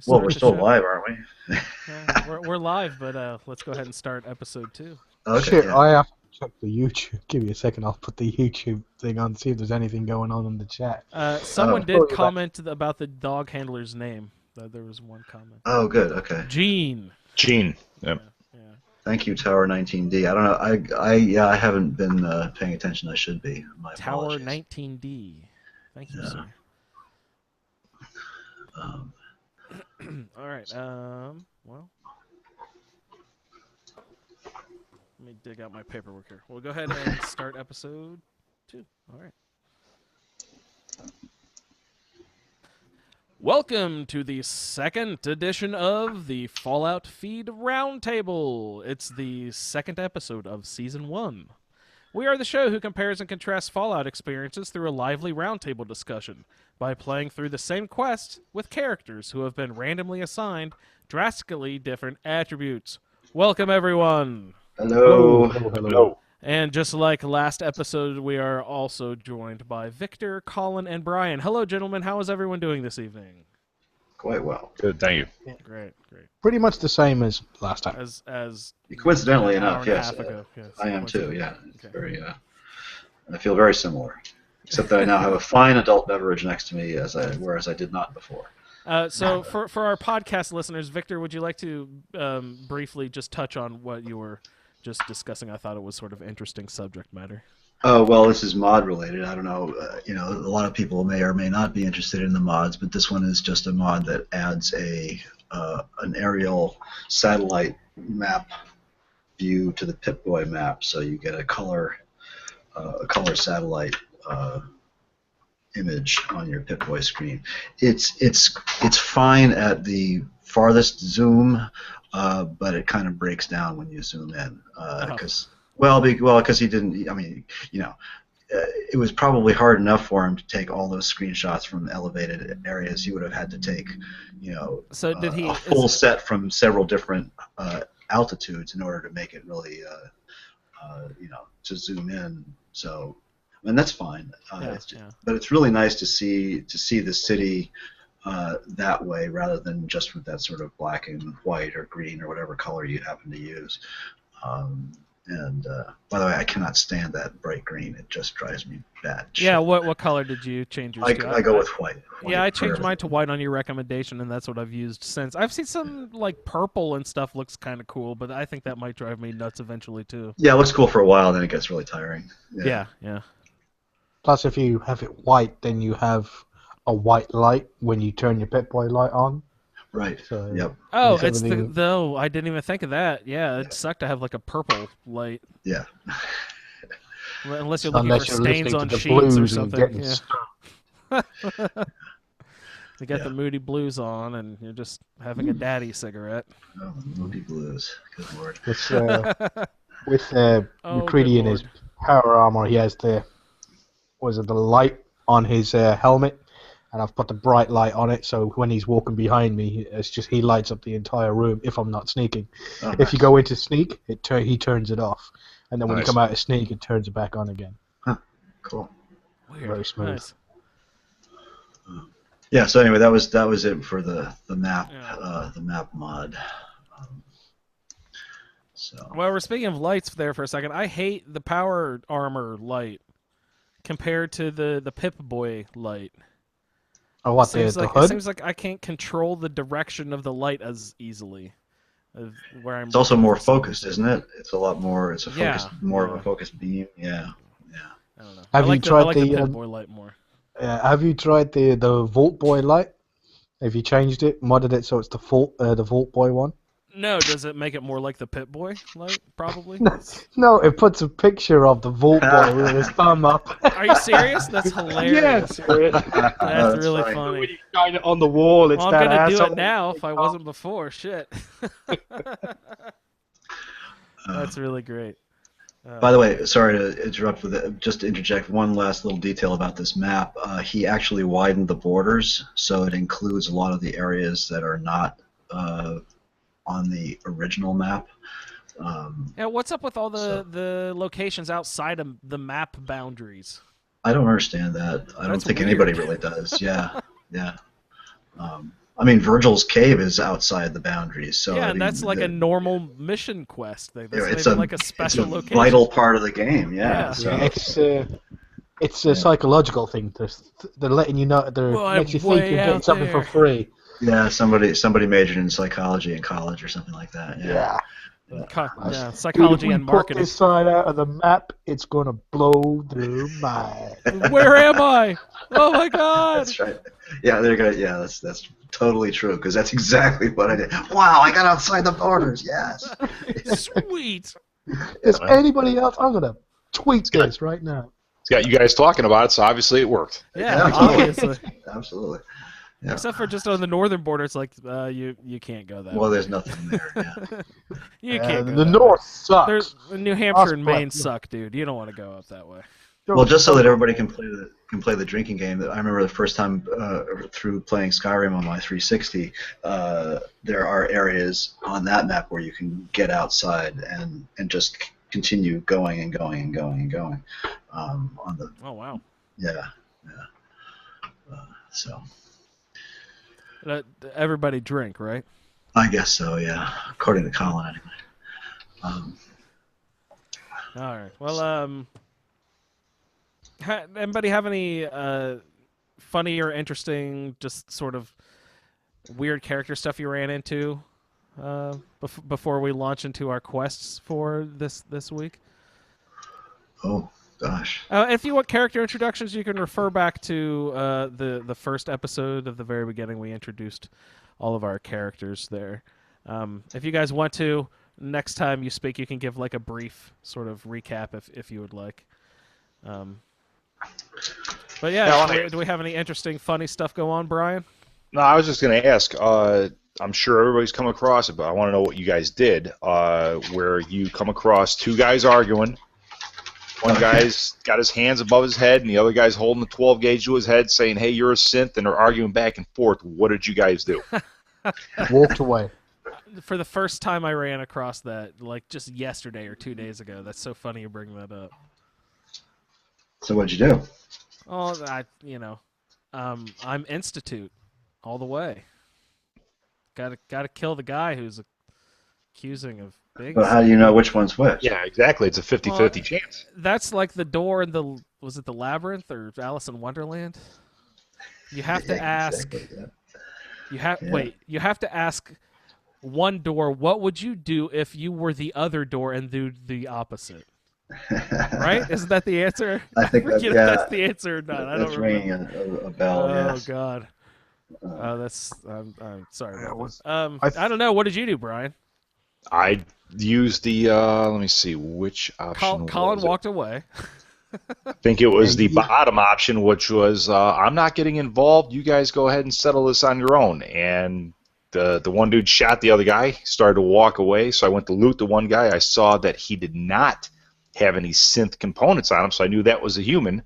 Well, we're still live, aren't we? We're live, but let's go ahead and start episode 2. Okay. Shit, Yeah. I have to check the YouTube. Give me a second, I'll put the YouTube thing on, see if there's anything going on in the chat. Someone Oh, did yeah. comment about the dog handler's name. There was one comment. Oh, good. Okay. Gene. Gene. Yep. Yeah. Thank you, Tower 19D. I don't know. I haven't been paying attention. I should be. My Tower apologies. 19D. Thank you, Yeah. sir. All right. Well, let me dig out my paperwork here. We'll go ahead and start episode 2. All right. Welcome to the second edition of the Fallout Feed Roundtable. It's the second episode of Season 1. We are the show who compares and contrasts Fallout experiences through a lively roundtable discussion by playing through the same quest with characters who have been randomly assigned drastically different attributes. Welcome, everyone! Hello. Hello. And just like last episode, we are also joined by Victor, Colin, and Brian. Hello, gentlemen. How is everyone doing this evening? quite well. Good, thank you. Great. Pretty much the same as last time. As Coincidentally an hour enough, and a yes, half ago. Yes, I am too. Yeah, it's Okay. very. I feel very similar, except that I now have a fine adult beverage next to me, whereas I did not before. So for our podcast listeners, Victor, would you like to briefly just touch on what you were just discussing? I thought it was sort of interesting subject matter. Oh, well, this is mod related. I don't know. A lot of people may or may not be interested in the mods, but this one is just a mod that adds an aerial satellite map view to the Pip-Boy map, so you get a color satellite image on your Pip-Boy screen. It's fine at the farthest zoom, but it kind of breaks down when you zoom in because he didn't. I mean, it was probably hard enough for him to take all those screenshots from elevated areas. He would have had to take, So did he a full set from several different altitudes in order to make it really, to zoom in. So, and that's fine. But it's really nice to see the city that way rather than just with that sort of black and white or green or whatever color you happen to use. And by the way, I cannot stand that bright green. It just drives me bad. Yeah, what color did you change yours to? I go with white. Yeah, I changed mine to white on your recommendation, and that's what I've used since. I've seen some like purple and stuff looks kind of cool, but I think that might drive me nuts eventually too. Yeah, it looks cool for a while, then it gets really tiring. Yeah. Plus, if you have it white, then you have a white light when you turn your Pip-Boy light on. Right. So, yep. Oh, it's though I didn't even think of that. Yeah, it sucked to have like a purple light. Yeah. Unless you're looking for stains on sheets or something. Yeah. You got the Moody Blues on, and you're just having a daddy cigarette. Oh, Moody Blues. Good lord. With McCready in his power armor, he has the light on his helmet, and I've put the bright light on it, so when he's walking behind me, he lights up the entire room if I'm not sneaking. Oh, if you go into sneak, he turns it off, and then when you Nice. come out of sneak, it turns it back on again. Huh. Cool. Weird. Very smooth. Nice. Yeah. So anyway, that was it for the map the map mod. Well, we're speaking of lights there for a second. I hate the power armor light compared to the Pip-Boy light. Oh, what, the hood? It seems like I can't control the direction of the light as easily. It's also more focused, isn't it? It's a lot more. It's more of a focused beam. Yeah. I don't know. Have you tried the Pip-Boy light more? Have you tried the Vault Boy light? Have you changed it, modded it so it's the Vault Boy one? No, does it make it more like the Pip-Boy light? Probably. No, it puts a picture of the Vault Boy with his thumb up. Are you serious? That's hilarious. That's really funny. When you shine it on the wall, it's I'm that gonna do asshole. it now if I wasn't before. Shit. That's really great. By the way, sorry to interrupt just to interject one last little detail about this map. He actually widened the borders, so it includes a lot of the areas that are not on the original map. Yeah, what's up with all the locations outside of the map boundaries? I don't understand that. I don't think anybody really does. Yeah. I mean, Virgil's cave is outside the boundaries, so yeah, and that's like a normal mission quest thing. That's it's like a special it's a location. vital part of the game. Yeah. It's a psychological thing. They're letting you know. Makes you think you're getting something for free. Yeah, somebody majored in psychology in college or something like that. Yeah. Psychology and marketing. Put this side out of the map, it's gonna blow their mind. Where am I? Oh my God! That's right. Yeah, they're gonna. Yeah, that's totally true because that's exactly what I did. Wow, I got outside the borders. Yes. Sweet. Is anybody else? I'm gonna tweet this right now. It's got you guys talking about it, so obviously it worked. Yeah, obviously. Absolutely. Yeah. Except for just on the northern border, it's like you can't go that way. Well, there's nothing there. Yeah. You can't go the that north way. sucks. New Hampshire and Maine suck, dude. You don't want to go up that way. Well, just so that everybody can play the drinking game. I remember the first time through playing Skyrim on my 360. There are areas on that map where you can get outside and just continue going and going and going and going. On the. Oh wow. Yeah. So. Everybody drink, right? I guess so, yeah. According to Colin, anyway. All right. Well, anybody have any funny or interesting, just sort of weird character stuff you ran into before we launch into our quests for this week? Oh, gosh. If you want character introductions, you can refer back to the first episode of the very beginning. We introduced all of our characters there. If you guys want to, next time you speak, you can give like a brief sort of recap if you would like. But yeah, do we have any interesting, funny stuff go on, Brian? No, I was just going to ask. I'm sure everybody's come across it, but I want to know what you guys did. Where you come across two guys arguing. One guy's got his hands above his head, and the other guy's holding the 12 gauge to his head, saying, "Hey, you're a synth," and they're arguing back and forth. What did you guys do? Walked away. For the first time, I ran across that, like just yesterday or 2 days ago. That's so funny you bring that up. So what'd you do? Oh, I'm Institute all the way. Gotta kill the guy who's accusing of being. But how do you know which one's which? Yeah, exactly. It's a 50-50 chance. That's like the door in was it the Labyrinth or Alice in Wonderland? You have to ask. Exactly, yeah. You have to ask one door. What would you do if you were the other door and do the opposite? Right? Isn't that the answer? I think if that's the answer or not. I don't ringing remember. a bell. Oh yes. God. That's. I'm sorry. I don't know. What did you do, Brian? I used the. Let me see which option. Colin walked away. I think it was the bottom option, which was I'm not getting involved. You guys go ahead and settle this on your own. And the one dude shot the other guy, started to walk away. So I went to loot the one guy. I saw that he did not have any synth components on him, so I knew that was a human.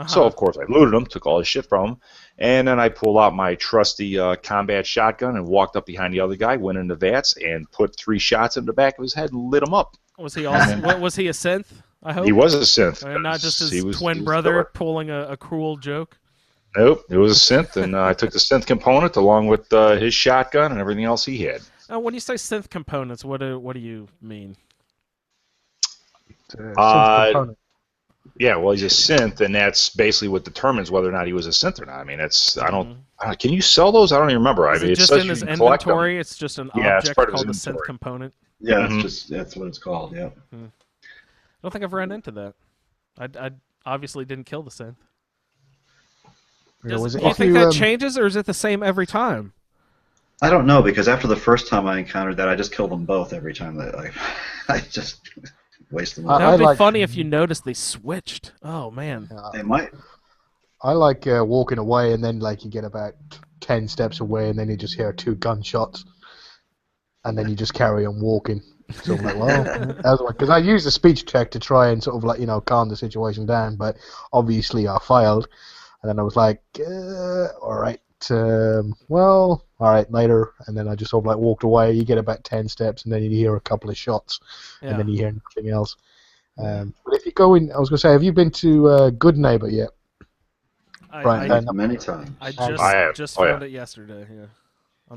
So, of course, I looted him, took all his shit from him, and then I pulled out my trusty combat shotgun and walked up behind the other guy, went into VATS, and put 3 shots in the back of his head and lit him up. Was he also, was he a synth, I hope? He was a synth. And not just his twin brother pulling a cruel joke? Nope, it was a synth, and I took the synth component along with his shotgun and everything else he had. When you say synth components, what do you mean? Synth component. Yeah, well, he's a synth, and that's basically what determines whether or not he was a synth or not. I mean, can you sell those? I don't even remember. Is it just in his inventory? It's just an object called a synth component? Yeah, that's what it's called, yeah. I don't think I've run into that. I obviously didn't kill the synth. Do you think that changes, or is it the same every time? I don't know, because after the first time I encountered that, I just killed them both every time. I just waste them. That would be funny if you noticed they switched. Oh, man. They might. I like walking away, and then like you get about 10 steps away, and then you just hear 2 gunshots, and then you just carry on walking. So I'm like, well, because I used a speech check to try and sort of like, calm the situation down, but obviously I failed. And then I was like, all right, all right, later. And then I just sort of like walked away. You get about 10 steps, and then you hear a couple of shots, and then you hear nothing else. But if you go in, I was going to say, have you been to Good Neighbor yet? Right, many times. I just found it yesterday.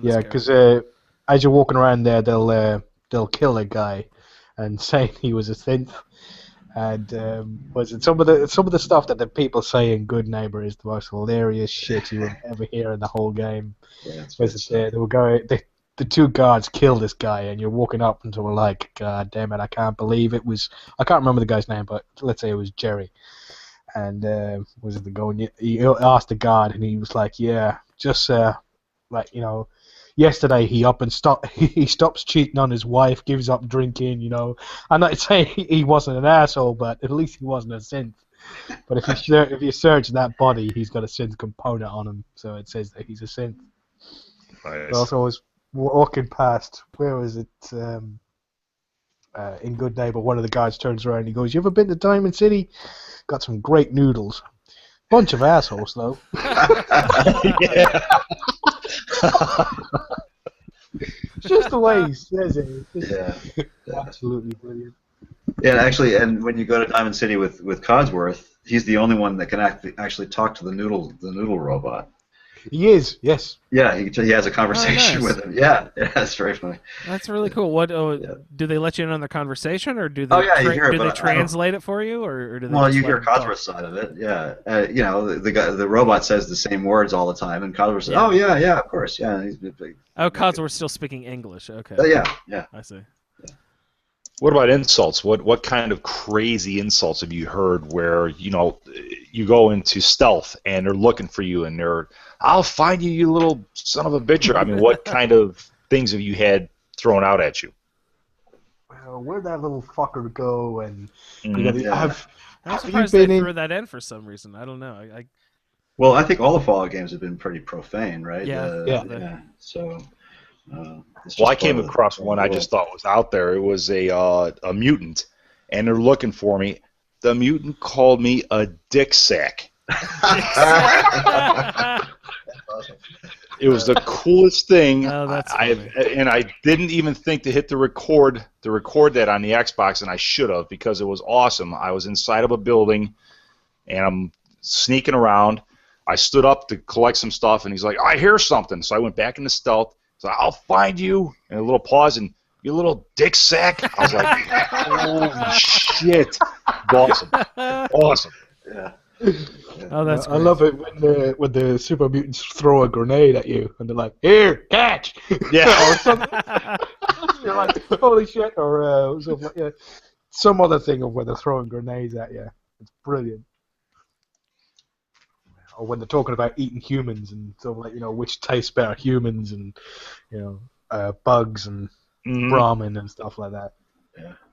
Yeah, because as you're walking around there, they'll kill a guy and say he was a synth. And some of the stuff that the people say in Good Neighbor is the most hilarious shit you will ever hear in the whole game. Yeah, the 2 guards kill this guy, and you're walking up and we're like, God damn it, I can't believe it was. I can't remember the guy's name, but let's say it was Jerry. And was it the going? He asked the guard, and he was like, yeah, just yesterday he stops cheating on his wife, gives up drinking, I'm not saying he wasn't an asshole, but at least he wasn't a synth. But if you search that body, he's got a synth component on him, so it says that he's a synth. Nice. But also I was walking past, where was it? In Good Neighbor, one of the guys turns around and he goes, "You ever been to Diamond City? Got some great noodles." Bunch of assholes, though. Yeah. Just the way he says it. Absolutely brilliant. Yeah, actually, and when you go to Diamond City with Codsworth, he's the only one that can actually talk to the noodle robot. He is, yes. Yeah, he has a conversation nice. with him. Yeah, that's very funny. That's really cool. What Yeah. do they let you in on the conversation, or do they Oh, yeah, you hear it, do they but I don't- translate it for you, or do they? Well, just you let hear them talk? Cosworth's side of it, yeah. You know, the robot says the same words all the time, and Cosworth says, Yeah. "Oh yeah, of course, yeah." Oh, Codsworth's still speaking English. Okay. Yeah. I see. What about insults? What kind of crazy insults have you heard where, you know, you go into stealth and they're looking for you and they're, I'll find you, you little son of a bitcher. I mean, what kind of things have you had thrown out at you? Well, where'd that little fucker go? And Mhm. Yeah. I'm have you surprised they been threw in? that in for some reason. I don't know. I Well, I think all the Fallout games have been pretty profane, right? Yeah. Yeah. So. It's Well, just I came part of across the one I world. just thought was out there. It was a mutant, and they're looking for me. The mutant called me a dick sack. It was the coolest thing. Oh, that's and I didn't even think to hit the record that on the Xbox, and I should have because it was awesome. I was inside of a building, and I'm sneaking around. I stood up to collect some stuff, and he's like, I hear something. So I went back into stealth. So I'll find you. And a little pause, and you little dick sack. I was like, holy shit. Awesome. Awesome. Yeah. Oh, that's I great. love it when the super mutants throw a grenade at you and they're like, "Here, catch!" Yeah. or something. You're like, "Holy shit!" Or something like, yeah, some other thing of when they're throwing grenades at you. It's brilliant. Or when they're talking about eating humans and sort of like, you know, which tastes better, humans and, you know, bugs and ramen and stuff like that.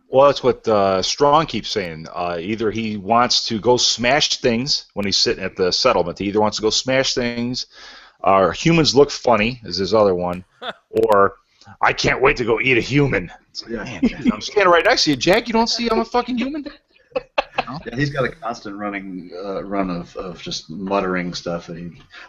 Well, that's what Strong keeps saying. Either he wants to go smash things when he's sitting at the settlement. He either wants to go smash things, or humans look funny, is his other one, or I can't wait to go eat a human. It's like, man, I'm standing right next to you, Jack. You don't see I'm a fucking human? Yeah, he's got a constant run of just muttering stuff.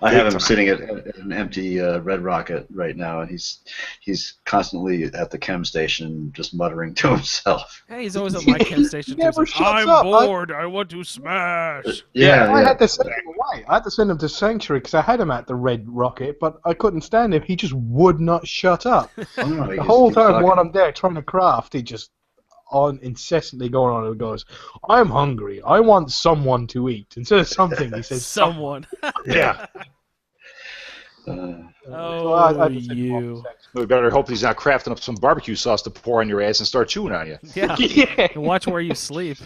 I have him sitting at an empty Red Rocket right now, and he's constantly at the chem station just muttering to himself. Hey, he's always at my chem station. He never He's like, shuts I'm up. bored. I want to smash. Yeah, I had to send him away. I had to send him to Sanctuary because I had him at the Red Rocket, but I couldn't stand him. He just would not shut up. The whole time while I'm there trying to craft, he just incessantly going on and goes, I'm hungry. I want someone to eat. Instead of something, he says Someone. Yeah. Oh, you. We better hope he's not crafting up some barbecue sauce to pour on your ass and start chewing on you. Yeah. Yeah. And watch where you sleep.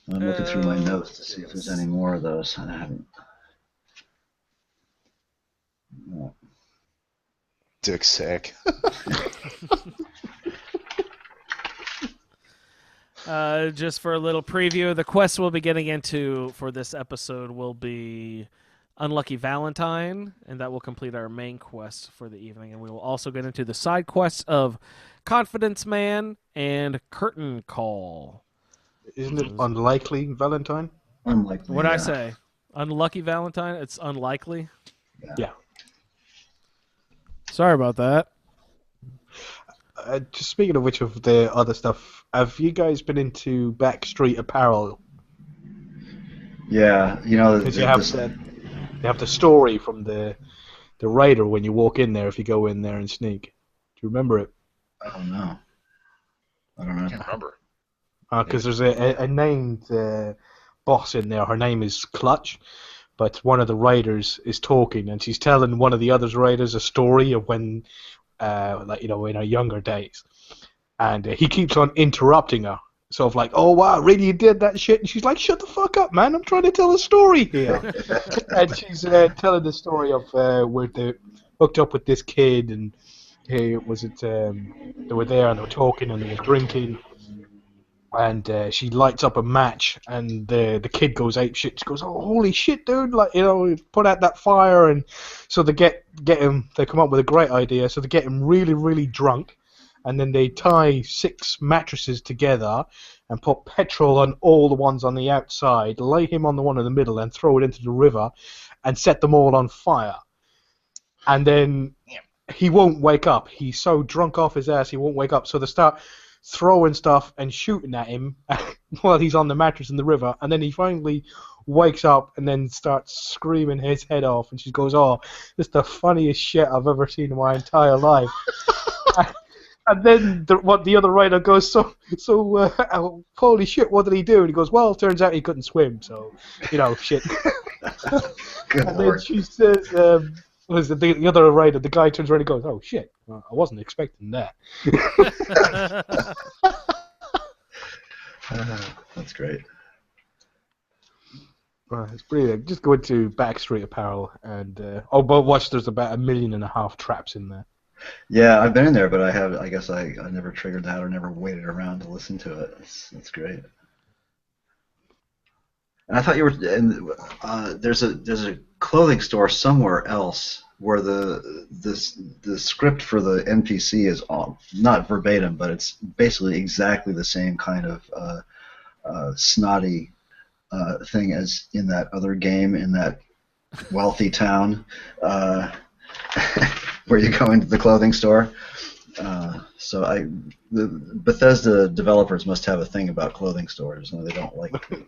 I'm looking through my notes to see if there's any more of those. I haven't. No. Dick sack. Just for a little preview, the quest we'll be getting into for this episode will be Unlucky Valentine, and that will complete our main quest for the evening. And we will also get into the side quests of Confidence Man and Curtain Call. Isn't it unlikely, Valentine? Unlikely. What'd I say? Unlucky Valentine? It's unlikely? Yeah. Sorry about that. Just speaking of which, of the other stuff, have you guys been into Backstreet Apparel? Yeah, you know, Because you have the story from the raider when you walk in there. If you go in there and sneak, do you remember it? Oh no, I don't know. I can't remember. Because there's a named boss in there. Her name is Clutch, but one of the raiders is talking, and she's telling one of the other raiders a story of when, like, you know, in her younger days, and he keeps on interrupting her. Sort of like, oh wow, really, you did that shit? And she's like, shut the fuck up, man! I'm trying to tell a story here. And she's telling the story of where they hooked up with this kid, and they were there and they were talking and they were drinking. And she lights up a match, and the kid goes ape shit. She goes, "Oh, holy shit, dude! Like, you know, put out that fire." And so they get him. They come up with a great idea. So they get him really, really drunk, and then they tie 6 mattresses together and put petrol on all the ones on the outside, lay him on the one in the middle, and throw it into the river, and set them all on fire. And then he won't wake up. He's so drunk off his ass, he won't wake up. So they start throwing stuff and shooting at him while he's on the mattress in the river, and then he finally wakes up and then starts screaming his head off, and she goes, "Oh, this is the funniest shit I've ever seen in my entire life." And then the other writer goes, holy shit, what did he do? And he goes, well, turns out he couldn't swim, so, shit. Good And Lord. then she says, the other writer, the guy turns around and goes, oh shit, well, I wasn't expecting that. That's great. It's brilliant. Just go into Backstreet Apparel and but watch, there's about 1.5 million traps in there. Yeah, I've been in there, but I guess I never triggered that or never waited around to listen to it. That's great. And I thought you were. And there's a clothing store somewhere else where the script for the NPC is not verbatim, but it's basically exactly the same kind of snotty thing as in that other game in that wealthy town. Where you go into the clothing store. The Bethesda developers must have a thing about clothing stores. No, they don't like them.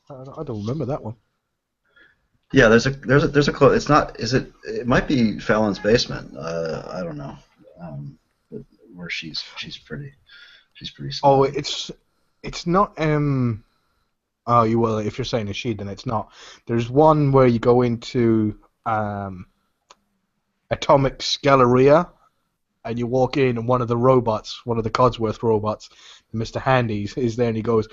I don't remember that one. Yeah, there's a it's not, is it? It might be Fallon's basement. I don't know. But where she's pretty snotty. Oh, it's not. Oh, you will. If you're saying a she, then it's not. There's one where you go into Atomic Galleria, and you walk in, and one of the Codsworth robots, Mr. Handy's, is there, and he goes,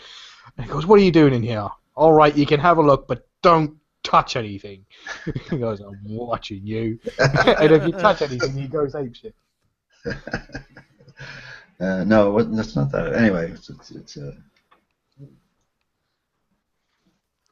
"What are you doing in here? All right, you can have a look, but don't touch anything." He goes, "I'm watching you," and if you touch anything, he goes apeshit. No, that's not that. Anyway, it's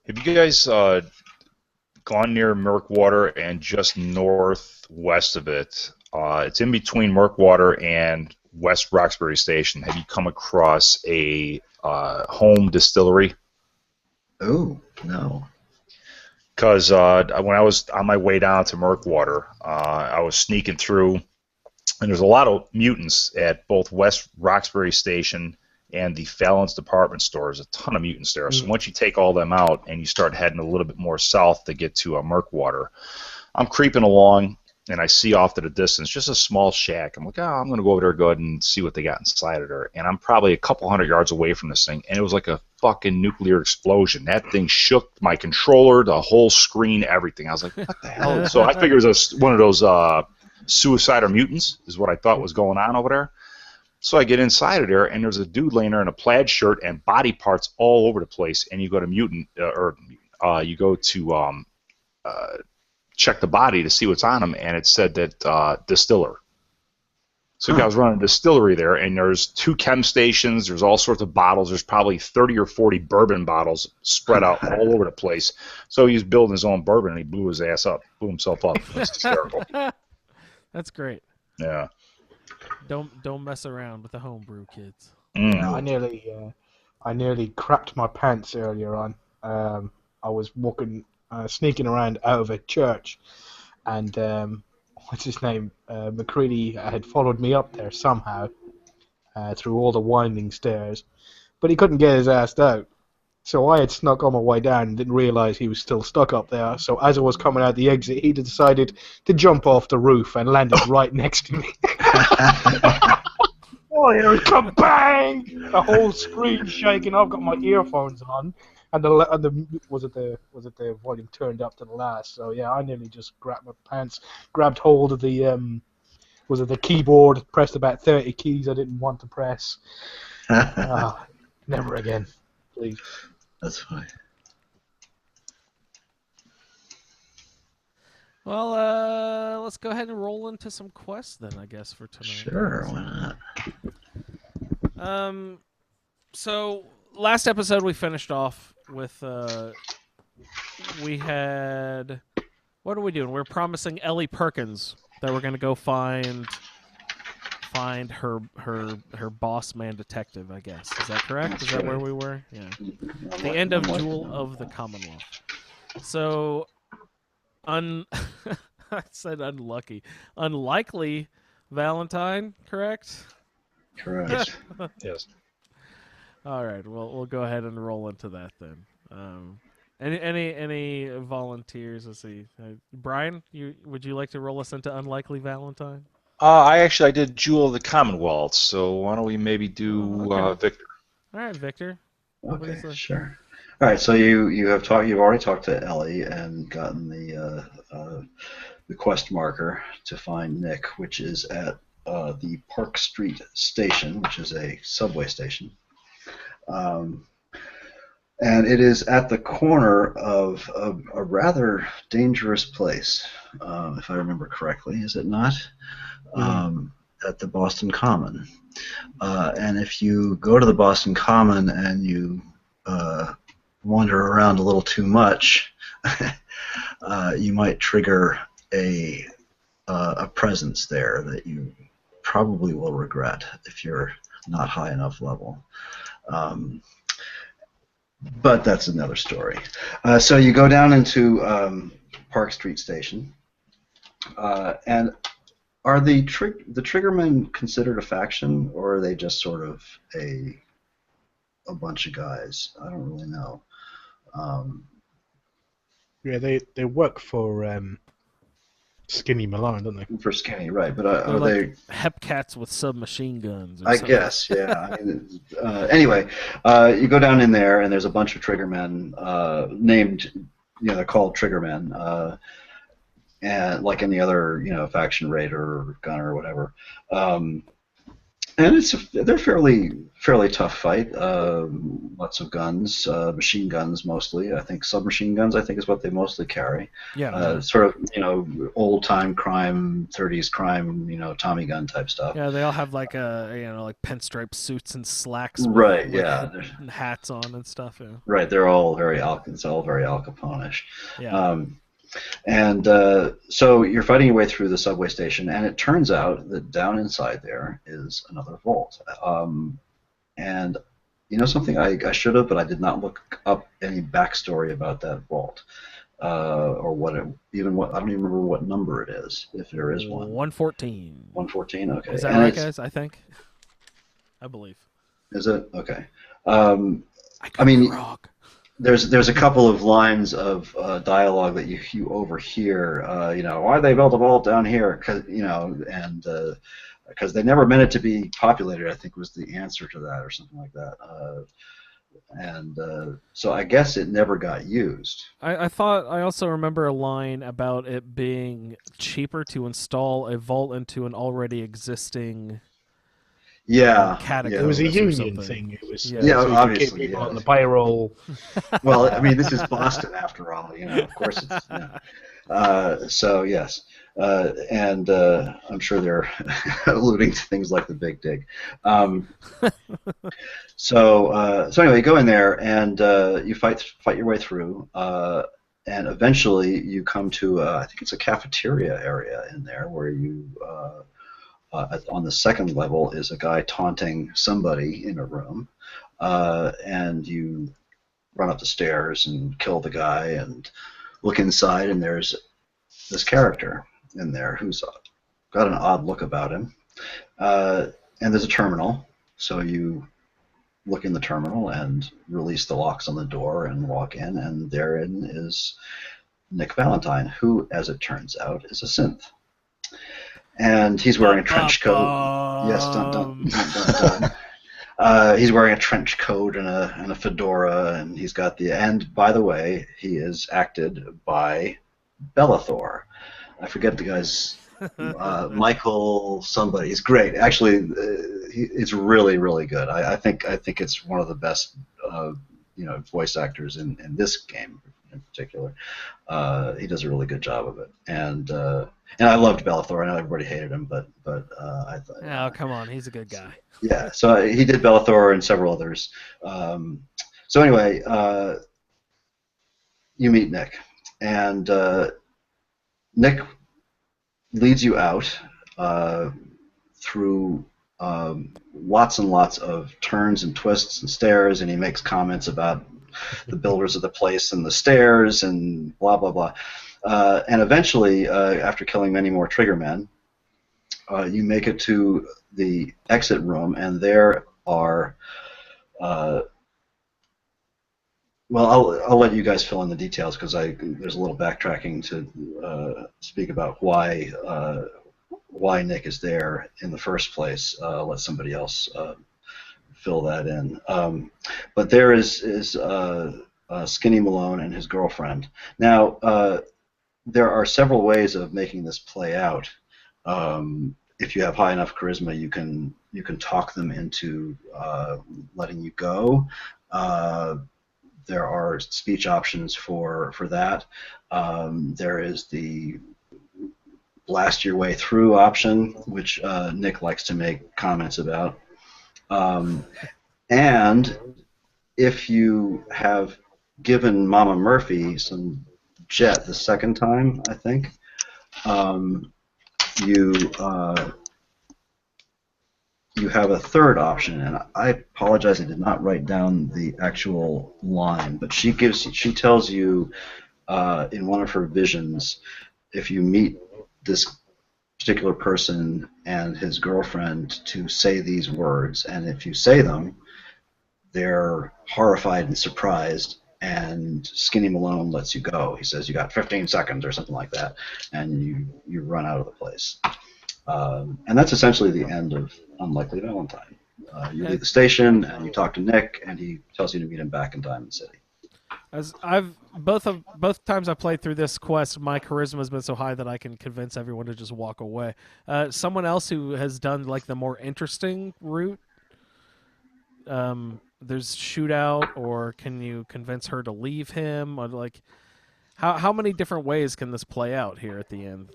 Have you guys gone near Mirkwater and just northwest of it? It's in between Mirkwater and West Roxbury Station. Have you come across a home distillery? Oh, no. Because when I was on my way down to Mirkwater, I was sneaking through, and there's a lot of mutants at both West Roxbury Station and the Fallon's department store. There's a ton of mutants there. So once you take all them out and you start heading a little bit more south to get to Mirkwater, I'm creeping along, and I see off to the distance just a small shack. I'm like, I'm going to go over there, go ahead and see what they got inside of there. And I'm probably a couple hundred yards away from this thing, and it was like a fucking nuclear explosion. That thing shook my controller, the whole screen, everything. I was like, what the hell? So I figured it was one of those suicide or mutants is what I thought was going on over there. So I get inside of there, and there's a dude laying there in a plaid shirt and body parts all over the place. And you go to you go to check the body to see what's on him, and it said that distiller. So the guy was running a distillery there, and there's 2 chem stations. There's all sorts of bottles. There's probably 30 or 40 bourbon bottles spread out all over the place. So he was building his own bourbon, and he blew himself up. It's hysterical. That's great. Yeah. Don't mess around with the homebrew, kids. Yeah, I nearly crapped my pants earlier on. I was sneaking around out of a church, and what's his name? McCready had followed me up there somehow through all the winding stairs, but he couldn't get his ass out. So I had snuck on my way down and didn't realise he was still stuck up there. So as I was coming out the exit, he decided to jump off the roof and landed right next to me. Oh, here it comes, bang! The whole screen shaking. I've got my earphones on, and was it the volume turned up to the last? So yeah, I nearly just grabbed my pants, grabbed hold of the the keyboard, pressed about 30 keys I didn't want to press. Never again, please. That's funny. Well, let's go ahead and roll into some quests then, I guess, for tonight. Sure, why not? So last episode we finished off with we had, what are we doing? We're promising Ellie Perkins that we're gonna go find her boss man detective, I guess. Is that correct? Is that where we were? Yeah. The end of Jewel of the Commonwealth. So I said unlucky. Unlikely Valentine, correct? Correct. Yes. All right, well, we'll go ahead and roll into that then. Any volunteers? Let's see. Brian, would you like to roll us into unlikely Valentine? I did Jewel of the Commonwealth, so why don't we maybe do Okay. Victor? All right, Victor. Okay, sure. All right, so you've already talked to Ellie and gotten the quest marker to find Nick, which is at the Park Street station, which is a subway station. And it is at the corner of a rather dangerous place, if I remember correctly, is it not? At the Boston Common. And if you go to the Boston Common and you wander around a little too much, you might trigger a presence there that you probably will regret if you're not high enough level. But that's another story. So you go down into Park Street Station, and are the Triggermen considered a faction, or are they just sort of a bunch of guys? I don't really know. Yeah, they work for Skinny Malone, don't they? For Skinny, right? But They're are they? like Hepcats with submachine guns. Or I something. guess, yeah. I mean, anyway, you go down in there, and there's a bunch of Triggermen named, they're called Triggermen, and like any other, faction raider or gunner or whatever. And they're fairly tough fight. Lots of guns, machine guns mostly. I think submachine guns. I think is what they mostly carry. Yeah. Sort of old time crime, 30s crime, Tommy gun type stuff. Yeah, they all have like like pinstripe suits and slacks. Right. With Yeah. hats on and stuff. Yeah. Right. They're all it's all very Al Capone-ish. Yeah. And so you're fighting your way through the subway station, and it turns out that down inside there is another vault. And something I should have, but I did not look up any backstory about that vault, or I don't even remember what number it is, if there is one. 114. 114. Okay. Is that right, guys? I think. I believe. Is it? Okay. I could be wrong. There's a couple of lines of dialogue that you overhear. Why they built a vault down here? Because they never meant it to be populated, I think was the answer to that, or something like that. So I guess it never got used. I also remember a line about it being cheaper to install a vault into an already existing. Yeah, it was a union thing. It was so keep obviously people on the payroll. Well, I mean, this is Boston after all. Of course it's. So yes, and I'm sure they're alluding to things like the Big Dig. So anyway, you go in there and you fight your way through, and eventually you come to I think it's a cafeteria area in there where you. On the second level is a guy taunting somebody in a room, and you run up the stairs and kill the guy and look inside, and there's this character in there who's got an odd look about him, and there's a terminal, so you look in the terminal and release the locks on the door and walk in, and therein is Nick Valentine, who, as it turns out, is a synth. And he's wearing a trench coat. Yes, dun dun dun dun dun. He's wearing a trench coat and a fedora, and he's got and by the way, he is acted by Bellathor. I forget the guy's Michael somebody. He's great. Actually, it's really really good. I think it's one of the best voice actors in this game in particular. He does a really good job of it, and I loved Bellathor. I know everybody hated him, but I thought. Oh, come on, he's a good guy. Yeah, so he did Bellathor and several others. So anyway, you meet Nick, and Nick leads you out through lots and lots of turns and twists and stairs, and he makes comments about the builders of the place and the stairs and blah blah blah. And eventually, after killing many more Triggermen, you make it to the exit room, and there are. Well, I'll let you guys fill in the details because there's a little backtracking to speak about why Nick is there in the first place. I'll let somebody else fill that in. But there is Skinny Malone and his girlfriend. Now, there are several ways of making this play out. If you have high enough charisma, you can talk them into letting you go. There are speech options for that. There is the blast your way through option, which Nick likes to make comments about. And if you have given Mama Murphy some jet the second time, I think, you have a third option, and I apologize, I did not write down the actual line, but she tells you in one of her visions, if you meet this particular person and his girlfriend, to say these words, and if you say them, they're horrified and surprised, and Skinny Malone lets you go. He says you got 15 seconds or something like that, and you run out of the place. And that's essentially the end of Unlikely Valentine. You leave the station and you talk to Nick, and he tells you to meet him back in Diamond City. As both times I played through this quest, my charisma has been so high that I can convince everyone to just walk away. Someone else who has done like the more interesting route, there's shootout, or can you convince her to leave him? Or like, how many different ways can this play out here at the end?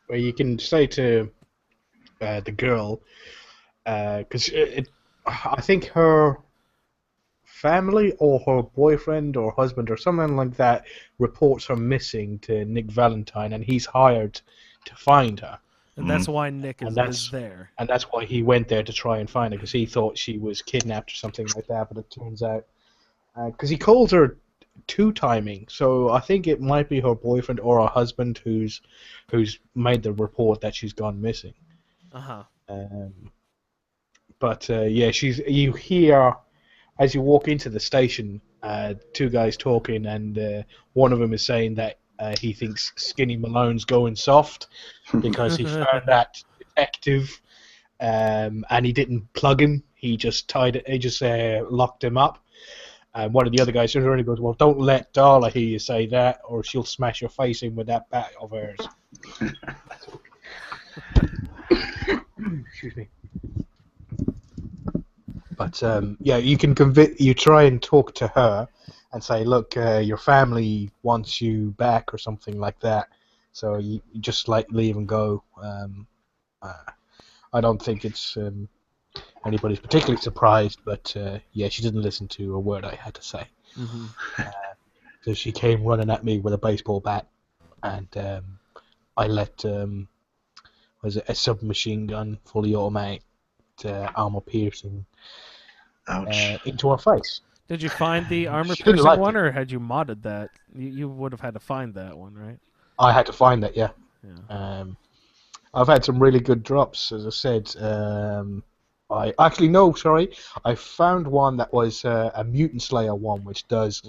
Well, you can say to the girl, because I think her family or her boyfriend or husband or someone like that reports her missing to Nick Valentine, and he's hired to find her. And that's why Nick is there. And that's why he went there to try and find her, because he thought she was kidnapped or something like that, but it turns out... Because he calls her two-timing, so I think it might be her boyfriend or her husband who's made the report that she's gone missing. Uh-huh. But yeah, you hear, as you walk into the station, two guys talking, and one of them is saying that he thinks Skinny Malone's going soft because he found that detective, and he didn't plug him. He just locked him up. And one of the other guys turns around and goes, "Well, don't let Darla hear you say that, or she'll smash your face in with that bat of hers." Excuse me. But yeah, you can you try and talk to her and say, "Look, your family wants you back," or something like that. So you just like leave and go. I don't think it's anybody's particularly surprised, but yeah, she didn't listen to a word I had to say. Mm-hmm. So she came running at me with a baseball bat, and I let was it a submachine gun, fully automatic, armor piercing, into her face. Did you find the armor She didn't piercing like one, it. or had you modded that? You would have had to find that one, right? I had to find that, yeah. Yeah. I've had some really good drops, as I said. I found one that was a Mutant Slayer one, which does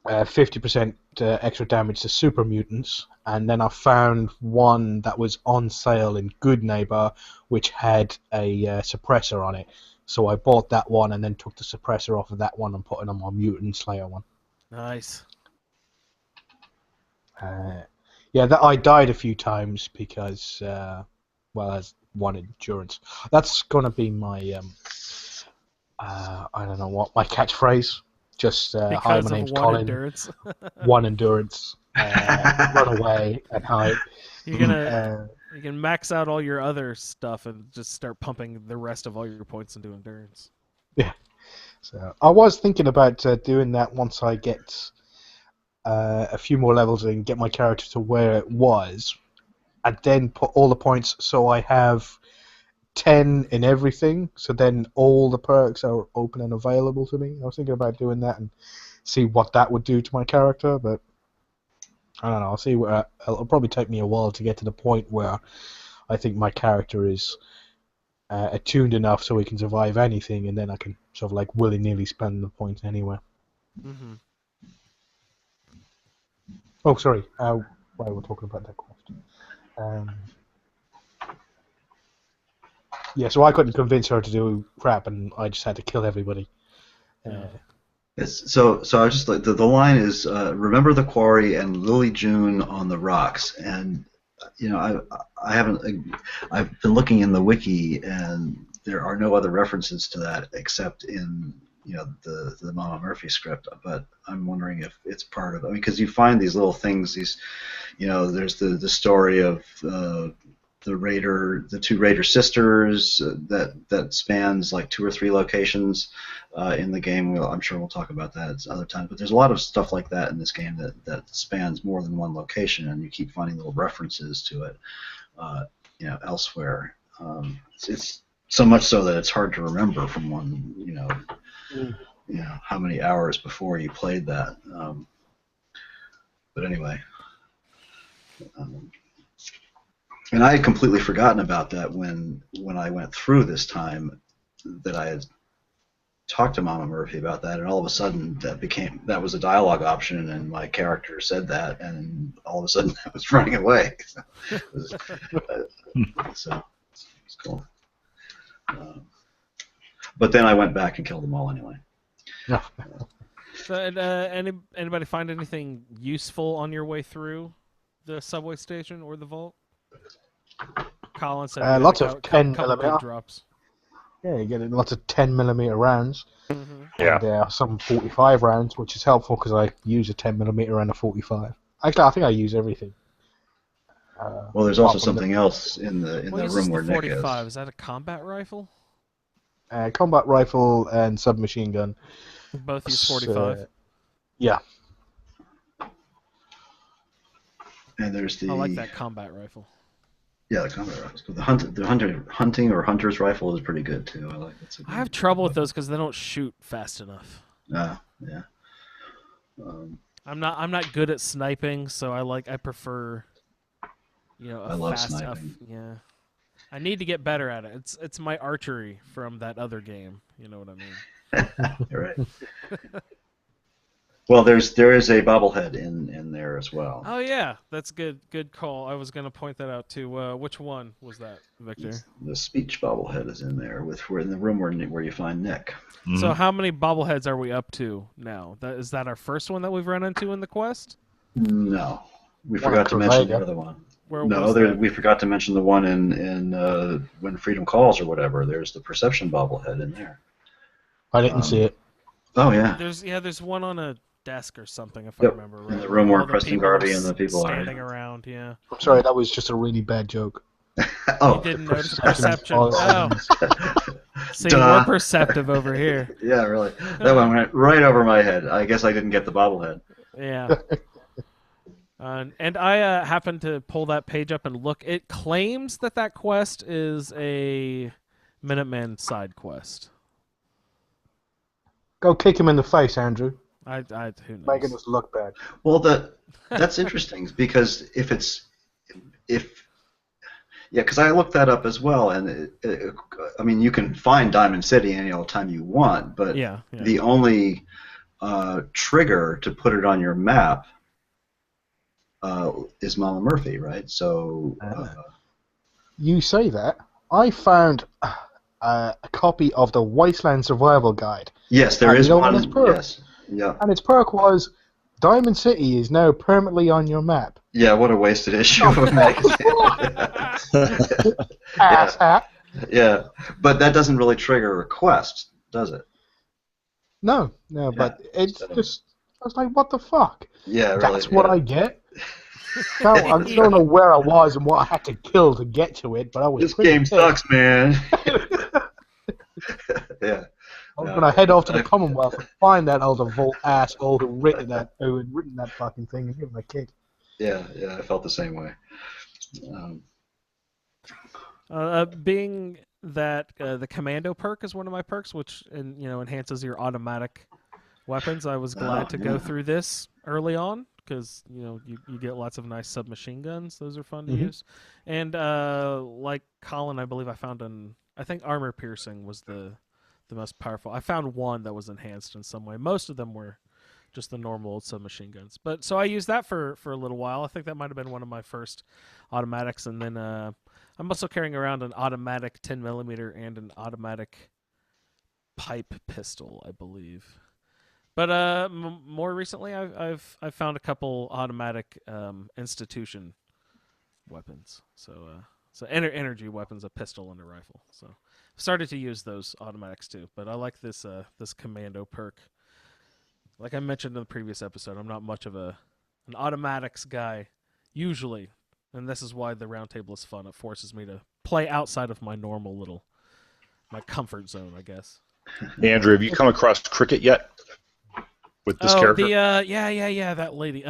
50% extra damage to super mutants, and then I found one that was on sale in Good Neighbor, which had a suppressor on it. So I bought that one and then took the suppressor off of that one and put it on my Mutant Slayer one. Nice. Yeah, that I died a few times because, well, as one endurance. That's gonna be my I don't know what my catchphrase. Just hi, my name's Colin. Endurance. One endurance. Run away and hide. You're gonna you can max out all your other stuff and just start pumping the rest of all your points into endurance. Yeah. So I was thinking about doing that once I get a few more levels and get my character to where it was, and then put all the points so I have 10 in everything, so then all the perks are open and available to me. I was thinking about doing that and see what that would do to my character, but I don't know. I'll see where it'll probably take me a while to get to the point where I think my character is attuned enough so he can survive anything, and then I can sort of like willy-nilly spend the points anywhere. Mm-hmm. Oh, sorry. Why we're talking about that quest. Yeah, so I couldn't convince her to do crap, and I just had to kill everybody. So I was just like the line is remember the quarry and Lily June on the rocks, and I've been looking in the wiki, and there are no other references to that except in the Mama Murphy script. But I'm wondering if it's part of it. I mean, because you find these little things, there's the story of the two Raider sisters that spans like 2 or 3 locations in the game. I'm sure we'll talk about that at other times. But there's a lot of stuff like that in this game that spans more than one location, and you keep finding little references to it, elsewhere. It's so much so that it's hard to remember from one, how many hours before you played that. But anyway. And I had completely forgotten about that when I went through this time, that I had talked to Mama Murphy about that, and all of a sudden that was a dialogue option, and my character said that, and all of a sudden I was running away. So it's cool. But then I went back and killed them all anyway. Yeah. So, anybody find anything useful on your way through the subway station or the vault? Colin said lots of 10mm drops. Yeah, you get lots of 10mm rounds. Mm-hmm. Yeah. And there are some 45 rounds, which is helpful because I use a 10mm and a 45. Actually, I think I use everything. Well, there's also something else in the room where Nick is. 45? Is that a combat rifle? Combat rifle and submachine gun. Both use 45. Yeah. And there's I like that combat rifle. Yeah, the combat rifle. The hunting or hunter's rifle is pretty good too. I like it. I have trouble with those because they don't shoot fast enough. Yeah. I'm not good at sniping, so I prefer I love fast sniping. Yeah. I need to get better at it. It's my archery from that other game. You know what I mean? You're right. Well, there is a bobblehead in there as well. Oh yeah, that's good. Good call. I was gonna point that out too. Which one was that, Victor? The speech bobblehead is in there. We're in the room where you find Nick. Mm-hmm. So how many bobbleheads are we up to now? Is that our first one that we've run into in the quest? No, we forgot to mention the other one. We forgot to mention the one in When Freedom Calls or whatever. There's the perception bobblehead in there. I didn't see it. Oh yeah. There's one on a desk or something, if I remember right. In the room where All the Preston people Garvey and the people standing are around. Yeah. I'm sorry, that was just a really bad joke. Oh, You didn't notice perception. Oh. See, we're perceptive over here. Yeah, really. That one went right over my head. I guess I didn't get the bobblehead. Yeah. And I happened to pull that page up and look. It claims that quest is a Minuteman side quest. Go kick him in the face, Andrew. Who knows? Making us look bad. Well, that's interesting because because I looked that up as well, and I mean you can find Diamond City any old time you want, but the only trigger to put it on your map is Mama Murphy, right? So you say that. I found a copy of the Wasteland Survival Guide. Yes, there is one. Its perk? Yes. Yeah. And its perk was Diamond City is now permanently on your map. Yeah, what a wasted issue of a magazine. Ass hat. Yeah, but that doesn't really trigger a request, does it? No, but it's just, I was like, what the fuck? Yeah, really. That's what I get? No, I don't know where I was and what I had to kill to get to it, but I was This game sucks, man. Yeah. I was going to head off to the Commonwealth and find that other Volt asshole who had written that fucking thing and give him a kick. Yeah, I felt the same way. Being that the commando perk is one of my perks, which enhances your automatic weapons, I was glad to go through this early on because you get lots of nice submachine guns. Those are fun to Mhm. use. And like Colin, I believe I found I think armor piercing was the most powerful. I found one that was enhanced in some way. Most of them were just the normal old submachine guns. But so I used that for a little while. I think that might have been one of my first automatics. And then I'm also carrying around an automatic 10mm and an automatic pipe pistol, I believe. But more recently, I've found a couple automatic institution weapons. So energy weapons, a pistol and a rifle. So I've started to use those automatics too. But I like this commando perk. Like I mentioned in the previous episode, I'm not much of an automatics guy usually, and this is why the roundtable is fun. It forces me to play outside of my my comfort zone, I guess. Andrew, have you come across Cricket yet with this character? Yeah, that lady.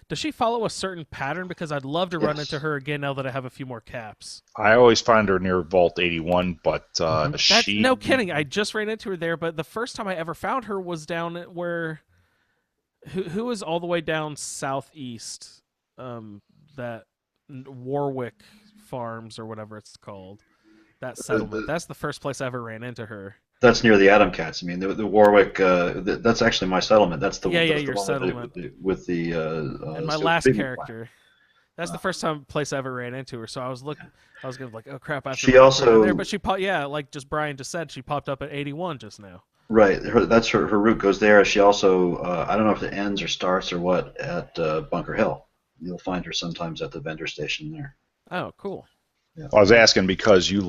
Does she follow a certain pattern? Because I'd love to run Yes. into her again now that I have a few more caps. I always find her near Vault 81, but That's she... no kidding. I just ran into her there, but the first time I ever found her was down at where. Who was all the way down southeast? That Warwick Farms or whatever it's called. That settlement. That's the first place I ever ran into her. That's near the Atom Cats. I mean, the Warwick. That's actually my settlement. That's the Yeah, that's your the one settlement. with the. And my so last big character. That's the first place I ever ran into her. So I was gonna like, oh crap! I have to She run also- there, but she like just Brian just said, she popped up at 81 just now. Right. That's her route goes there. She also. I don't know if it ends or starts or what at Bunker Hill. You'll find her sometimes at the vendor station there. Oh, cool. Yeah. I was asking because you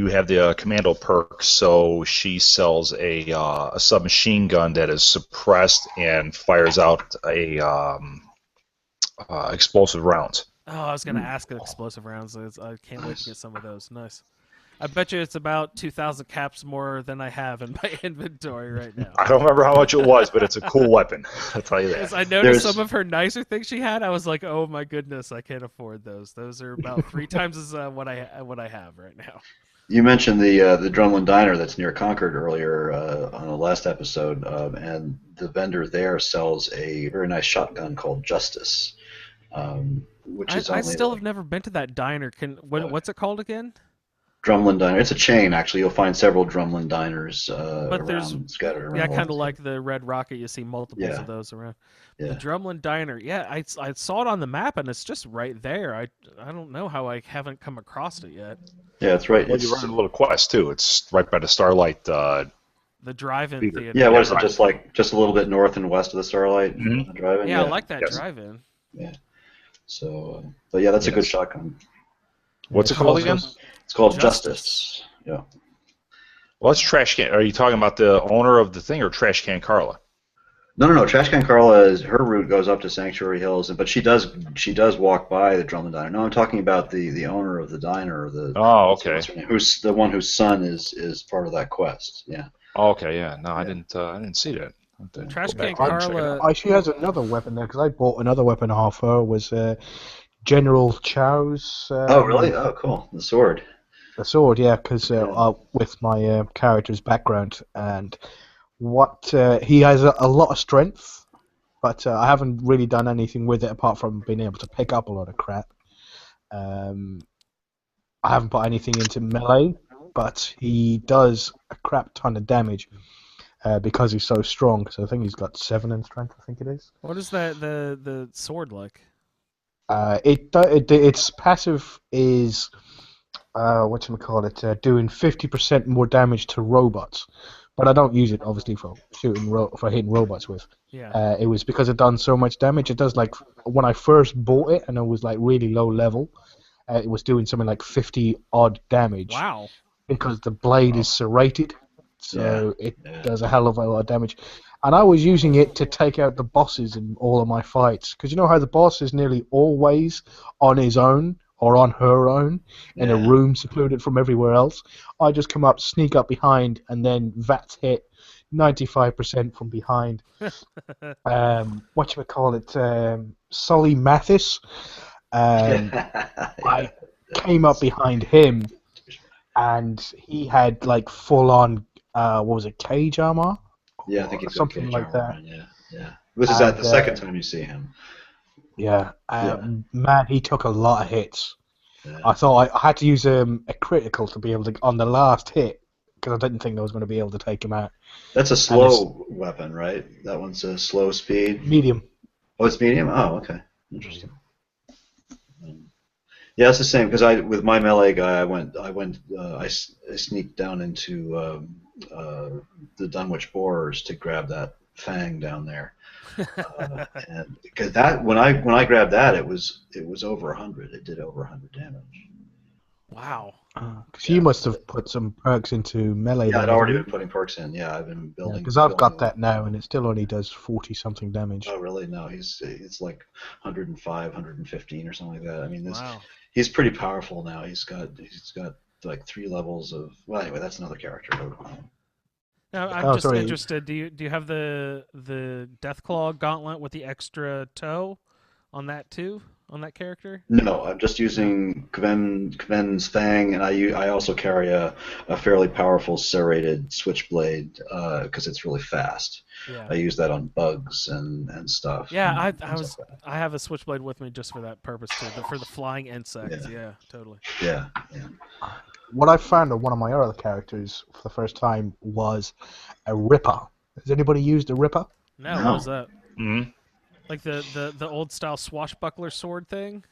have the commando perk, so she sells a submachine gun that is suppressed and fires out a explosive rounds. Oh, I was gonna ask explosive rounds. I can't wait to get some of those. Nice. I bet you it's about 2,000 caps more than I have in my inventory right now. I don't remember how much it was, but it's a cool weapon. I'll tell you that. Because I noticed some of her nicer things she had. I was like, oh my goodness, I can't afford those. Those are about 3 times as what I have right now. You mentioned the Drumlin Diner that's near Concord earlier on the last episode, and the vendor there sells a very nice shotgun called Justice, which is I only still have never been to that diner. What's it called again? Drumlin Diner. It's a chain, actually. You'll find several Drumlin Diners scattered around. Yeah, kind of like the Red Rocket. You see multiples of those around. Yeah. The Drumlin Diner. Yeah, I saw it on the map, and it's just right there. I don't know how I haven't come across it yet. Yeah, it's right. Well, you run a little quest too. It's right by the Starlight. The drive-in theater. Yeah, what is it? Just a little bit north and west of the Starlight drive-in. Yeah, I like that drive-in. Yeah. So, but yeah, that's a good shotgun. What's it called again? It's called Justice. Yeah. Well, it's Trash Can. Are you talking about the owner of the thing or Trash Can Carla? No. Trash Can Carla her route goes up to Sanctuary Hills, but she does walk by the Drummond Diner. No, I'm talking about the owner of the diner, or the who's the one whose son is part of that quest. Yeah. Oh, okay, yeah. No, I didn't see that. Trash Can Carla. She has another weapon there because I bought another weapon off her. Was General Chow's. Oh really? Oh cool. The sword. The sword, yeah, because with my character's background and what he has a lot of strength, but I haven't really done anything with it apart from being able to pick up a lot of crap. I haven't put anything into melee, but he does a crap ton of damage because he's so strong. So I think he's got 7 in strength. I think it is. What is that the sword like? Its passive is. Doing 50% more damage to robots, but I don't use it obviously for hitting robots with. Yeah. It was because it done so much damage. It does like when I first bought it and it was like really low level, it was doing something like 50 odd damage. Wow. because the blade is serrated, so it does a hell of a lot of damage. And I was using it to take out the bosses in all of my fights, because you know how the boss is nearly always on his own or on her own in a room secluded from everywhere else. I just come up, sneak up behind, and then VATS hit 95% from behind. Sully Mathis. I came up behind him, and he had like full-on, cage armor? Yeah, I think it's something like that. Yeah. This is at the second time you see him. Yeah, Yeah. man, he took a lot of hits. Yeah. I thought I had to use a critical to be able to on the last hit because I didn't think I was going to be able to take him out. That's a And it's slow weapon, right? That one's a slow speed. medium. Oh, it's medium. Oh, okay, interesting. Yeah, it's the same because I with my melee guy, I sneaked down into the Dunwich Borers to grab that fang down there, and because that when I grabbed that, it was over 100. It did over 100 damage. Wow. Because you must have put some perks into melee Yeah, then, I'd haven't already you? been putting perks in. Yeah, I've been Yeah, building. because I've got building that now, and it still only does 40 something damage. Oh, really? No, it's like 105, 115 or something like that. I mean, Wow. he's pretty powerful now. He's got like 3 levels of. Well, anyway, that's another character. Now, I'm Oh, just sorry. interested. Do you have the Deathclaw gauntlet with the extra toe on that too? On that character? No, I'm just using Kven's Fang, and I also carry a fairly powerful serrated switchblade because it's really fast. Yeah. I use that on bugs and stuff. Yeah, and things like that. I have a switchblade with me just for that purpose too. For the flying insects. Yeah. Yeah, totally. Yeah. What I found on one of my other characters for the first time was a Ripper. Has anybody used a Ripper? No, No. what was that? Mm-hmm. Like the old style swashbuckler sword thing?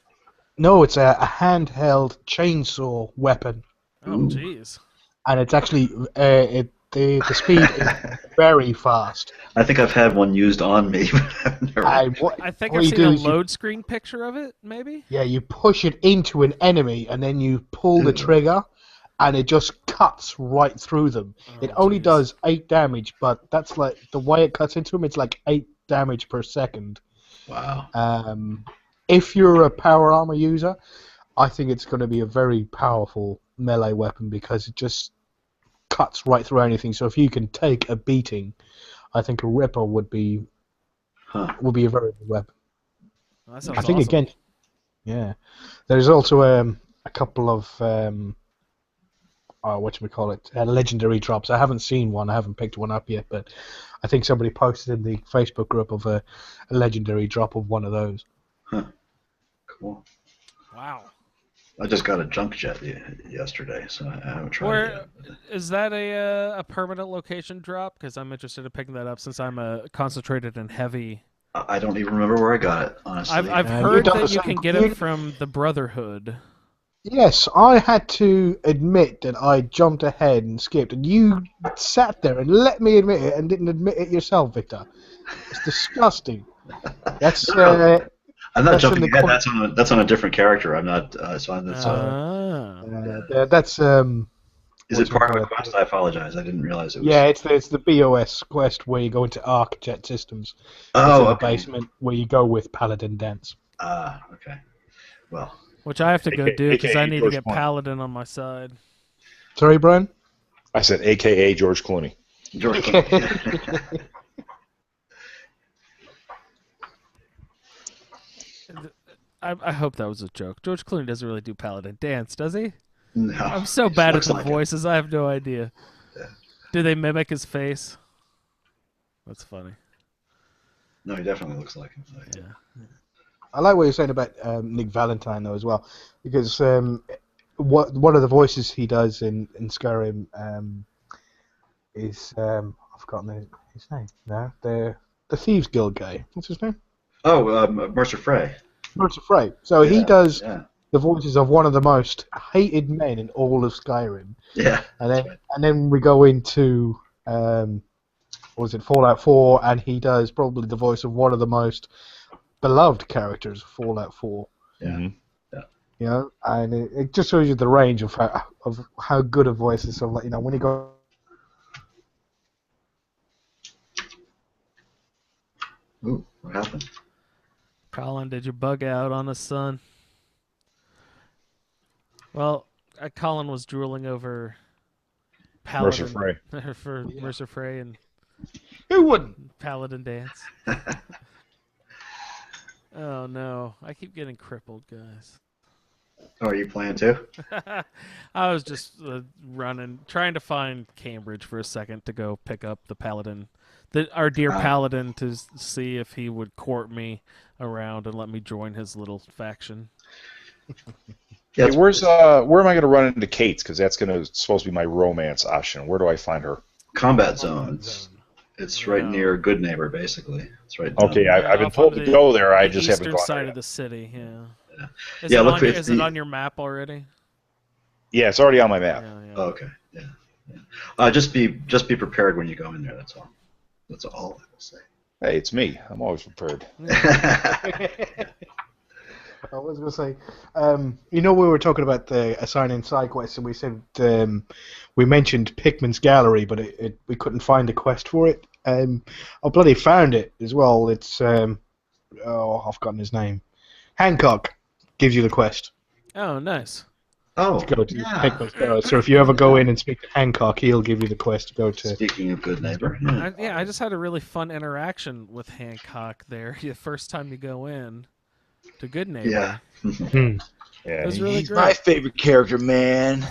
No, it's a handheld chainsaw weapon, Oh, Ooh. jeez. and it's actually the speed is very fast. I think I've had one used on me, but I've never. And I think what I've you seen do a is you- load screen picture of it, maybe? Yeah, you push it into an enemy, and then you pull the Ooh. trigger, and it just cuts right through them. It Oh, only jeez. does 8 damage, but that's like the way it cuts into them. It's like 8 damage per second. Wow. If you're a power armor user, I think it's going to be a very powerful melee weapon because it just cuts right through anything. So if you can take a beating, I think a Ripper would be Huh. a very good weapon. Well, that sounds I think awesome. again, yeah. There's also a couple of legendary drops. I haven't seen one. I haven't picked one up yet, but I think somebody posted in the Facebook group of a legendary drop of one of those. Huh. Cool. Wow. I just got a junk jet yesterday, so I haven't tried it yet. Is that a permanent location drop? Because I'm interested in picking that up since I'm a concentrated and heavy. I don't even remember where I got it, honestly. I've you've heard done that the you same- can get it from the Brotherhood. Yes, I had to admit that I jumped ahead and skipped, and you sat there and let me admit it and didn't admit it yourself, Victor. It's disgusting. That's I'm not that's jumping in the ahead. That's on a different character. I'm not. So I'm. that's Is it part of a whatchamacallit. quest? I apologize. I didn't realize it was. Yeah, it's the BOS quest where you go into Arc Jet Systems. Oh, It's in the okay. basement where you go with Paladin Dance. Okay. Well, Which I have to go do because I need to George get Clooney. Paladin on my side. Sorry, Brian? I said AKA George Clooney. George Clooney. I hope that was a joke. George Clooney doesn't really do Paladin dance, does he? No. I'm so bad at Looks the like it. voices. I have no idea. Yeah. Do they mimic his face? That's funny. No, he definitely looks like him. Yeah. I like what you're saying about Nick Valentine, though, as well. Because one of the voices he does in Skyrim is... I've forgotten his name now. The Thieves Guild guy. What's his name? Oh, Mercer Frey. Mercer Frey. So he Yeah, does Yeah. the voices of one of the most hated men in all of Skyrim. Yeah. And then we go into Fallout 4, and he does probably the voice of one of the most beloved characters of Fallout 4. Yeah. Mhm. You know, and it just shows you the range of how good a voice is. So, like, you know, when you go. Ooh, what happened? Colin, did you bug out on us, son? Well, Colin was drooling over Paladin. Mercer Frey. for Yeah. Mercer Frey and Who wouldn't? Paladin dance. Oh no, I keep getting crippled, guys. Oh, are you playing too? I was just trying to find Cambridge for a second to go pick up the our dear paladin to see if he would court me around and let me join his little faction. Yeah, Hey, where am I going to run into Kate's? Because that's supposed to be my romance option. Where do I find her? combat zones. It's right near Good Neighbor, basically. It's right down Okay, there. I've been told to go there. I just haven't eastern gone side there of yet. the city. Yeah. Yeah. Is it on your map already? Yeah, it's already on my map. Yeah. Oh, okay. Yeah. Just be prepared when you go in there. That's all. That's all I will say. Hey, it's me. I'm always prepared. I was going to say, we were talking about the assigning side quests, and we said we mentioned Pickman's Gallery, but we couldn't find a quest for it. I bloody found it as well. It's I've forgotten his name. Hancock gives you the quest. Oh, nice. Oh, to go to Pickman's Gallery. So if you ever go in and speak to Hancock, he'll give you the quest to go to. Speaking of Good Neighbor, I just had a really fun interaction with Hancock there the first time you go in to Good Neighbor. Yeah. It was really he's great. my favorite character, man.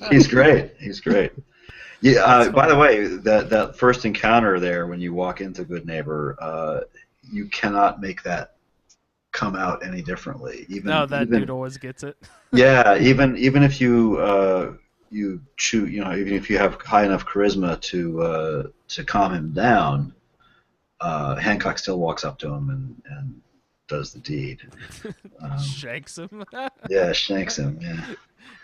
He's great. Yeah. By the way, that first encounter there when you walk into Good Neighbor, you cannot make that come out any differently. Dude always gets it. Yeah. Even if you shoot, even if you have high enough charisma to calm him down, Hancock still walks up to him and does the deed. Shanks him. Yeah, shanks him. Yeah.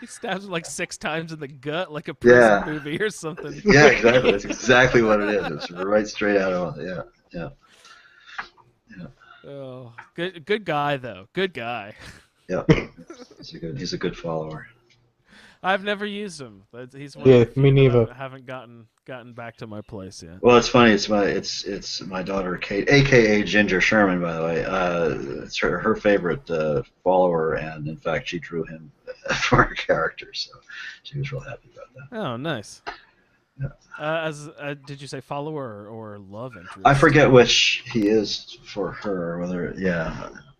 He stabs him like 6 times in the gut, like a prison movie or something. Yeah, exactly. That's exactly what it is. It's right straight out of it. Yeah. Oh, good guy though. Good guy. Yeah. He's a good follower. I've never used him. He's one Yeah, of the few me that neither. I haven't gotten back to my place yet. Well, it's funny. It's my daughter Kate, aka Ginger Sherman, by the way. It's her favorite follower, and in fact, she drew him for her character, so she was real happy about that. Oh, nice. Yeah. Did you say follower or love interest? I forget which he is for her.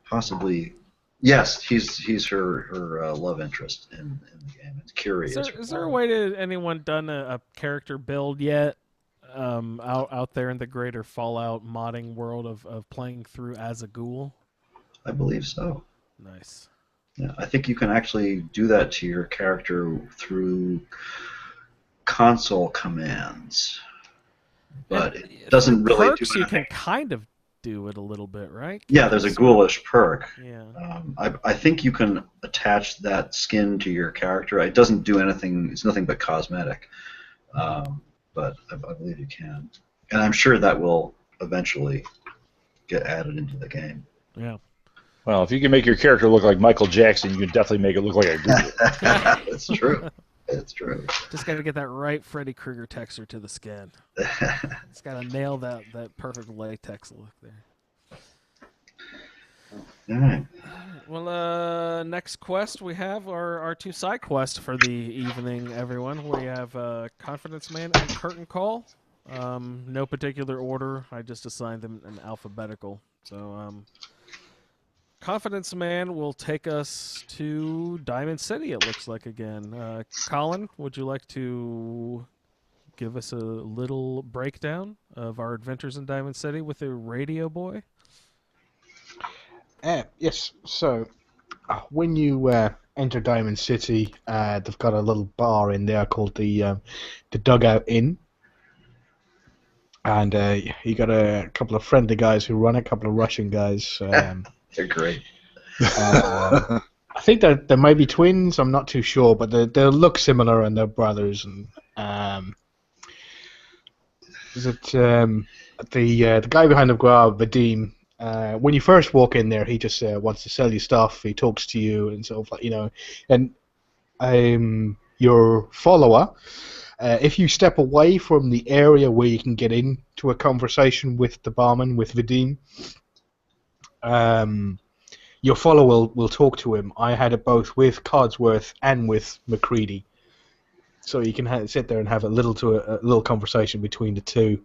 Possibly. Yes, he's her love interest in the game. It's curious. Is there a way to anyone done a character build yet? Out there in the greater Fallout modding world of playing through as a ghoul? I believe so. Nice. Yeah, I think you can actually do that to your character through console commands, but it doesn't really perks, do anything. You can kind of do it a little bit, right? Yeah, there's a ghoulish perk. Yeah. I think you can attach that skin to your character. It doesn't do anything. It's nothing but cosmetic. But I believe you can, and I'm sure that will eventually get added into the game. Yeah. Well, if you can make your character look like Michael Jackson, you can definitely make it look like a ghoul. That's true. It's true. Just got to get that right Freddy Krueger texture to the skin. It's got to nail that perfect latex look there. All right. Well, next quest we have our 2 side quests for the evening, everyone. We have Confidence Man and Curtain Call. No particular order. I just assigned them in alphabetical. So, Confidence Man will take us to Diamond City, it looks like, again. Colin, would you like to give us a little breakdown of our adventures in Diamond City with the Radio Boy? Yes. So, when you enter Diamond City, they've got a little bar in there called the Dugout Inn. And you got a couple of friendly guys who run it, a couple of Russian guys. They're great. I think they might be twins. I'm not too sure, but they look similar and they're brothers. And the guy behind the bar, Vadim? When you first walk in there, he just wants to sell you stuff. He talks to you and so like and your follower. If you step away from the area where you can get into a conversation with the barman, with Vadim, your follower will talk to him. I had it both with Codsworth and with McCready, so you can sit there and have a little conversation between the two.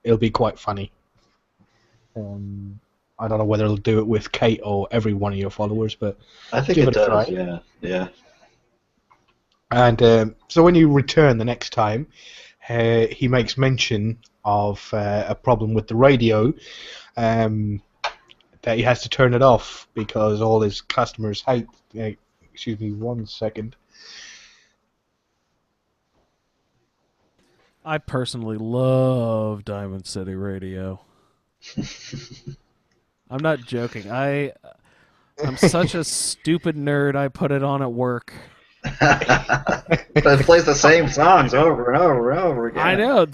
It'll be quite funny. I don't know whether it'll do it with Kate or every one of your followers, but I think give it it a does. try. Yeah. And so when you return the next time, he makes mention of a problem with the radio, that he has to turn it off because all his customers hate. Excuse me, 1 second. I personally love Diamond City Radio. I'm not joking. I'm such a stupid nerd. I put it on at work. But it plays the same songs over and over and over again. I know.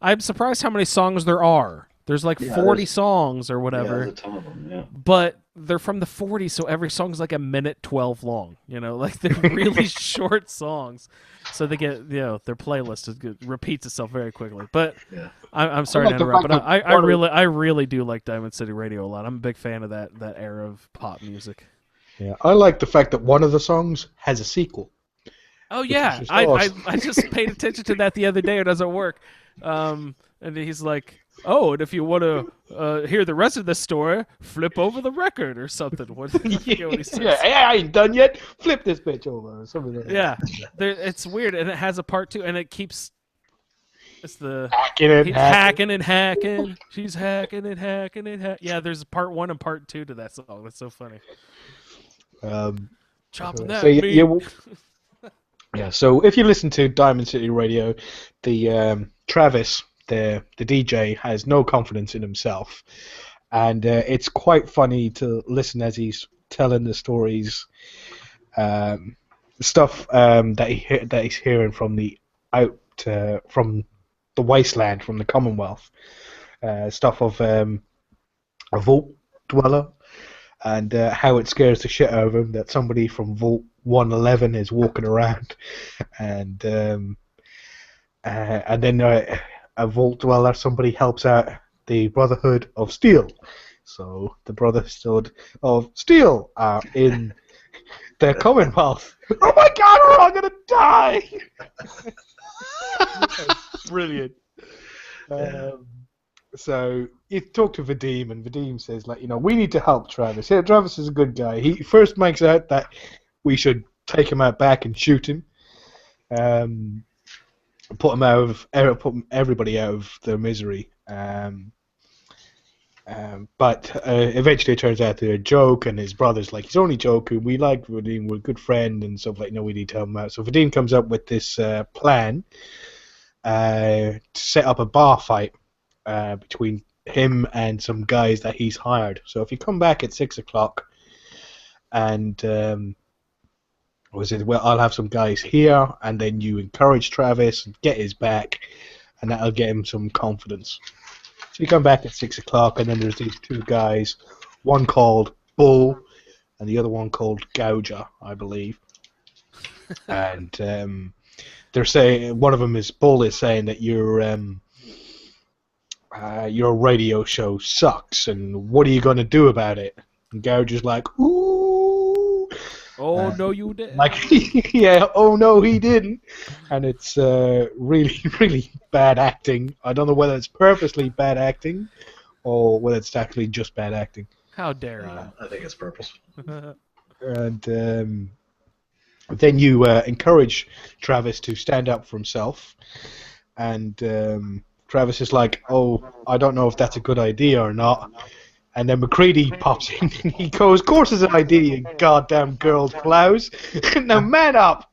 I'm surprised how many songs there are. There's like 40 songs or whatever. Yeah, there's a ton of them, yeah. But they're from the 40s, so every song's like a minute 12 long. You know, like they're really short songs. So they get, their playlist repeats itself very quickly. But Yeah. I'm sorry to interrupt, but I really do like Diamond City Radio a lot. I'm a big fan of that era of pop music. Yeah, I like the fact that one of the songs has a sequel. Oh yeah, I just paid attention to that the other day. It doesn't work, and he's like, "Oh, and if you want to hear the rest of the story, flip over the record or something." What he says. Yeah, hey, I ain't done yet. Flip this bitch over or something like that. Yeah, it's weird, and it has a part 2, and it keeps. It's the hacking and hacking. She's hacking and hacking and hacking. Yeah, there's part 1 and part 2 to that song. That's so funny. Chopping that beat. Yeah, so if you listen to Diamond City Radio, the Travis, the DJ, has no confidence in himself, and it's quite funny to listen as he's telling the stories, stuff that he's hearing from from the wasteland, from the Commonwealth, stuff of a vault dweller, and how it scares the shit out of him that somebody from Vault 111 is walking around, and then a Vault dweller, somebody helps out the Brotherhood of Steel. So the Brotherhood of Steel are in the Commonwealth. Oh my God, we're all gonna die! Brilliant. So you talk to Vadim, and Vadim says, we need to help Travis. Yeah, Travis is a good guy. He first makes out that we should take him out back and shoot him, put everybody out of their misery. But eventually it turns out they're a joke, and his brother's like, he's only joking. We like Vadim, we're a good friend, and stuff like, no, we need to help him out. So Vadim comes up with this plan to set up a bar fight between him and some guys that he's hired. So if you come back at 6 o'clock, and I'll have some guys here, and then you encourage Travis and get his back, and that'll get him some confidence. So you come back at 6 o'clock, and then there's these 2 guys, one called Bull, and the other one called Gouger, I believe. And they're saying, one of them is Bull is saying that your radio show sucks, and what are you going to do about it? And Gouger's like, ooh. Oh, no, you didn't. Like, yeah, oh, no, he didn't. And it's really, really bad acting. I don't know whether it's purposely bad acting or whether it's actually just bad acting. How dare you? I think it's purposeful. And then you encourage Travis to stand up for himself. And Travis is like, oh, I don't know if that's a good idea or not. And then McCready pops in and he goes, of course it's an idea, you goddamn girl's blouse. Now man up!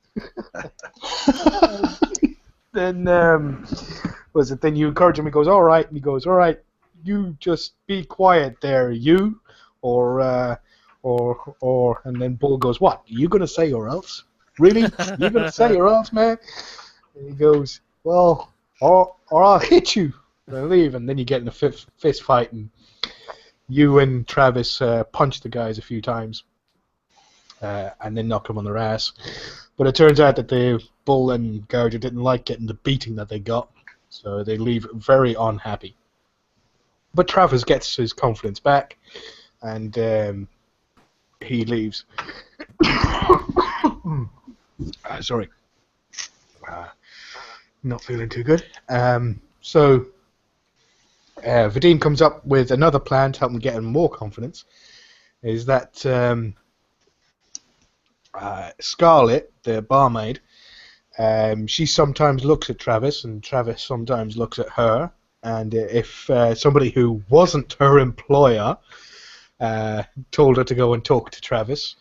Then, then you encourage him, he goes, alright, and he goes, alright, you just be quiet there, you, or, and then Bull goes, what, you gonna say or else? Really? You gonna say or else, man? And he goes, well, or I'll hit you. And I leave, and then you get in a fist fight, and you and Travis punch the guys a few times, and then knock them on their ass. But it turns out that the Bull and Gouger didn't like getting the beating that they got, so they leave very unhappy. But Travis gets his confidence back, and he leaves. Sorry. Not feeling too good. So Vadim comes up with another plan to help him get him more confidence. Is that Scarlett, the barmaid, She sometimes looks at Travis, and Travis sometimes looks at her. And if somebody who wasn't her employer told her to go and talk to Travis,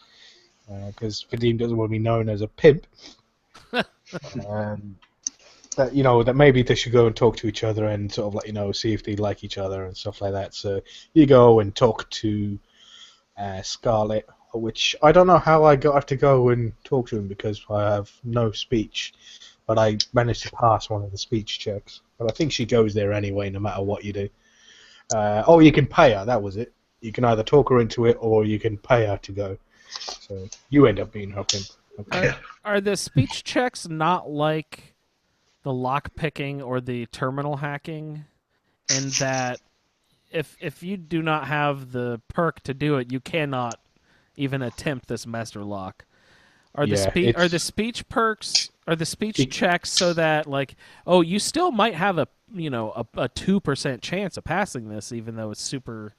because Vadim doesn't want to be known as a pimp, that maybe they should go and talk to each other and sort of see if they like each other and stuff like that. So you go and talk to Scarlett, which I don't know how I have to go and talk to him because I have no speech, but I managed to pass one of the speech checks. But I think she goes there anyway, no matter what you do. You can pay her. That was it. You can either talk her into it or you can pay her to go. So you end up being her pimp. Okay. Are the speech checks not like the lock picking or the terminal hacking, in that if you do not have the perk to do it, you cannot even attempt this master lock? Are the speech perks, are the speech checks so that you still might have a 2% chance of passing this, even though it's super?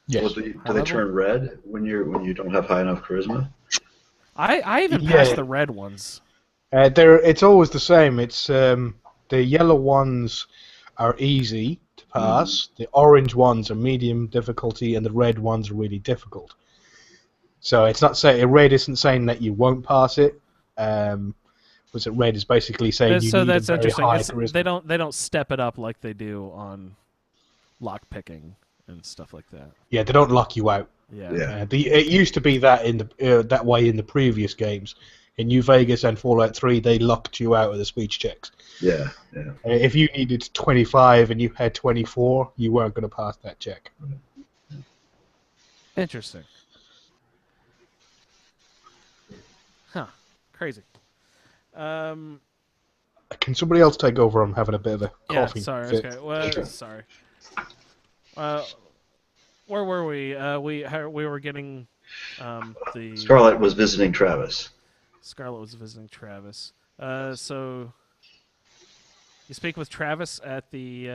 Yes. Well, do they turn red when you don't have high enough charisma? I even passed the red ones. It's always the same. It's the yellow ones are easy to pass. The orange ones are medium difficulty, and the red ones are really difficult. So it's not saying red isn't saying that you won't pass it. Was it red is basically saying you need that's a very interesting. high charisma. They don't step it up like they do on lock picking and stuff like that. Yeah, they don't lock you out. Yeah. It used to be that that way in the previous games. In New Vegas and Fallout 3, they locked you out of the speech checks. Yeah. If you needed 25 and you had 24, you weren't going to pass that check. Interesting. Huh. Crazy. Can somebody else take over? I'm having a bit of a coughing sorry. fit. Okay. Well, sorry. Where were we? We were getting the... Scarlett was visiting Travis. So you speak with Travis at the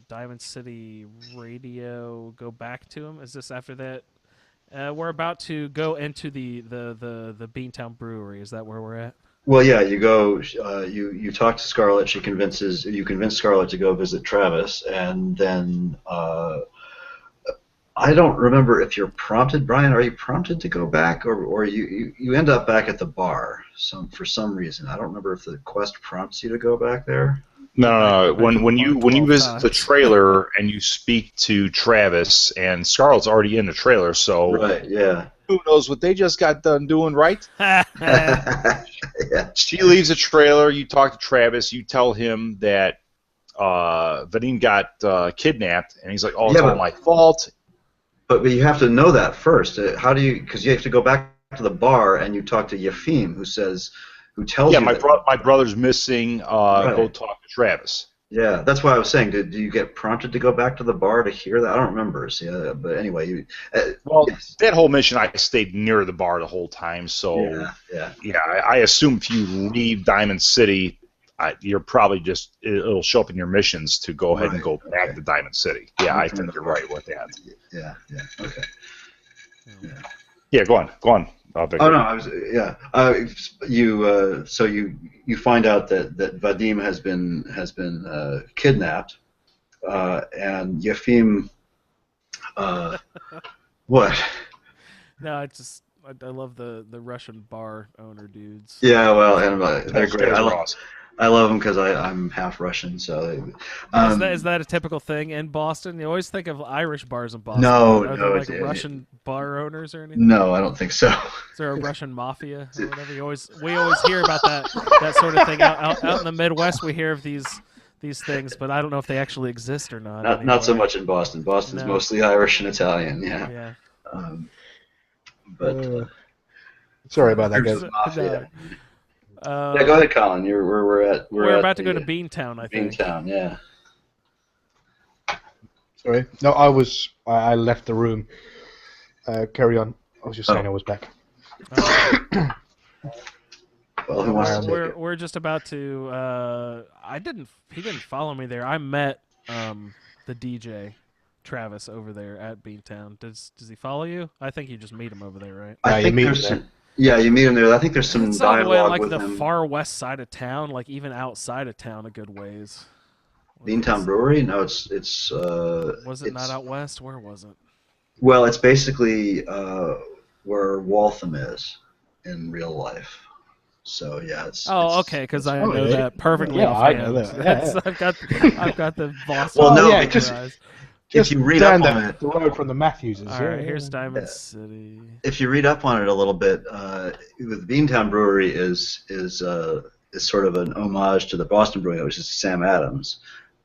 Diamond City radio. Go back to him. Is this after that? We're about to go into the Beantown Brewery. Is that where we're at? Well, yeah. You go. You talk to Scarlett. You convince Scarlett to go visit Travis, and then I don't remember if you're prompted, Brian. Are you prompted to go back, or you end up back at the bar for some reason? I don't remember if the quest prompts you to go back there. No. When you visit the trailer and you speak to Travis, and Scarlett's already in the trailer, so right, yeah. Who knows what they just got done doing, right? Yeah. She leaves the trailer. You talk to Travis. You tell him that Vadim got kidnapped, and he's like, "Oh, it's all my fault." But you have to know that first. How do you? Because you have to go back to the bar and you talk to Yefim, who tells you. Yeah, my brother's missing. Right. Go talk to Travis. Yeah, that's why I was saying. Do you get prompted to go back to the bar to hear that? I don't remember. See, but anyway, yes. That whole mission, I stayed near the bar the whole time. So yeah. I assume if you leave Diamond City, you're probably it'll show up in your missions to go ahead and go back to Diamond City. Yeah, I think you're right with that. Yeah. Okay. Yeah, go on. Oh no, I was so you find out that Vadim has been kidnapped, and Yefim. What? No, I love the Russian bar owner dudes. Yeah, well, and they're great. I love them because I'm half Russian, so. Is that a typical thing in Boston? You always think of Irish bars in Boston. No, Are there Russian bar owners or anything? No, I don't think so. Is there a Russian mafia or whatever? We always hear about that sort of thing out in the Midwest. We hear of these things, but I don't know if they actually exist or not. Not so much in Boston. Boston's mostly Irish and Italian. Yeah. But sorry about that, guys. Mafia. Yeah, go ahead, Colin. We're about to go to Beantown, I think. Beantown, yeah. Sorry. No, I left the room. Carry on. I was just saying I was back. Well, who wants to take it? We're just about to. He didn't follow me there. I met the DJ, Travis over there at Beantown? Does he follow you? I think you just meet him over there, right? Yeah, I you think meet there's him some. Yeah, you meet him there. I think there's some It's all the way dialogue like with the him. far west side of town, like even outside of town a good ways. Beantown Brewery? No, it's Was it not out west? Where was it? well, it's basically where Waltham is in real life. So yeah, Oh, okay, because I know yeah. that perfectly Yeah, I offhand. know that. Yeah. I've got the Boston. Well, no, yeah, because memorized. if you read up on it, the road from the Matthewses. All right, here's Diamond City. if you read up on it a little bit, with Beantown Brewery is sort of an homage to the Boston Brewing, which is Sam Adams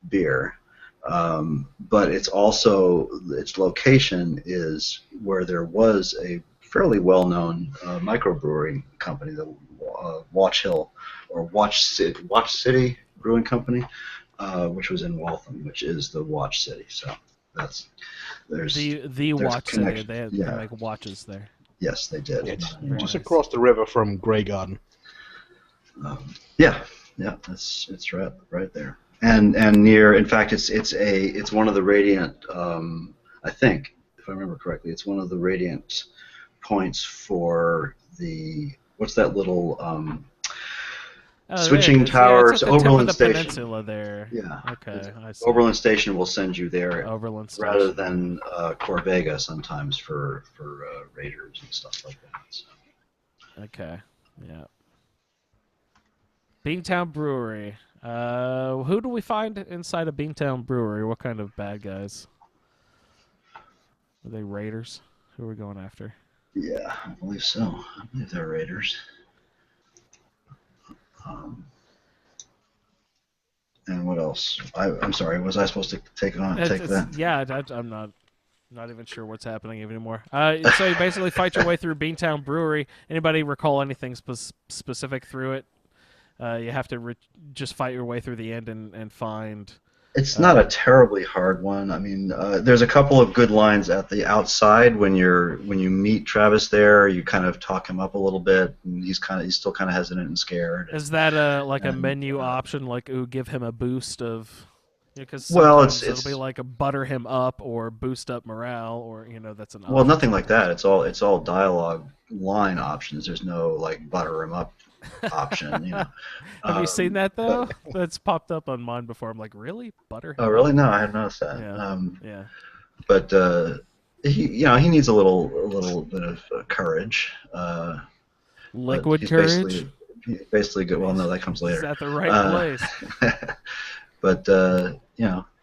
beer. But it's also, its location is where there was a fairly well-known microbrewery company, the Watch City Brewing Company, which was in Waltham, which is the Watch City. So there's the Watch City. They make watches there. Yes, they did. It's Very just nice. across the river from Grey Garden. Yeah, it's right there. And near, in fact, it's one of the radiant. I think, if I remember correctly, it's one of the radiant points for the, what's that little switching towers, it's at the tip of Oberlin the Station. Peninsula there. Yeah. Okay, I see. Oberlin Station will send you there Oberlin Station. rather than Corvega sometimes for raiders and stuff like that. So. Okay, yeah. Beantown Brewery. Who do we find inside of Beantown Brewery? What kind of bad guys? Are they raiders? Who are we going after? Yeah, I believe so. I believe they're raiders. And what else? I'm sorry. Was I supposed to take that? Yeah, I'm not even sure what's happening anymore. So you basically fight your way through Beantown Brewery. Anybody recall anything specific through it? You have to just fight your way through the end and find. It's not a terribly hard one. I mean, there's a couple of good lines at the outside when you meet Travis there. You kind of talk him up a little bit, and he's still kind of hesitant and scared. Is that a menu option, like give him a boost of? Because it'll be like a butter him up or boost up morale, or that's an option. Well, nothing like that. It's all dialogue line options. There's no like butter him up option. Have you seen that though? That's popped up on mine before. I'm like, really, butter him Oh, really? up? No, I hadn't noticed that. Yeah. But he needs a little bit of courage. Liquid courage. Basically good. Well, no, that comes later. Is that the right place? But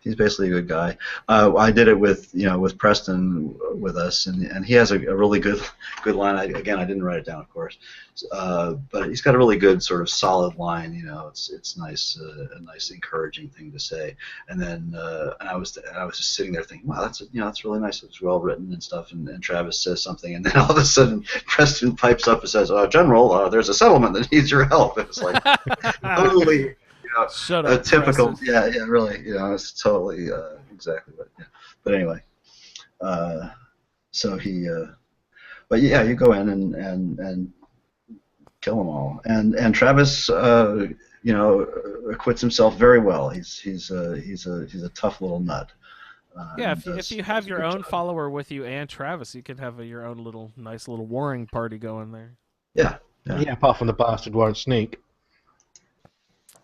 he's basically a good guy. I did it with Preston with us, and he has a really good line. I didn't write it down, of course, but he's got a really good sort of solid line. It's nice, a nice encouraging thing to say. And then and I was just sitting there thinking, wow, that's really nice. It's well written and stuff. And Travis says something, and then all of a sudden Preston pipes up and says, General, there's a settlement that needs your help. It was like totally. Shut up, a typical, Preston. really, it's totally exactly what. Yeah. But anyway, so he, but yeah, you go in and kill them all, and Travis, acquits himself very well. He's a tough little nut. Yeah, if you have your own follower with you and Travis, you can have your own nice little warring party going there. Yeah. Apart from the bastard won't sneak.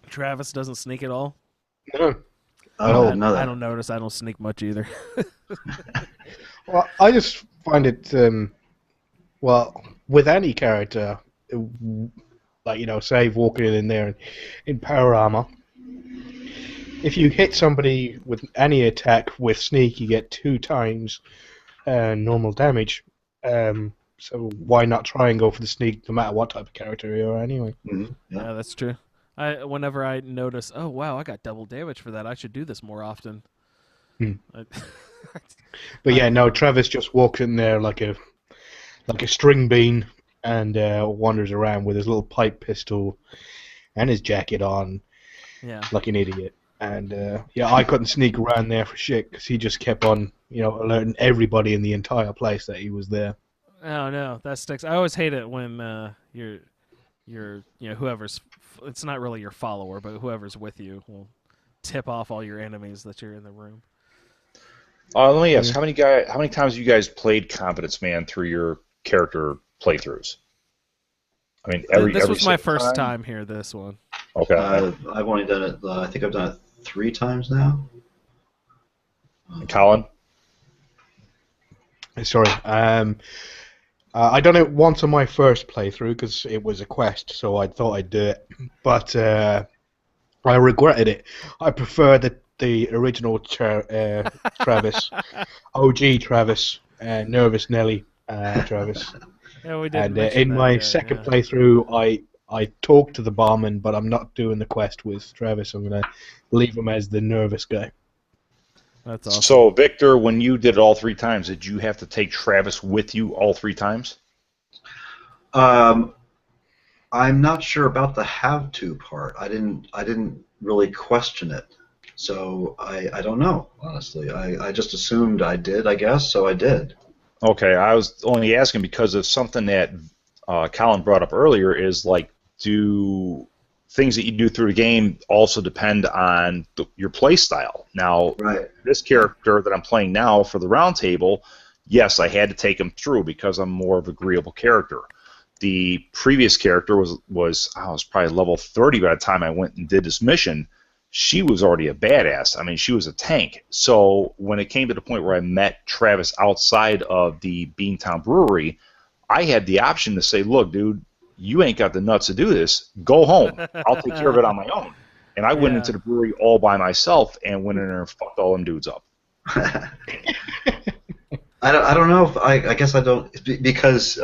Travis doesn't sneak at all? No. I don't know that. I don't notice. I don't sneak much either. Well, I just find it, with any character, like, say walking in there in power armor, if you hit somebody with any attack with sneak, you get 2 times normal damage. So why not try and go for the sneak no matter what type of character you are anyway? Mm-hmm. Yeah, that's true. Whenever I notice, oh wow, I got double damage for that. I should do this more often. But yeah, no, Travis just walks in there like a string bean and wanders around with his little pipe pistol and his jacket on, like an idiot. And I couldn't sneak around there for shit because he just kept on, alerting everybody in the entire place that he was there. Oh no, that sticks. I always hate it when you're whoever's, it's not really your follower, but whoever's with you will tip off all your enemies that you're in the room. Let me ask, how many times have you guys played Confidence Man through your character playthroughs? I mean, This was my single first time here. This one. Okay. I've only done it. I think I've done it 3 times now. And Colin? Sorry. I done it once on my first playthrough because it was a quest, so I thought I'd do it. But I regretted it. I prefer the original Travis, OG Travis, Nervous Nelly Travis. Yeah, we did. And in my second playthrough, I talked to the barman, but I'm not doing the quest with Travis. I'm going to leave him as the nervous guy. That's awesome. So, Victor, when you did it all 3 times, did you have to take Travis with you all 3 times? I'm not sure about the have to part. I didn't really question it, so I don't know, honestly. I just assumed I did, I guess, so I did. Okay, I was only asking because of something that Colin brought up earlier is like, do things that you do through the game also depend on your play style? Now, Right. This character that I'm playing now for the roundtable, yes, I had to take him through because I'm more of an agreeable character. The previous character was probably level 30 by the time I went and did this mission. She was already a badass. I mean, she was a tank. So when it came to the point where I met Travis outside of the Beantown Brewery, I had the option to say, look, dude, you ain't got the nuts to do this. Go home. I'll take care of it on my own. And I went into the brewery all by myself and went in there and fucked all them dudes up. I don't know if I guess I don't, because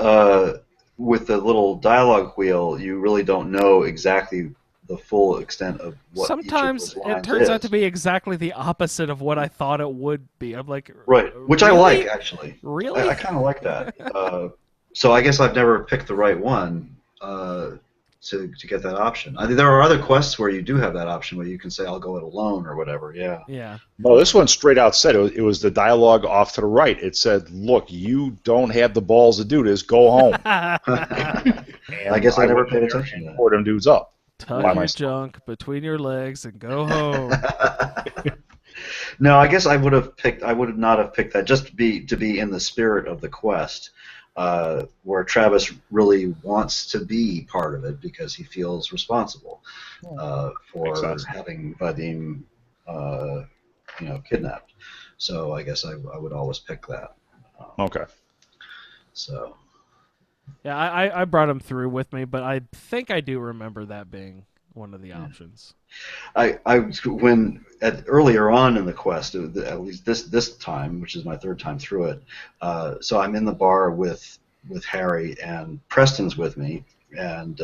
with the little dialogue wheel, you really don't know exactly the full extent of what sometimes each of those lines it turns is. out to be exactly the opposite of what I thought it would be. I'm like, right, which really? I like, actually. Really? I kind of like that. So I guess I've never picked the right one to get that option. I mean, there are other quests where you do have that option where you can say, I'll go it alone or whatever, yeah. Yeah. No, this one straight out said it was the dialogue off to the right. It said, look, you don't have the balls to do this. Go home. I guess I never paid attention to that. Pour them dudes up. Tuck your junk between your legs and go home. No, I guess I would not have picked that just to be in the spirit of the quest, where Travis really wants to be part of it because he feels responsible for having Vadim, kidnapped. So I guess I would always pick that. Okay. So. Yeah, I brought him through with me, but I think I do remember that being one of the options. Earlier on in the quest, at least this time, which is my 3rd time through it, so I'm in the bar with Harry and Preston's with me, and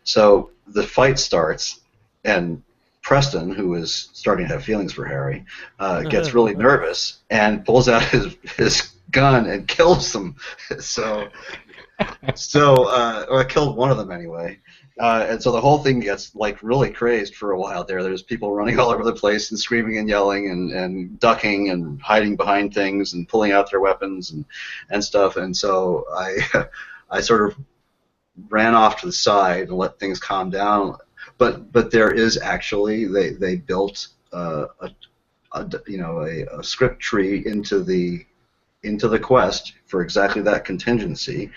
so the fight starts, and Preston, who is starting to have feelings for Harry, gets really nervous and pulls out his gun and kills them. Or killed one of them anyway. And so the whole thing gets like really crazed for a while there. There's people running all over the place and screaming and yelling and ducking and hiding behind things and pulling out their weapons and stuff. And so I sort of ran off to the side and let things calm down. But there is actually they built a script tree into the quest for exactly that contingency.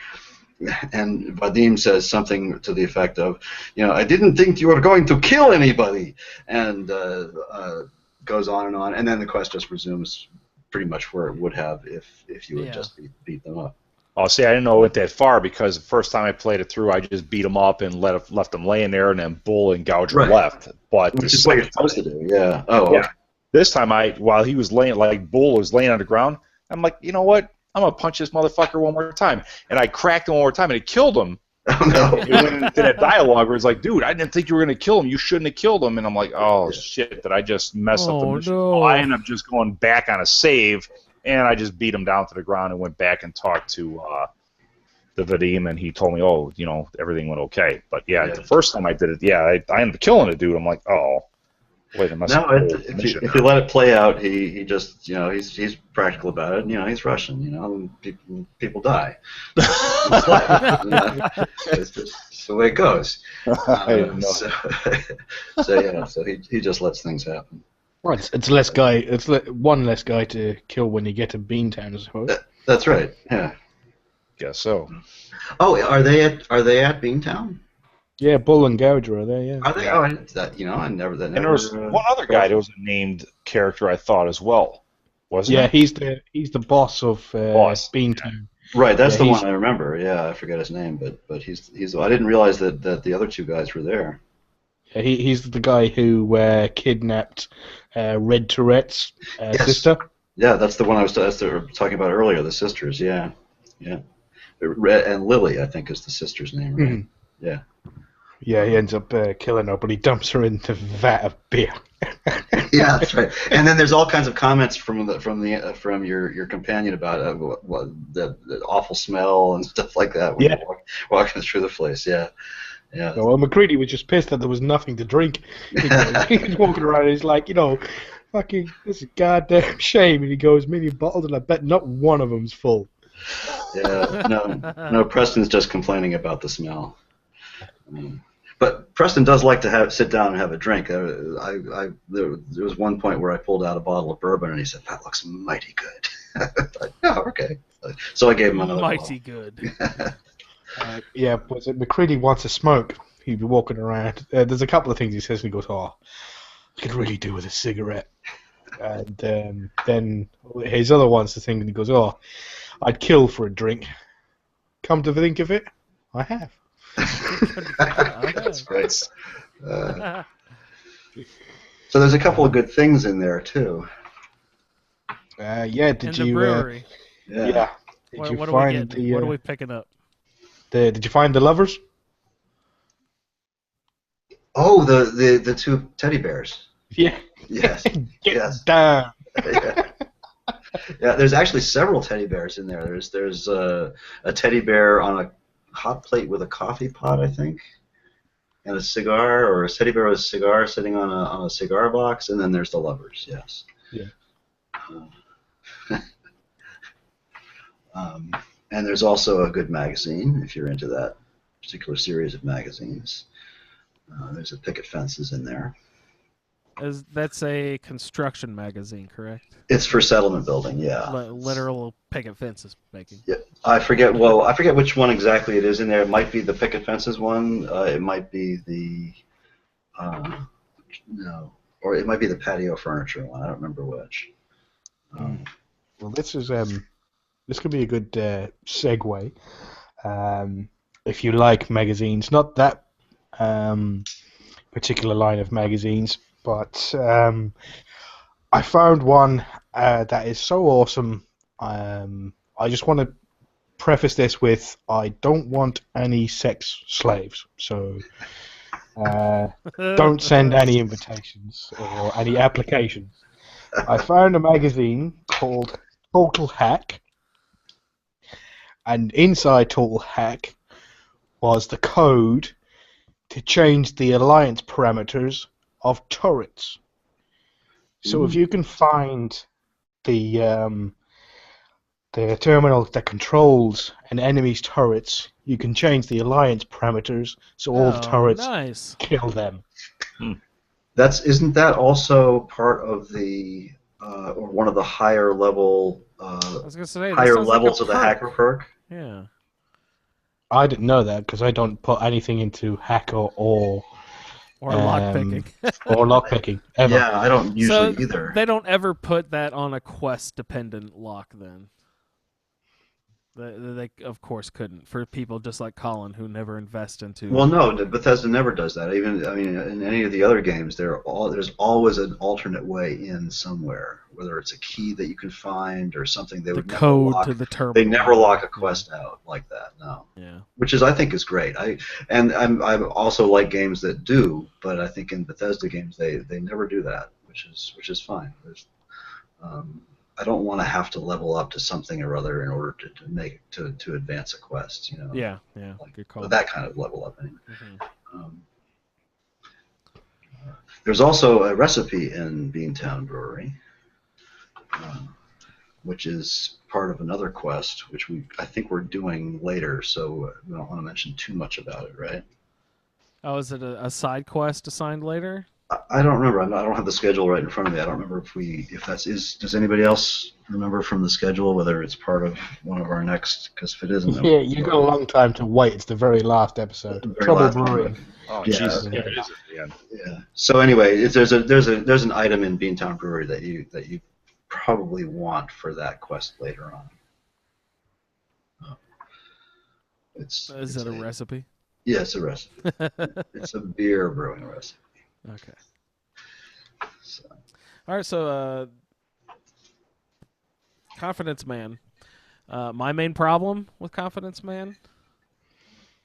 And Vadim says something to the effect of, I didn't think you were going to kill anybody, and goes on, and then the quest just resumes pretty much where it would have if you had just beat them up. Oh, see, I didn't know it went that far because the first time I played it through, I just beat them up and left them laying there, and then Bull and Gouger left. But which is what you're supposed to do, yeah. Oh, yeah. Okay. This time, while he was laying, like Bull was laying on the ground, I'm like, you know what? I'm gonna punch this motherfucker one more time, and I cracked him one more time, and it killed him. Oh, no. It went into that dialogue where it's like, dude, I didn't think you were gonna kill him. You shouldn't have killed him. And I'm like, oh shit, did I just mess up the mission? No. I ended up just going back on a save, and I just beat him down to the ground and went back and talked to the Vadim, and he told me, everything went okay. But the first time I did it, I ended up killing a dude. I'm like, oh. Wait, if you let it play out, he just he's practical about it. He's Russian. And people die. It's just the way it goes. So he just lets things happen. Well, it's less guy. It's one less guy to kill when you get to Beantown, I suppose. That's right. Yeah. Guess so. Oh, are they at Beantown? Yeah, Bull and Gouger are there. Yeah. Are they? Yeah. Oh, I never. That And never. there was one other guy. There was a named character I thought as well, wasn't Yeah, it? he's the boss of Boss. Beantown. Right, that's Yeah, the he's- one I remember. Yeah, I forget his name, but he's. I didn't realize that the other two guys were there. Yeah, he's the guy who kidnapped Red Tourette's Yes. sister. Yeah, that's the one I was talking about earlier. The sisters. Yeah, yeah. Red and Lily, I think, is the sister's name. Right? Mhm. Yeah. Yeah, he ends up killing her, but he dumps her into a vat of beer. Yeah, that's right. And then there's all kinds of comments from your companion about what the awful smell and stuff like that when Yeah. you're walking through the place. Yeah, yeah. Well, McCready was just pissed that there was nothing to drink. He was walking around and he's like, fucking, this is a goddamn shame. And he goes, many bottles, and I bet not one of them's full. Yeah, no. Preston's just complaining about the smell. But Preston does like to sit down and have a drink. There was one point where I pulled out a bottle of bourbon and he said, "That looks mighty good." Oh, okay. So I gave him another Mighty good. Yeah, but McCready wants to smoke. He'd be walking around. There's a couple of things he says, and he goes, "Oh, I could really do with a cigarette." And then his other one's the thing, and he goes, "Oh, I'd kill for a drink." Come to think of it, I have. That's great. So there's a couple of good things in there too. Yeah, In did the you? brewery. Yeah. Did What, you what are we find getting? the? What are we picking up? Did you find the lovers? Oh, the two teddy bears. Yeah. Yes. Get Yes. down. Yeah. Yeah, there's actually several teddy bears in there. There's a teddy bear on a hot plate with a coffee pot, I think, and a cigar, or a teddy bear with a cigar sitting on a cigar box, and then there's the lovers. Yes. Yeah. And there's also a good magazine if you're into that particular series of magazines. There's a picket fences in there. That's a construction magazine, correct? It's for settlement building, yeah. Literal picket fences making. Yeah, I forget which one exactly it is in there. It might be the picket fences one. It might be the or it might be the patio furniture one. I don't remember which. Well, this could be a good segue. If you like magazines, not that particular line of magazines, but I found one that is so awesome. I just want to preface this with, I don't want any sex slaves, so don't send any invitations or any applications. I found a magazine called Total Hack, and inside Total Hack was the code to change the alliance parameters of turrets. So if you can find the terminal that controls an enemy's turrets, you can change the alliance parameters so all the turrets nice. kill them. Isn't that also part of the or one of the higher level I was gonna say, that higher sounds like a levels of the perk. hacker perk? Yeah. I didn't know that because I don't put anything into hacker or lockpicking. or lockpicking ever. Yeah, I don't usually So either. they don't ever put that on a quest-dependent lock, then. They of course couldn't, for people just like Colin who never invest into. Well, no, Bethesda never does that. Even in any of the other games, there's always an alternate way in somewhere, whether it's a key that you can find or something. They the would never code lock. to the terminal. They never lock a quest out like that. No. Yeah. Which I think is great. I also like games that do, but I think in Bethesda games they never do that, which is fine. I don't want to have to level up to something or other in order to advance a quest. Yeah. Like, Good call. that kind of level up. Anyway. Mm-hmm. There's also a recipe in Beantown Brewery, which is part of another quest, which I think we're doing later, so we don't want to mention too much about it, right? Oh, is it a side quest assigned later? I don't remember. I don't have the schedule right in front of me. I don't remember if that's is. Does anybody else remember from the schedule whether it's part of one of our next? Because if it isn't, Yeah, you've got a long time to wait. It's the very last episode. The very Trouble last one. Brewing. Oh, Yeah, Jesus. okay. Yeah, it is at the end. Yeah. So anyway, there's an item in Beantown Brewery that you probably want for that quest later on. Is that a recipe? Yeah, it's a recipe. It's a beer brewing recipe. Okay. So. All right, so Confidence Man. My main problem with Confidence Man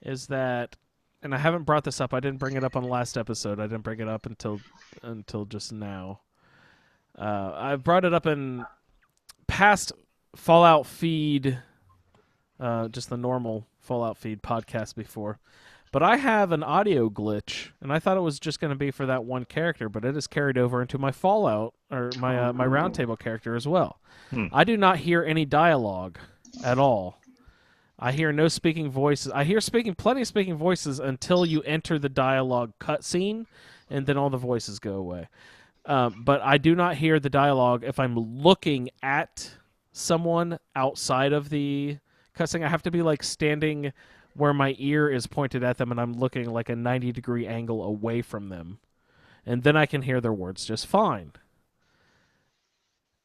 is that, and I haven't brought this up. I didn't bring it up on the last episode. I didn't bring it up until just now. I brought it up in past Fallout Feed, just the normal Fallout Feed podcast before. But I have an audio glitch, and I thought it was just going to be for that one character, but it is carried over into my Fallout, or my my Roundtable character as well. I do not hear any dialogue at all. I hear no speaking voices. I hear plenty of speaking voices until you enter the dialogue cutscene, and then all the voices go away. But I do not hear the dialogue if I'm looking at someone outside of the cutscene. I have to be like standing where my ear is pointed at them and I'm looking like a 90-degree angle away from them. And then I can hear their words just fine.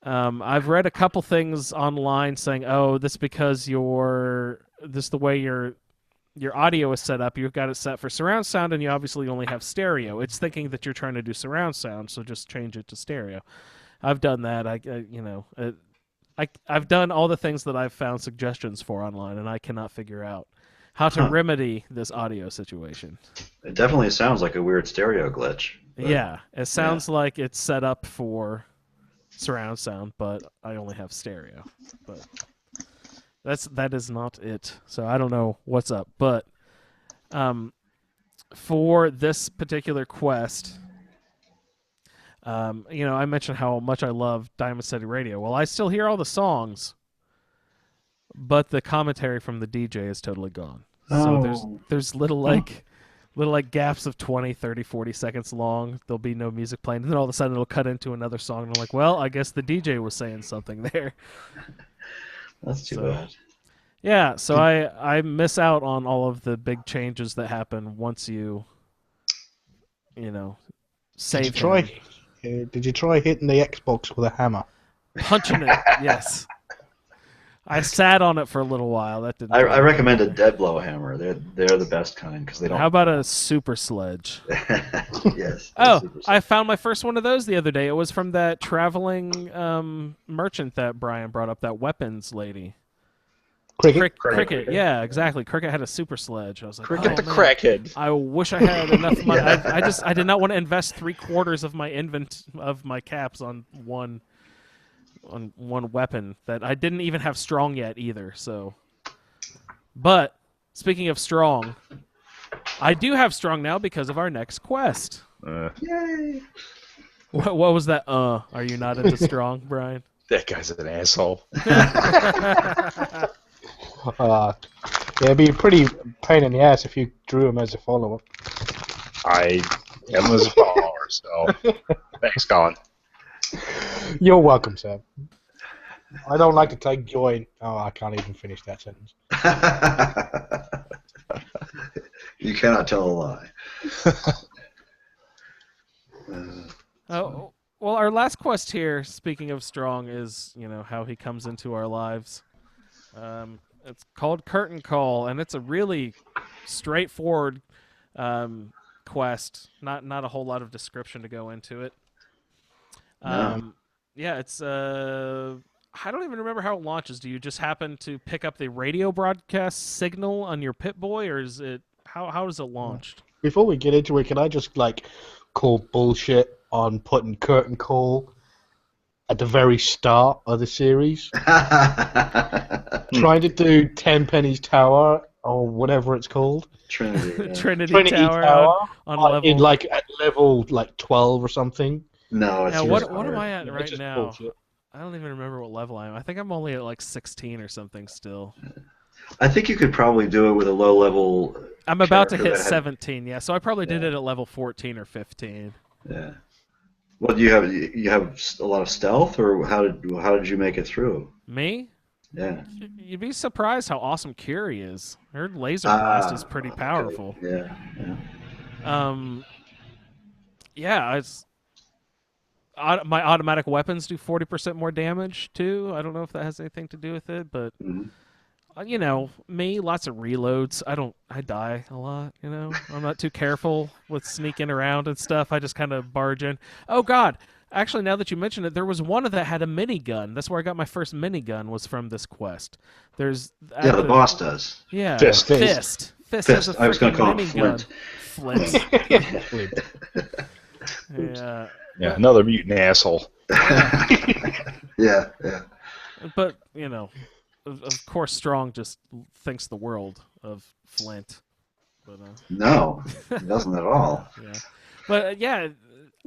I've read a couple things online saying, oh, this because the way your audio is set up, you've got it set for surround sound and you obviously only have stereo. It's thinking that you're trying to do surround sound, so just change it to stereo. I've done that. I've done all the things that I've found suggestions for online, and I cannot figure out how to remedy this audio situation. It definitely sounds like a weird stereo glitch. Yeah, it sounds like it's set up for surround sound, but I only have stereo. But that is not it. So I don't know what's up. But for this particular quest, I mentioned how much I love Diamond City Radio. Well, I still hear all the songs, but the commentary from the DJ is totally gone. So there's little gaps of 20, 30, 40 seconds long. There'll be no music playing, and then all of a sudden it'll cut into another song, and I'm like, well, I guess the DJ was saying something there. That's too bad. Yeah, so I miss out on all of the big changes that happen once you save. Did you try hitting the Xbox with a hammer? Punching it, yes. I sat on it for a little while. That didn't. I recommend a dead blow hammer. They're the best kind because they don't. How about a super sledge? Yes. Oh, I found my first one of those the other day. It was from that traveling merchant that Brian brought up, that weapons lady. Cricket. Yeah, exactly. Cricket had a super sledge. I was like, Cricket the crackhead. I wish I had enough money. I did not want to invest 3/4 of my caps on one weapon that I didn't even have strong yet either. So, but speaking of strong, I do have strong now because of our next quest. Yay! What was that? Are you not into strong, Brian? That guy's an asshole. It'd be a pretty pain in the ass if you drew him as a follower. I am as a follower, so thanks, Colin. You're welcome, Sam. I don't like to take joy in... Oh, I can't even finish that sentence. You cannot tell a lie. Oh, well, our last quest here, speaking of strong, is how he comes into our lives. It's called Curtain Call, and it's a really straightforward quest. Not a whole lot of description to go into it. Yeah, it's I don't even remember how it launches. Do you just happen to pick up the radio broadcast signal on your Pip-Boy, or is it how does it launch? Before we get into it, can I just call bullshit on putting Curtain Call at the very start of the series? Trying to do Tenpenny's Tower or whatever it's called. Trinity. Yeah. Trinity Tower on level at level 12 or something. No, it's what am I at right now? Bullshit. I don't even remember what level I am. I think I'm only at 16 or something still. I think you could probably do it with a low level. I'm about to hit 17, yeah. So I probably did it at level 14 or 15. Yeah. Well, do you have a lot of stealth, or how did you make it through? Me? Yeah. You'd be surprised how awesome Curie is. Her laser blast is Ah. pretty Okay. powerful. Yeah. Yeah. Um, yeah, my automatic weapons do 40% more damage too. I don't know if that has anything to do with it, but Mhm. me, lots of reloads. I die a lot. I'm not too careful with sneaking around and stuff. I just kind of barge in. Oh God. Actually, now that you mention it, there was one that had a minigun. That's where I got my first minigun. Was from this quest. There's Yeah, at the boss does. Yeah, Fist. Fist has a Fist. I was going freaking to call him minigun. Flint. Flint. Yeah. Yeah, another mutant asshole. Yeah. Yeah. But of course, Strong just thinks the world of Flint. But No, it doesn't at all. yeah, but yeah,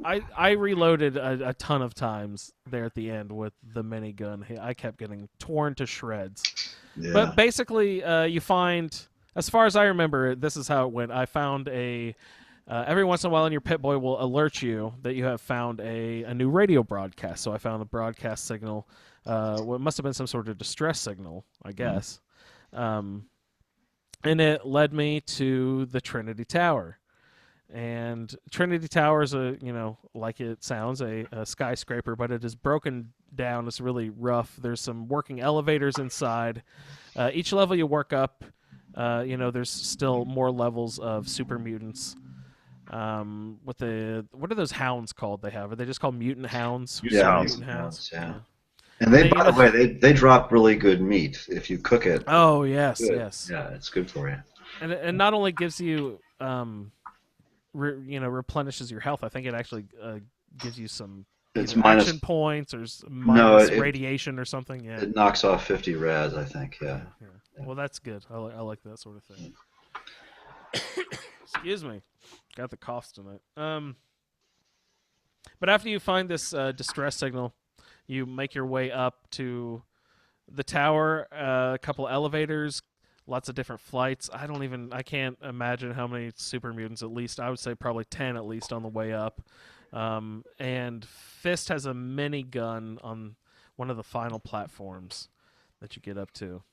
I reloaded a ton of times there at the end with the minigun. I kept getting torn to shreds. Yeah. But basically, you find, as far as I remember, this is how it went. I found every once in a while, and your pit boy will alert you that you have found a new radio broadcast. So I found a broadcast signal. What must have been some sort of distress signal, I guess. And it led me to the Trinity Tower. And Trinity Tower is like it sounds, a skyscraper, but it is broken down. It's really rough. There's some working elevators inside. Each level you work up, there's still more levels of super mutants. What are those hounds called? They have? Are they just called mutant hounds? Yeah, Mutant hounds. yeah. And they, by the way, they drop really good meat if you cook it. Oh yes, Good. yes. Yeah, it's good for you. And it not only gives you replenishes your health. I think it actually gives you some It's either minus action points or minus radiation or something. Yeah. It knocks off 50 rads, I think. Yeah. Well, that's good. I like that sort of thing. Excuse me, got the coughs tonight. But after you find this distress signal, you make your way up to the tower. A couple elevators. Lots of different flights. I can't imagine how many super mutants. At least I would say probably 10 at least on the way up. And Fist has a minigun on one of the final platforms that you get up to.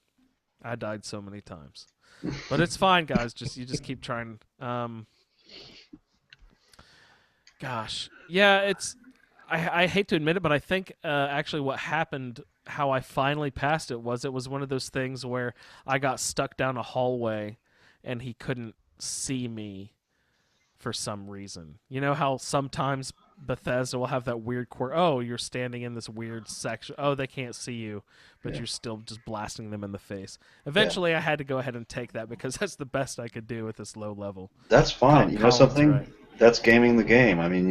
I died so many times, but it's fine, guys. You just keep trying. Gosh, yeah, I hate to admit it, but I think actually what happened, how I finally passed it was one of those things where I got stuck down a hallway and he couldn't see me for some reason. You know how sometimes Bethesda will have that weird quirk. Oh, you're standing in this weird section. Oh, they can't see you, but you're still just blasting them in the face. Eventually, I had to go ahead and take that because that's the best I could do with this low level. That's fine. You know something? Right. That's gaming the game. I mean,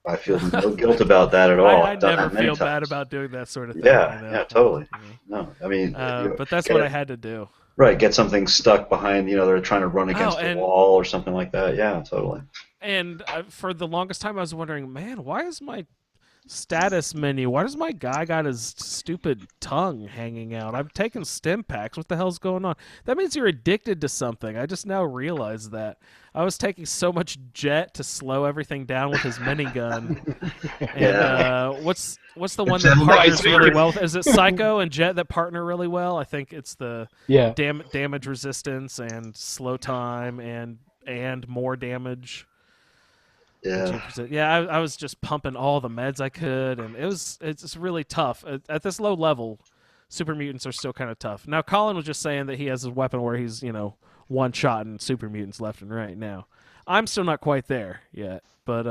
I feel no guilt about that at all. I never feel bad about doing that sort of thing. Yeah, totally. No, I mean, but that's what I had to do. Right, get something stuck behind, they're trying to run against the wall or something like that. Yeah, totally. And for the longest time, I was wondering, man, why is my status menu, why does my guy got his stupid tongue hanging out? I'm taking stim packs. What the hell's going on? That means you're addicted to something. I just now realized that. I was taking so much Jet to slow everything down with his minigun. And what's the one that partners really well? Is it Psycho and Jet that partner really well? I think it's the damage resistance and slow time and more damage. Yeah. I was just pumping all the meds I could, and it's really tough. At this low level, super mutants are still kind of tough. Now, Colin was just saying that he has his weapon where he's, one-shotting super mutants left and right now. I'm still not quite there yet, but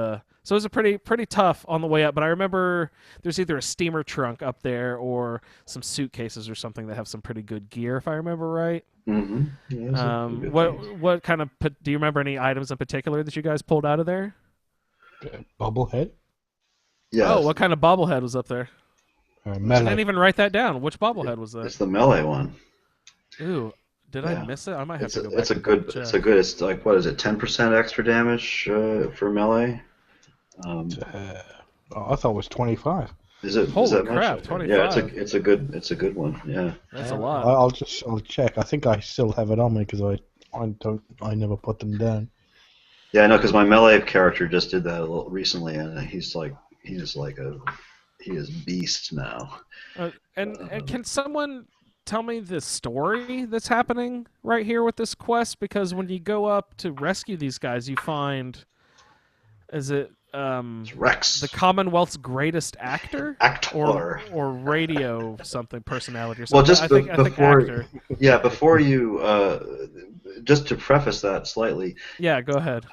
so it was a pretty tough on the way up. But I remember there's either a steamer trunk up there or some suitcases or something that have some pretty good gear, if I remember right. Mm-hmm. Yeah, what kind of do you remember any items in particular that you guys pulled out of there? Bobblehead? Yeah. Oh, what kind of bobblehead was up there? Melee. I didn't even write that down. Which bobblehead was that? It's the melee one. Ooh, did I miss it? I might have to go back. It's like, what is it, 10% extra damage for melee? I thought it was 25. Is it? Holy is that crap, much? 25. Yeah, it's a good one. Yeah. That's a lot. I'll check. I think I still have it on me because I never put them down. Yeah, I know, because my melee character just did that a little recently, and he is beast now. And can someone tell me the story that's happening right here with this quest? Because when you go up to rescue these guys, you find, is it It's Rex. the Commonwealth's greatest actor, Actor. or radio something personality or Well, something? just I think before, actor. yeah, before you, just to preface that slightly, Yeah, go ahead.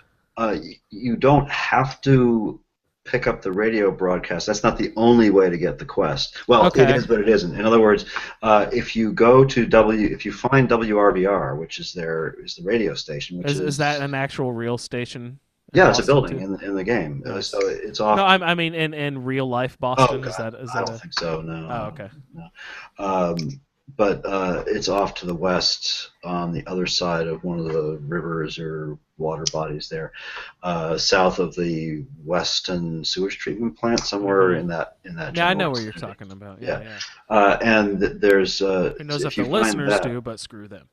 you don't have to pick up the radio broadcast. That's not the only way to get the quest. Well, Okay. it is, but it isn't. In other words, if you go to if you find WRBR, which is the radio station, which Is that an actual real station? in yeah, it's a Boston, building too? in the game. Nice. So it's off. No, I mean in real life Boston. Oh Is God, that I don't think so. No. Oh, okay. No. But it's off to the west on the other side of one of the rivers or water bodies there, south of the Weston sewage treatment plant, somewhere in that. Yeah, I know general what you're vicinity. talking about. Yeah. Yeah. And there's Who knows if the listeners do, but screw them.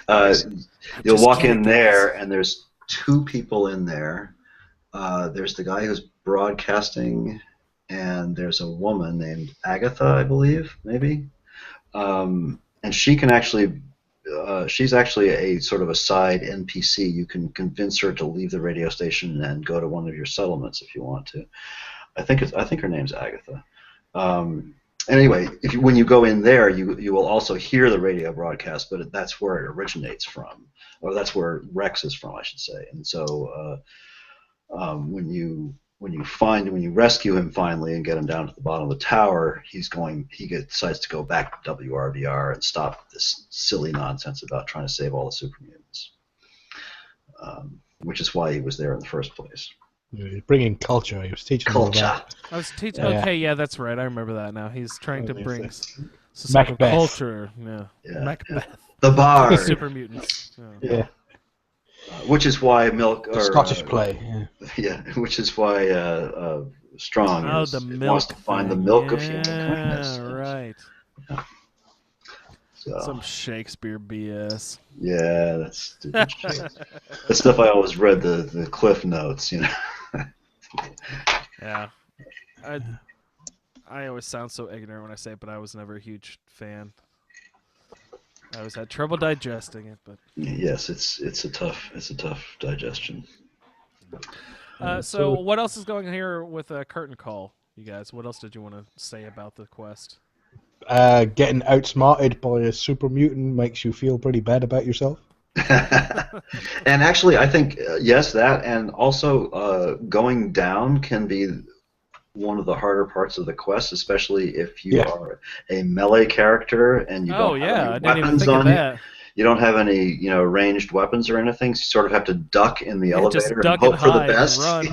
You'll just walk kidding, in there, and there's two people in there. There's the guy who's broadcasting, and there's a woman named Agatha, I believe, maybe. And she can actually, she's actually a sort of a side NPC. You can convince her to leave the radio station and go to one of your settlements if you want to. I think her name's Agatha. Anyway, when you go in there, you will also hear the radio broadcast, but that's where it originates from, or that's where Rex is from, I should say. And so when you rescue him finally and get him down to the bottom of the tower, he decides to go back to WRBR and stop this silly nonsense about trying to save all the super mutants, which is why he was there in the first place. Bringing culture. He was teaching them about. I was teaching. Yeah. Okay, yeah, that's right. I remember that now. He's trying to bring Macbeth. societal culture. Yeah. Yeah, Macbeth. The To Bard. the super mutants. Yeah. Which is why The Scottish play. Yeah. Yeah, which is why Strong wants to find the milk of human kindness. Yeah, right. Yeah. So, Some Shakespeare BS. yeah, that's stupid shit. That stuff I always read the cliff notes, you know. Yeah. I always sound so ignorant when I say it, but I was never a huge fan. I always had trouble digesting it, but Yes, it's a tough digestion. so what else is going on here with Curtain Call, you guys? What else did you want to say about the quest? Getting outsmarted by a super mutant makes you feel pretty bad about yourself. And actually, I think yes, that, and also going down can be one of the harder parts of the quest, especially if you are a melee character and you don't have any I didn't even weapons think on of that. you. You don't have any, ranged weapons or anything. So you sort of have to duck in the Just elevator duck and hope and for the hide and best. run.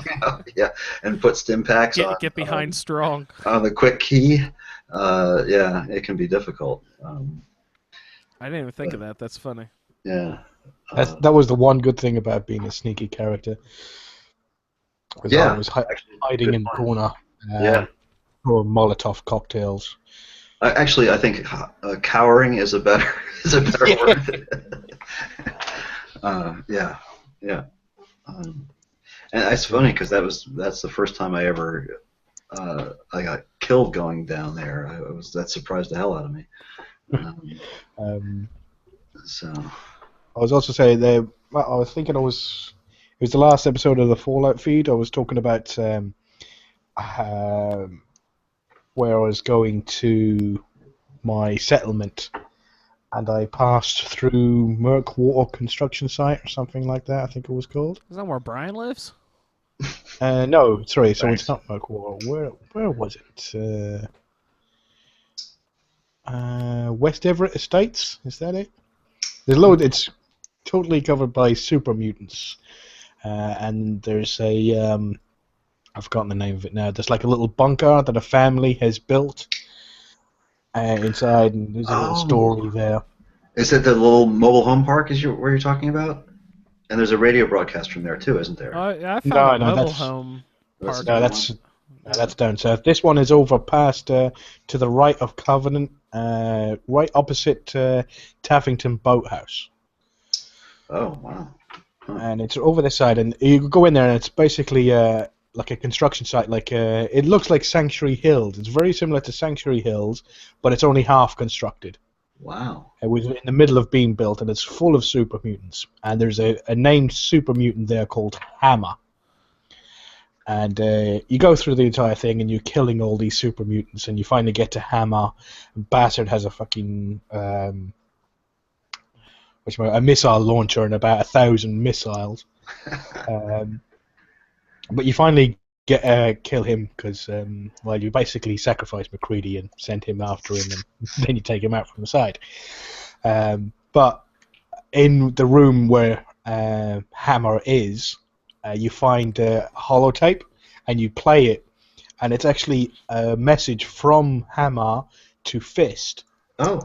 Yeah, and put stim packs on. Get behind Strong. On the quick key. Yeah, it can be difficult. I didn't even think of that. That's funny. Yeah. That was the one good thing about being a sneaky character. Yeah, I was hiding in the corner. Or Molotov cocktails. Actually, I think cowering is a better word. Yeah. And it's funny because that's the first time I ever I got killed going down there. That surprised the hell out of me. So I was also saying I was thinking it was the last episode of the Fallout Feed. I was talking about where I was going to my settlement, and I passed through Murkwater construction site or something like that. I think it was called. Is that where Brian lives? No, sorry. So it's not Murkwater. Where was it? West Everett Estates. Is that it? There's loads. It's totally covered by super mutants, and there's a I've forgotten the name of it now. There's like a little bunker that a family has built inside, and there's a little story there. Is it the little mobile home park? Where you're talking about? And there's a radio broadcast from there too, isn't there? I found a mobile home park. No, that's down south. This one is over past to the right of Covenant, right opposite Taffington Boathouse. Oh wow! and it's over the side, and you go in there, and it's basically like a construction site. Like it looks like Sanctuary Hills. It's very similar to Sanctuary Hills, but it's only half constructed. Wow. It was in the middle of being built, and it's full of super mutants. And there's a named super mutant there called Hammer. And you go through the entire thing, and you're killing all these super mutants, and you finally get to Hammer. And Bastard has a fucking a missile launcher and about 1,000 missiles. But you finally kill him because, well, you basically sacrifice McCready and send him after him, and then you take him out from the side. But in the room where Hammer is, you find a holotape, and you play it, and it's actually a message from Hammer to Fist. Oh.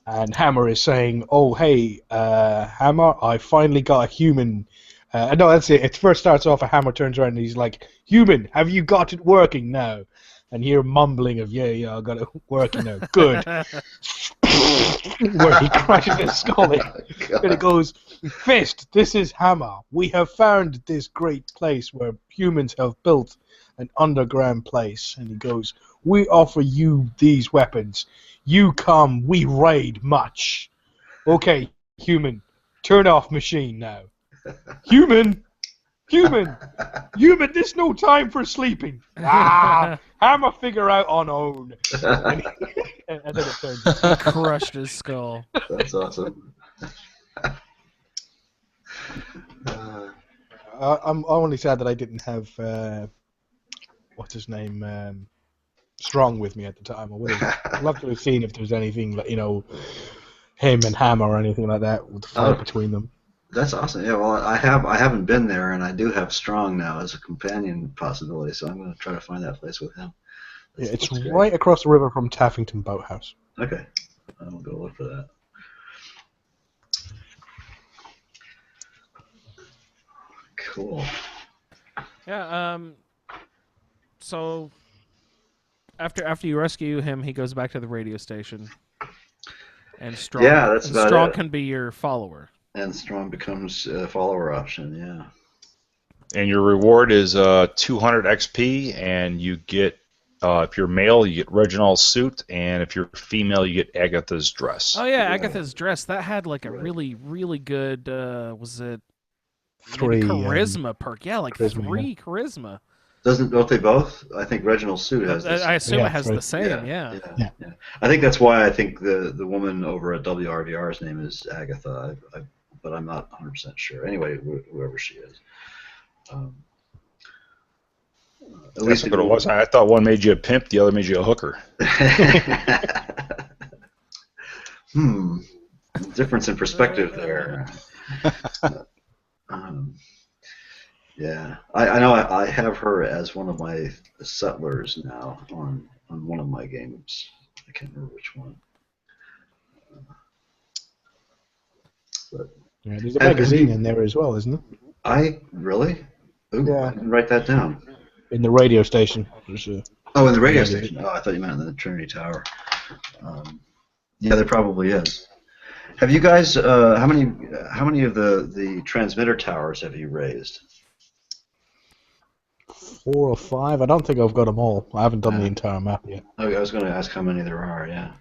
And Hammer is saying, "Oh, hey, Hammer, I finally got a human." No, that's it. It first starts off, a Hammer turns around, and he's like, "Human, have you got it working now?" And you're mumbling of, yeah, I got it working now. Good. Where he crashes his skull in. And it goes, "Fist, this is Hammer. We have found this great place where humans have built an underground place." And he goes, "We offer you these weapons. You come, we raid much. Okay, human, turn off machine now. Human, there's no time for sleeping. Hammer figure out on own." And then it turns. He crushed his skull. That's awesome. I'm only sad that I didn't have what's his name, Strong with me at the time. I would have loved to have seen if there was anything like, him and Hammer or anything like that with the fight between them. That's awesome. Yeah, well, I haven't been there, and I do have Strong now as a companion possibility, so I'm going to try to find that place with him. Yeah, it's right across the river from Taffington Boathouse. Okay, I'll go look for that. Cool. Yeah. So after you rescue him, he goes back to the radio station, and Strong. Yeah, that's about Strong it. can be your follower. And Strong becomes a follower option, yeah. And your reward is 200 XP, and you get, if you're male, you get Reginald's suit, and if you're female, you get Agatha's dress. Oh yeah, Agatha's dress. That had like a really, really good. Was it 3 charisma perk? Yeah, like charisma, 3 charisma. Don't they both? I think Reginald's suit has this. I assume Yeah, it has right. the same. Yeah. I think that's why I think the woman over at WRVR's name is Agatha, but I'm not 100% sure. Anyway, whoever she is. At least what it was. I thought one made you a pimp, the other made you a hooker. Difference in perspective there. Yeah, I know I have her as one of my settlers now on one of my games. I can't remember which one. But Yeah, there's a magazine in there as well, isn't there? Really? Ooh, Yeah. I didn't write that down. In the radio station. There's a Oh, in the radio magazine. station. Oh, I thought you meant in the Trinity Tower. Yeah, there probably is. Have you guys? How many of the transmitter towers have you raised? 4 or 5. I don't think I've got them all. I haven't done the entire map yet. Okay, I was going to ask how many there are. Yeah.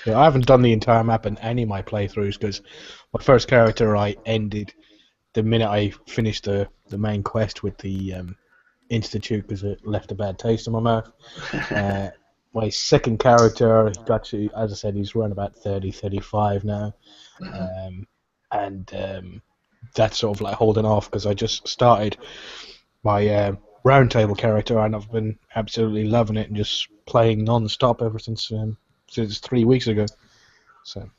Yeah, I haven't done the entire map in any of my playthroughs because my first character I ended the minute I finished the main quest with the Institute because it left a bad taste in my mouth. My second character got to, as I said, he's around about 30, 35 now. That's sort of like holding off because I just started my Roundtable character and I've been absolutely loving it and just playing non-stop ever since 3 weeks ago. So.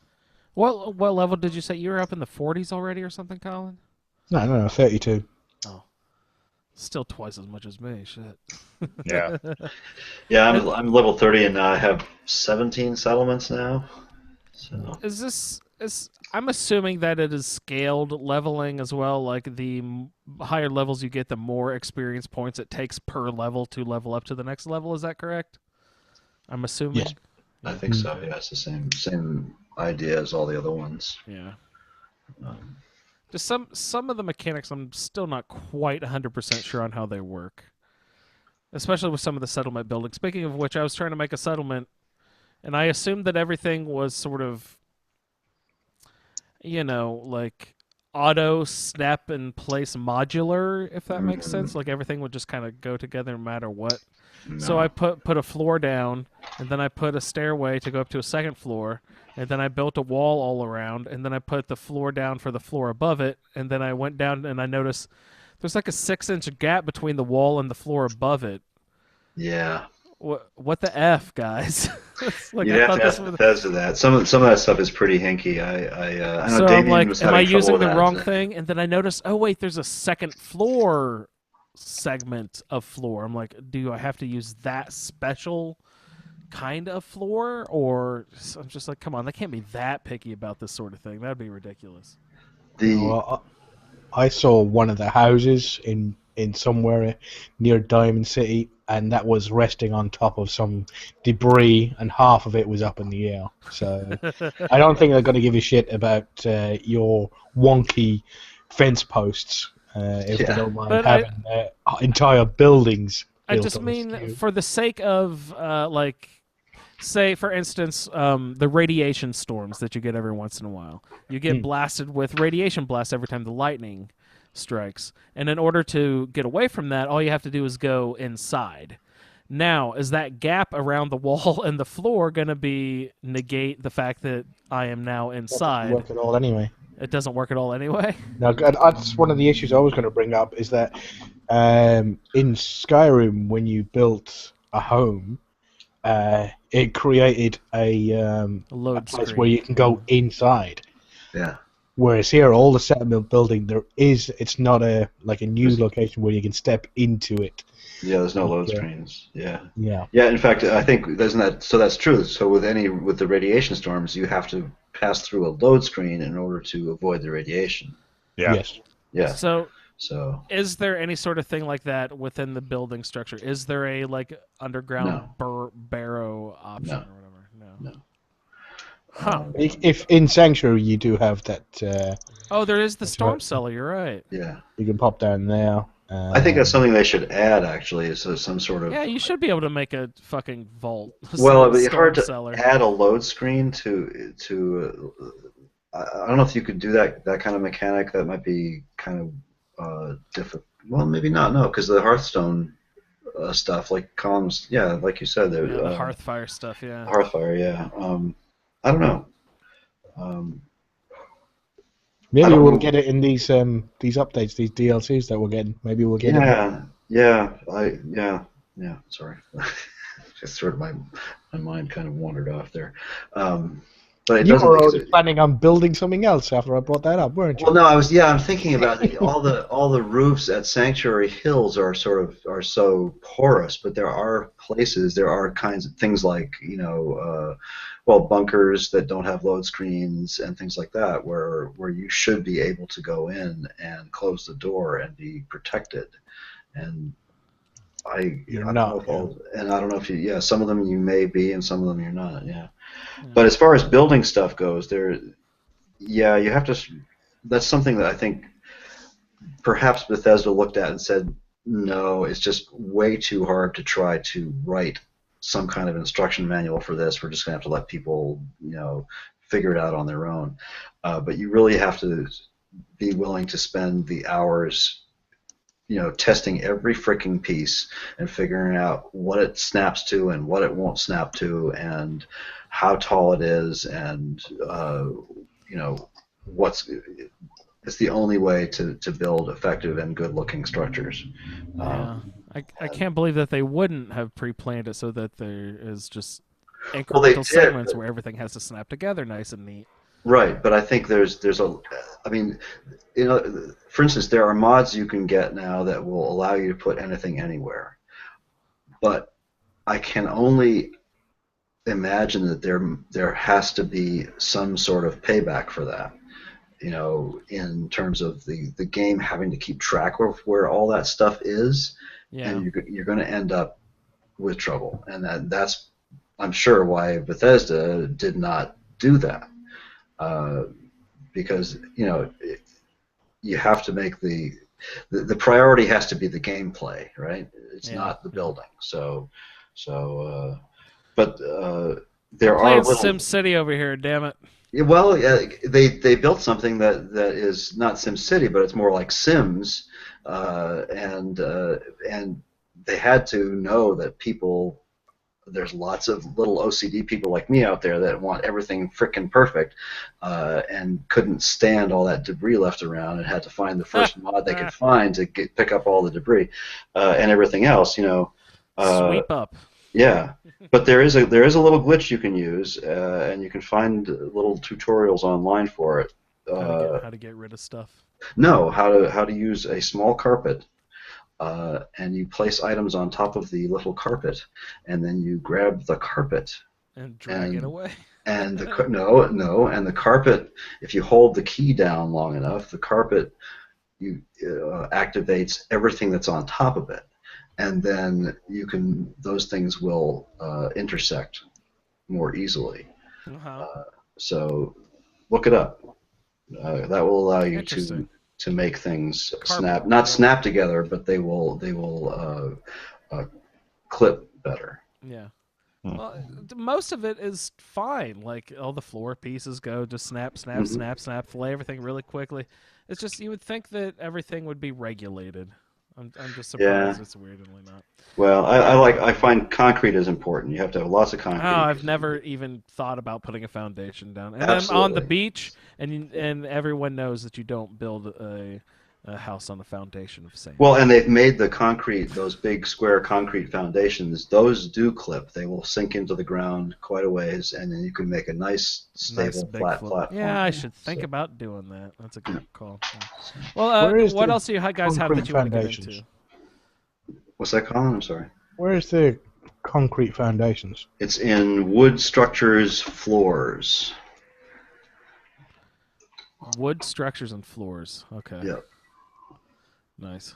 What level did you say you were up in the 40s already or something, Colin? No, 32. Oh, still twice as much as me. Shit. Yeah. Yeah, I'm level 30 and I have 17 settlements now. So. I'm assuming that it is scaled leveling as well. Like the higher levels you get, the more experience points it takes per level to level up to the next level. Is that correct? I'm assuming. Yes. I think so. Yeah, it's the same idea as all the other ones. Yeah. Just some of the mechanics, I'm still not quite 100% sure on how they work, especially with some of the settlement building. Speaking of which, I was trying to make a settlement, and I assumed that everything was sort of, like auto snap in place modular, if that makes sense. Like everything would just kind of go together no matter what. So I put a floor down, and then I put a stairway to go up to a second floor, and then I built a wall all around, and then I put the floor down for the floor above it, and then I went down and I noticed there's like a 6-inch gap between the wall and the floor above it. Yeah. What the F, guys? Like, You'd have to ask Bethesda that. Some of that stuff is pretty hinky. I know so Damien I'm like, was am having I trouble using with the that. wrong thing? And then I noticed, oh wait, there's a second floor segment of floor. I'm like, do I have to use that special kind of floor? Or I'm just like, come on, they can't be that picky about this sort of thing. That'd be ridiculous. Well, I saw one of the houses in somewhere near Diamond City, and that was resting on top of some debris, and half of it was up in the air. So I don't think they're going to give a shit about your wonky fence posts if they don't mind having entire buildings I built just on mean, skew. for the sake of, like, say, for instance, the radiation storms that you get every once in a while. You get blasted with radiation blasts every time the lightning strikes. And in order to get away from that, all you have to do is go inside. Now, is that gap around the wall and the floor going to negate the fact that I am now inside? That doesn't work at all anyway. It doesn't work at all anyway? No, that's one of the issues I was going to bring up, is that in Skyrim, when you built a home, it created a load place screen where you can go inside. Yeah. Whereas here, all the settlement building, it's not a new location where you can step into it. Yeah, there's no load screens. Yeah. Yeah. Yeah, in fact, I think that's true. So with the radiation storms, you have to pass through a load screen in order to avoid the radiation. Yeah. Yes. Yeah. So is there any sort of thing like that within the building structure? Is there a underground barrow option or whatever? No. Huh. If in Sanctuary you do have that. Oh, there is the storm cellar. You're right. Yeah. You can pop down there. I think that's something they should add, actually, is some sort of... Yeah, you should be able to make a fucking vault. Well, it'd be hard to cellar. add a load screen to I don't know if you could do that kind of mechanic. That might be kind of difficult. Well, maybe not, no, because the Hearthstone stuff, like columns, yeah, like you said. The Hearthfire stuff, yeah. Hearthfire, yeah. I don't know. Maybe we'll get it in these updates, these DLCs that we're getting. Maybe we'll get it. Yeah. Sorry, just sort of my mind kind of wandered off there. But you were already planning on building something else after I brought that up, weren't you? Well, no, I'm thinking about it. all the roofs at Sanctuary Hills are so porous, but there are kinds of things like bunkers that don't have load screens and things like that, where you should be able to go in and close the door and be protected. And I don't know if you, some of them you may be, and some of them you're not, yeah. But as far as building stuff goes, you have to. That's something that I think perhaps Bethesda looked at and said, no, it's just way too hard to try to write some kind of instruction manual for this. We're just going to have to let people, figure it out on their own. But you really have to be willing to spend the hours, testing every freaking piece and figuring out what it snaps to and what it won't snap to and how tall it is and, it's the only way to build effective and good-looking structures. Yeah. I can't believe that they wouldn't have pre-planned it so that there is just incremental segments where everything has to snap together nice and neat. Right, but I think for instance, there are mods you can get now that will allow you to put anything anywhere. But I can only imagine that there has to be some sort of payback for that. In terms of the game having to keep track of where all that stuff is, and you're going to end up with trouble. And that's, I'm sure, why Bethesda did not do that. because you have to make the priority has to be the gameplay, right? It's not the building. But there are playing little. Sim City over here, damn it. Well, they built something that is not Sim City, but it's more like Sims, and they had to know that people. There's lots of little OCD people like me out there that want everything frickin' perfect, and couldn't stand all that debris left around, and had to find the first mod they could find to pick up all the debris and everything else. Sweep up. Yeah, but there is a little glitch you can use, and you can find little tutorials online for it. How to get rid of stuff. No, how to use a small carpet. And you place items on top of the little carpet, and then you grab the carpet and drag it away. And the and the carpet. If you hold the key down long enough, the carpet activates everything that's on top of it, and then those things will intersect more easily. So look it up. That will allow you to make things snap together, but they will clip better. Yeah. Well, most of it is fine. Like all the floor pieces go just snap, fillet everything really quickly. It's just you would think that everything would be regulated. I'm just surprised it's weirdly not. Well, I find concrete is important. You have to have lots of concrete. Oh, I've never even thought about putting a foundation down. And then on the beach, and everyone knows that you don't build a house on a foundation of sand. Well, and they've made the concrete, those big square concrete foundations, those do clip. They will sink into the ground quite a ways, and then you can make a nice, stable, flat platform. Yeah, I should think about doing that. That's a good call. Well, what else do you guys have that you want to get into? What's that, Colin? I'm sorry. Where is the concrete foundations? It's in wood structures floors. Wood structures and floors. Okay. Yep. Nice.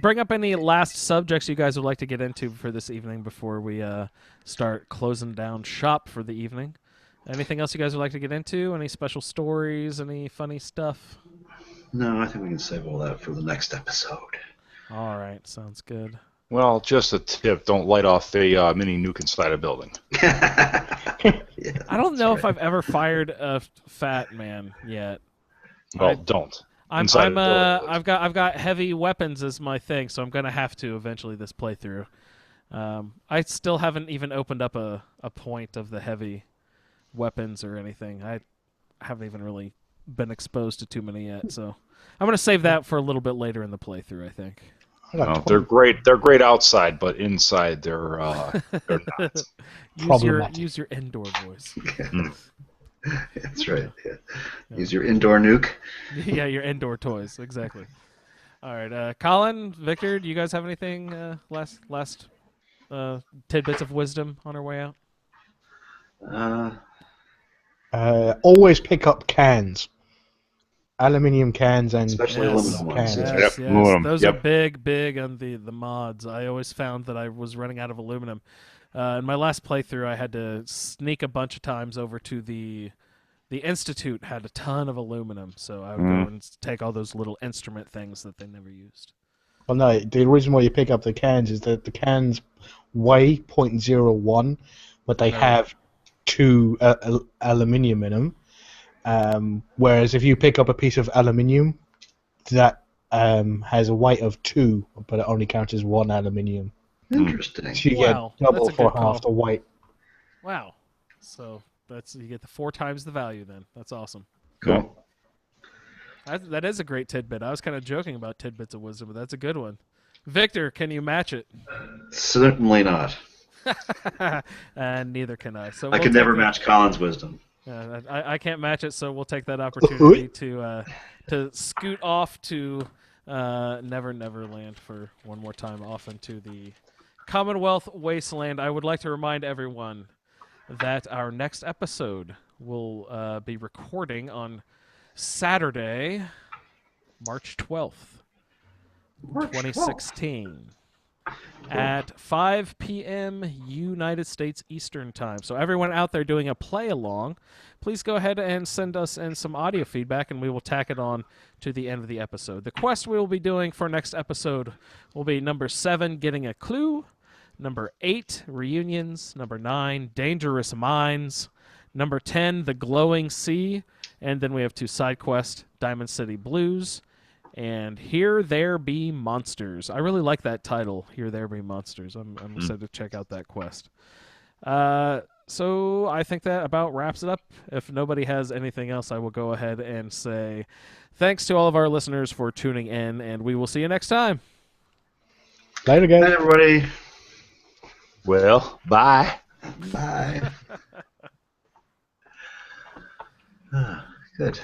Bring up any last subjects you guys would like to get into for this evening before we start closing down shop for the evening. Anything else you guys would like to get into? Any special stories? Any funny stuff? No, I think we can save all that for the next episode. All right, sounds good. Well, just a tip: don't light off a mini nuke inside a building. Yeah, I don't know if I've ever fired a fat man yet. Well, don't. I've got heavy weapons as my thing, so I'm gonna have to eventually this playthrough. I still haven't even opened up a point of the heavy weapons or anything. I haven't even really been exposed to too many yet, so I'm gonna save that for a little bit later in the playthrough, I think. No, they're great. They're great outside, but inside they're not. Use your indoor voice. That's right. Yeah. Use your indoor nuke. Yeah, your indoor toys. Exactly. All right, Colin, Victor, do you guys have anything last tidbits of wisdom on our way out? Always pick up cans. Aluminium cans and especially aluminum ones. Yes. Those are big on the mods. I always found that I was running out of aluminum. In my last playthrough, I had to sneak a bunch of times over to the Institute. Had a ton of aluminum, so I would go and take all those little instrument things that they never used. Well, no, the reason why you pick up the cans is that the cans weigh 0.01, but they have 2 aluminium in them. Whereas if you pick up a piece of aluminium, that has a weight of 2, but it only counts as 1 aluminium. Interesting. So you get double for half the weight. Wow. So you get the 4 times the value then. That's awesome. Cool. That is a great tidbit. I was kind of joking about tidbits of wisdom, but that's a good one. Victor, can you match it? Certainly not. And neither can I. So I could never match Colin's wisdom. I can't match it, so we'll take that opportunity to scoot off to Never Land for one more time, off into the Commonwealth Wasteland. I would like to remind everyone that our next episode will be recording on Saturday, March 12th, 2016. at 5 p.m. United States Eastern Time. So everyone out there doing a play-along, please go ahead and send us in some audio feedback, and we will tack it on to the end of the episode. The quest we will be doing for next episode will be number 7, Getting a Clue, number 8, Reunions, number 9, Dangerous Minds, number 10, The Glowing Sea, and then we have 2 side quests, Diamond City Blues, and Here There Be Monsters. I really like that title, Here There Be Monsters. I'm excited to check out that quest. So I think that about wraps it up. If nobody has anything else, I will go ahead and say thanks to all of our listeners for tuning in, and we will see you next time. Later, guys. Bye, everybody. Well, bye. Bye. Good.